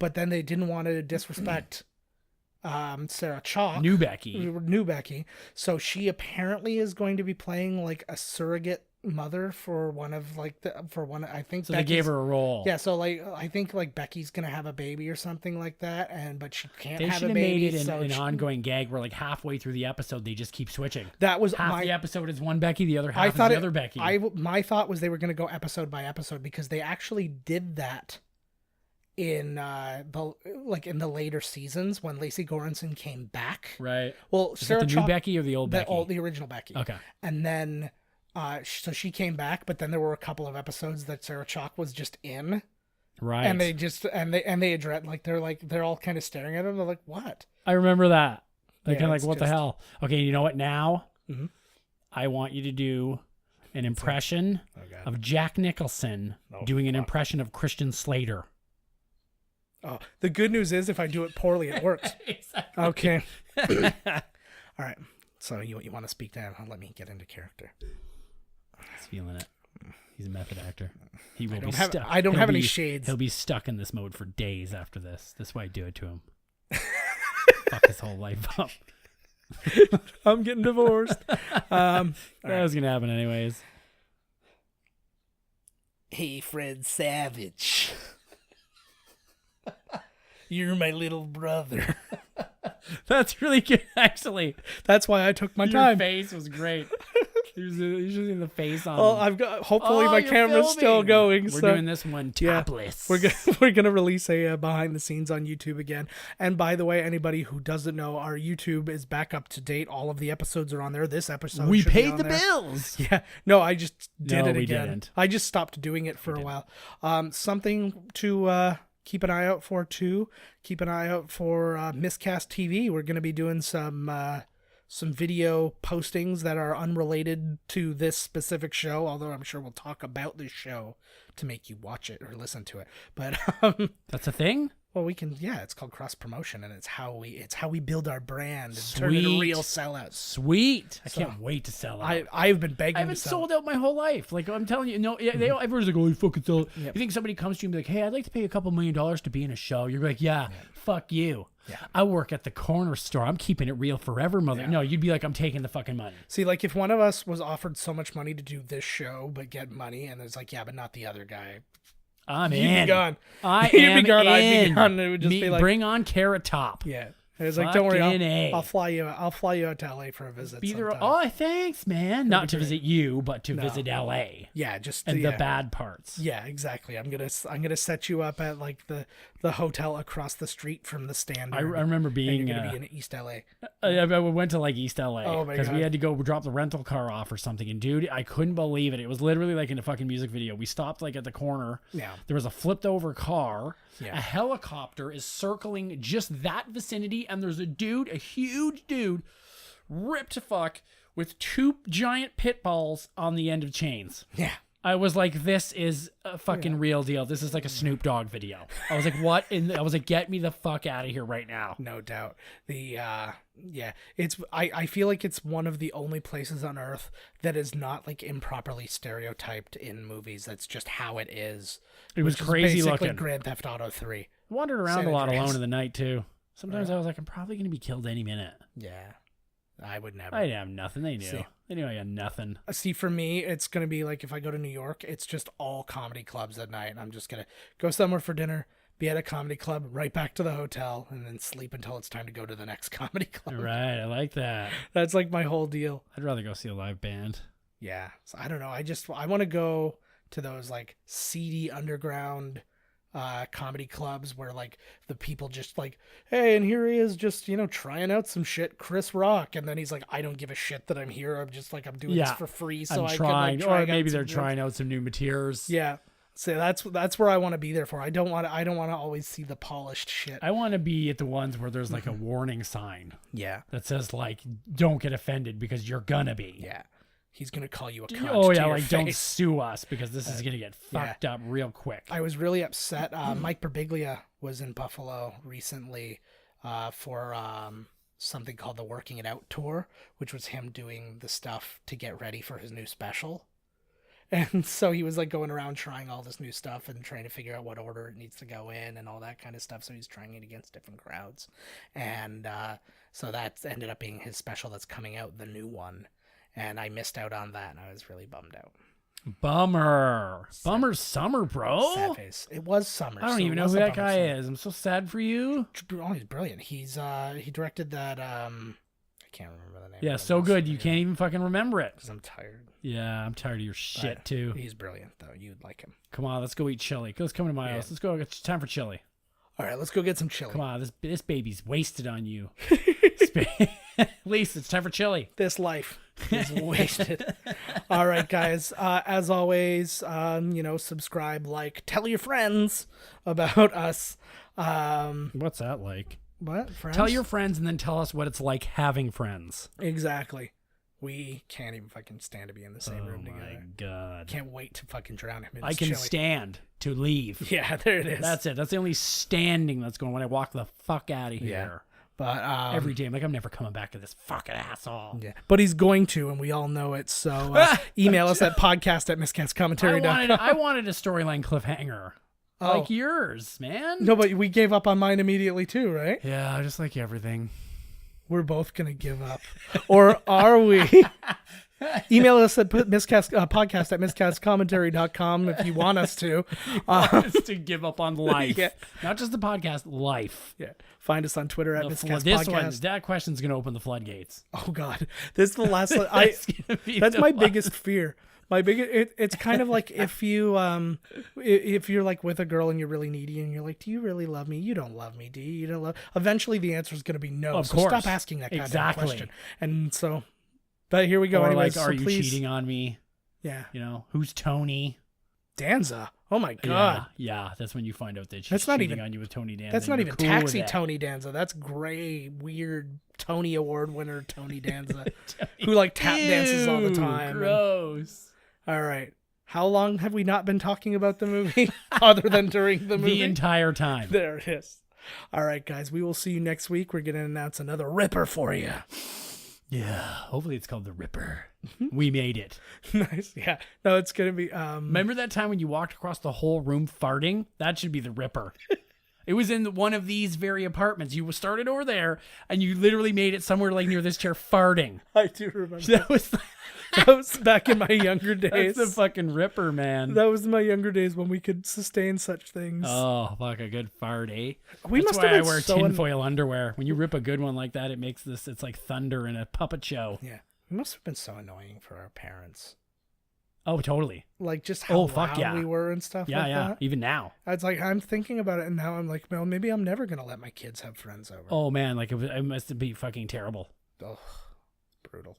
but then they didn't want to disrespect Sarah Chalk. New Becky. So she apparently is going to be playing like a surrogate mother for one of I think so. They gave her a role. Yeah, so like I think like Becky's gonna have a baby or something like that, but she can't they have a baby. They should have made it an ongoing gag where like halfway through the episode they just keep switching. That was half the episode is one Becky, the other half is the other Becky. My thought was they were gonna go episode by episode because they actually did that in the later seasons when Lacey Goranson came back. Right. Well, is Sarah Chalk, the new Becky or the old Becky? The original Becky. Okay. And then so she came back, but then there were a couple of episodes that Sarah Chalk was just in. Right. And they just they address they're all kind of staring at him. They're like, "What?" I remember that. They're kind of like, "What the just... hell?" Okay, you know what? Now, mm-hmm. I want you to do an impression of Jack Nicholson doing an impression of Christian Slater. Oh, the good news is if I do it poorly, it works. Exactly. Okay. All right. So you want to speak to him? Let me get into character. He's feeling it. He's a method actor. He will be stuck. stuck. I don't have any shades. He'll be stuck in this mode for days after this. That's why I do it to him. Fuck his whole life up. I'm getting divorced. That was gonna happen anyways. Hey, Fred Savage. You're my little brother. That's really good, actually. That's why I took my Your time. face was great. You're just in the face on. Well, I've got. Hopefully, my camera's still going. We're doing this one topless. Yeah, we're gonna release a behind the scenes on YouTube again. And by the way, anybody who doesn't know, our YouTube is back up to date. All of the episodes are on there. This episode we should paid be on the there. bills. Yeah, no, I just did it we again. Didn't. I just stopped doing it for a while. Something to keep an eye out for too. Keep an eye out for Miscast TV. We're gonna be doing some video postings that are unrelated to this specific show, although I'm sure we'll talk about this show to make you watch it or listen to it. But that's a thing? Well, we can, it's called cross promotion, and it's how we build our brand and turn into real sellouts. Sweet. I can't wait to sell out. I've been begging. I haven't sold out my whole life. Like I'm telling you, everyone's like, "Oh, you fucking sell." You think somebody comes to you and be like, "Hey, I'd like to pay a couple $1 million to be in a show." You're like, "Yeah, fuck you." Yeah. I work at the corner store. I'm keeping it real forever, mother. No, you'd be like, I'm taking the fucking money. See, like if one of us was offered so much money to do this show but get money, and it's like, yeah, but not the other guy. I'm in. You'd be gone. I'd be gone. It would just be like, bring on Carrot Top. Yeah. It was like, don't worry, I'll fly you out to LA for a visit. Thanks, man. Not to visit you, but to visit LA. Yeah, just the bad parts. Yeah, exactly. I'm gonna set you up at like the hotel across the street from the Standard. I remember being you're gonna be in East LA. I went to like East LA. Oh my god! Because we had to go drop the rental car off or something, and dude, I couldn't believe it. It was literally like in a fucking music video. We stopped like at the corner. Yeah. There was a flipped over car. Yeah. A helicopter is circling just that vicinity, and there's a huge dude, ripped to fuck, with 2 giant pit balls on the end of chains. Yeah. I was like, this is a fucking real deal. This is like a Snoop Dogg video. I was like, what? I was like, get me the fuck out of here right now. No doubt. I feel like it's one of the only places on earth that is not like improperly stereotyped in movies. That's just how it is. It was crazy looking. Grand Theft Auto 3. Wandered around a lot alone in the night too. Sometimes I was like, I'm probably going to be killed any minute. Yeah. I would never. I didn't have nothing. They knew. They knew I had nothing. See, for me, it's going to be like if I go to New York, it's just all comedy clubs at night. I'm just going to go somewhere for dinner, be at a comedy club, right back to the hotel, and then sleep until it's time to go to the next comedy club. Right. I like that. That's like my whole deal. I'd rather go see a live band. Yeah. So I don't know. I want to go to those like seedy underground comedy clubs where like the people just like, hey, and here he is just, you know, trying out some shit, Chris Rock, and then he's like, I don't give a shit that I'm here. I'm just like, I'm doing this for free, so I'm I trying, can like, or maybe they're trying out some new materials. Yeah. So that's where I want to be there for. I don't want to always see the polished shit. I want to be at the ones where there's like a warning sign. Yeah. That says like, don't get offended because you're gonna be. Yeah. He's going to call you a cunt. Oh, yeah, to your like, face. don't sue us because this is going to get fucked up real quick. I was really upset. Mike Birbiglia was in Buffalo recently for something called the Working It Out Tour, which was him doing the stuff to get ready for his new special. And so he was like going around trying all this new stuff and trying to figure out what order it needs to go in and all that kind of stuff. So he's trying it against different crowds. And so that ended up being his special that's coming out, the new one. And I missed out on that, and I was really bummed out. Bummer. Bummer summer, bro. Sad face. It was summer. I don't even know who that guy is. I'm so sad for you. Oh, he's brilliant. He directed that, I can't remember the name. Yeah, so good. You can't even fucking remember it. Because I'm tired. Yeah, I'm tired of your shit, too. He's brilliant, though. You'd like him. Come on, let's go eat chili. Let's come to my house. Let's go. It's time for chili. All right, let's go get some chili. Come on, this baby's wasted on you. Lisa, it's time for chili. This life is wasted. All right, guys. As always, you know, subscribe, like, tell your friends about us. What's that like? What? Friends? Tell your friends and then tell us what it's like having friends. Exactly. We can't even fucking stand to be in the same room together. Oh my God. Can't wait to fucking drown him in I can chili. stand to leave. Yeah, there it is. That's it. That's the only standing that's going when I walk the fuck out of here. But Every day, I'm like, I'm never coming back to this fucking asshole. Yeah, but he's going to, and we all know it. So email us at podcast@miscastcommentary.com. I wanted a storyline cliffhanger. Like yours, man. No, but we gave up on mine immediately too, right? Yeah, just like everything. We're both going to give up. Or are we? Email us at podcast@miscastcommentary.com if you want us to. Just to give up on life. Yeah. Not just the podcast, life. Yeah. Find us on Twitter at miscastpodcast. That question's going to open the floodgates. Oh, God. This is the last one. That's my biggest fear. It's kind of like if you're like with a girl and you're really needy and you're like, do you really love me? You don't love me, do you? You don't love. Eventually the answer is going to be no. Of so course. Stop asking that goddamn question. And so, but here we go. Or Anyways, like, are you cheating on me? Yeah. You know, who's Tony? Danza. Oh my God. Yeah, that's when you find out that she's That's not cheating even on you with Tony Danza. That's not You're even cool Taxi with that. Tony Danza. That's gray, weird Tony Award winner Tony Danza, who like tap dances all the time. Gross. All right. How long have we not been talking about the movie other than during the movie? The entire time. There it is. All right, guys. We will see you next week. We're going to announce another ripper for you. Yeah. Hopefully it's called The Ripper. We made it. Nice. Yeah. No, it's going to be... Remember that time when you walked across the whole room farting? That should be The Ripper. It was in one of these very apartments. You started over there, and you literally made it somewhere like near this chair farting. I do remember. That was back in my younger days. That's the fucking Ripper, man. That was my younger days when we could sustain such things. Oh, fuck, a good fart, eh? We That's must why have I been wear so tinfoil underwear. When you rip a good one like that, it makes this, it's like thunder in a puppet show. Yeah. We must have been so annoying for our parents. Oh, totally. Like just how fuck loud yeah. we were and stuff like that. Even now. It's like, I'm thinking about it and now I'm like, well, maybe I'm never going to let my kids have friends over. Oh, man, like it must be fucking terrible. Ugh, brutal.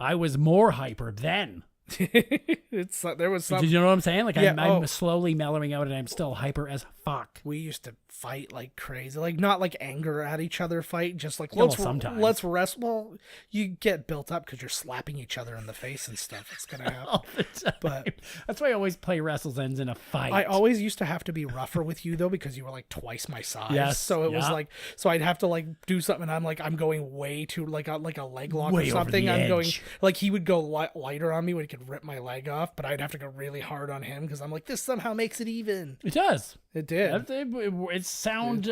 I was more hyper then. There was some. Did you know what I'm saying? Like Yeah, I'm slowly mellowing out, and I'm still hyper as fuck. We used to fight like crazy, like not like anger at each other fight, just like sometimes. let's wrestle. Well, you get built up because you're slapping each other in the face and stuff. It's gonna happen. All the time. But that's why I always play wrestles ends in a fight. I always used to have to be rougher with you though because you were like twice my size. Yes, so it was yeah. like, so I'd have to like do something. And I'm going way too like a leg lock Way or over something. the I'm going edge. like he would go lighter on me when he could rip my leg off, but I'd have to go really hard on him because I'm like, this somehow makes it even. It does. It did. It's sound,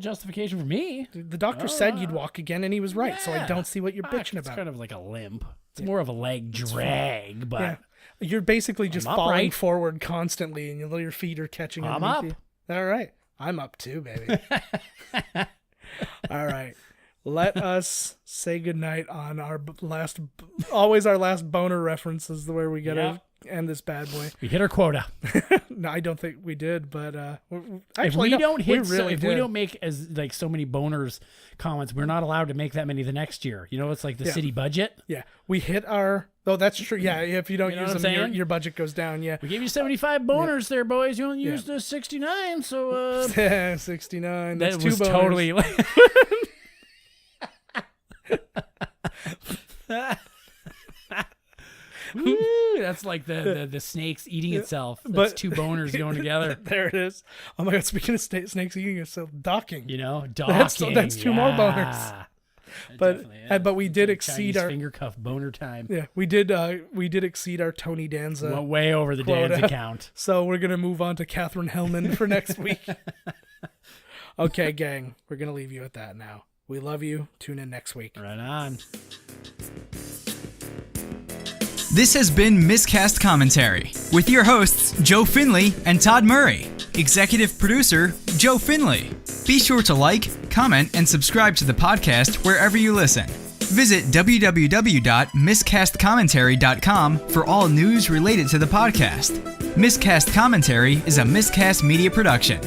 justification for me. The doctor said you'd walk again, and he was right. So I don't see what you're bitching It's about. kind of like a limp. It's more of a leg drag, but Yeah. You're basically just I'm falling upright. forward constantly, and your feet are catching. I'm underneath up. You. All right, I'm up too, baby. All right, let us say goodnight on our always our last boner references, where we gotta end this bad boy. We hit our quota. No, I don't think we did, but actually, if we don't make as like so many boners comments, we're not allowed to make that many the next year. You know, it's like the city budget. Yeah, we hit our. Oh, that's true. Yeah, if you don't use them, your budget goes down. Yeah, we gave you 75 boners there, boys. You only used 69, so 69. That's that was two boners. Totally. Woo, that's like the snakes eating itself. That's two boners going together. There it is. Oh my god! Speaking of snakes eating itself, docking. You know, docking. That's two more boners. But we did exceed our finger cuff boner time. Yeah, we did exceed our Tony Danza. Went way over the quota. Danza count. So we're gonna move on to Catherine Hellman for next week. Okay, gang, we're gonna leave you at that now. We love you. Tune in next week. Right on. This has been Miscast Commentary with your hosts, Joe Finley and Todd Murray. Executive producer, Joe Finley. Be sure to like, comment, and subscribe to the podcast wherever you listen. Visit www.miscastcommentary.com for all news related to the podcast. Miscast Commentary is a Miscast Media production.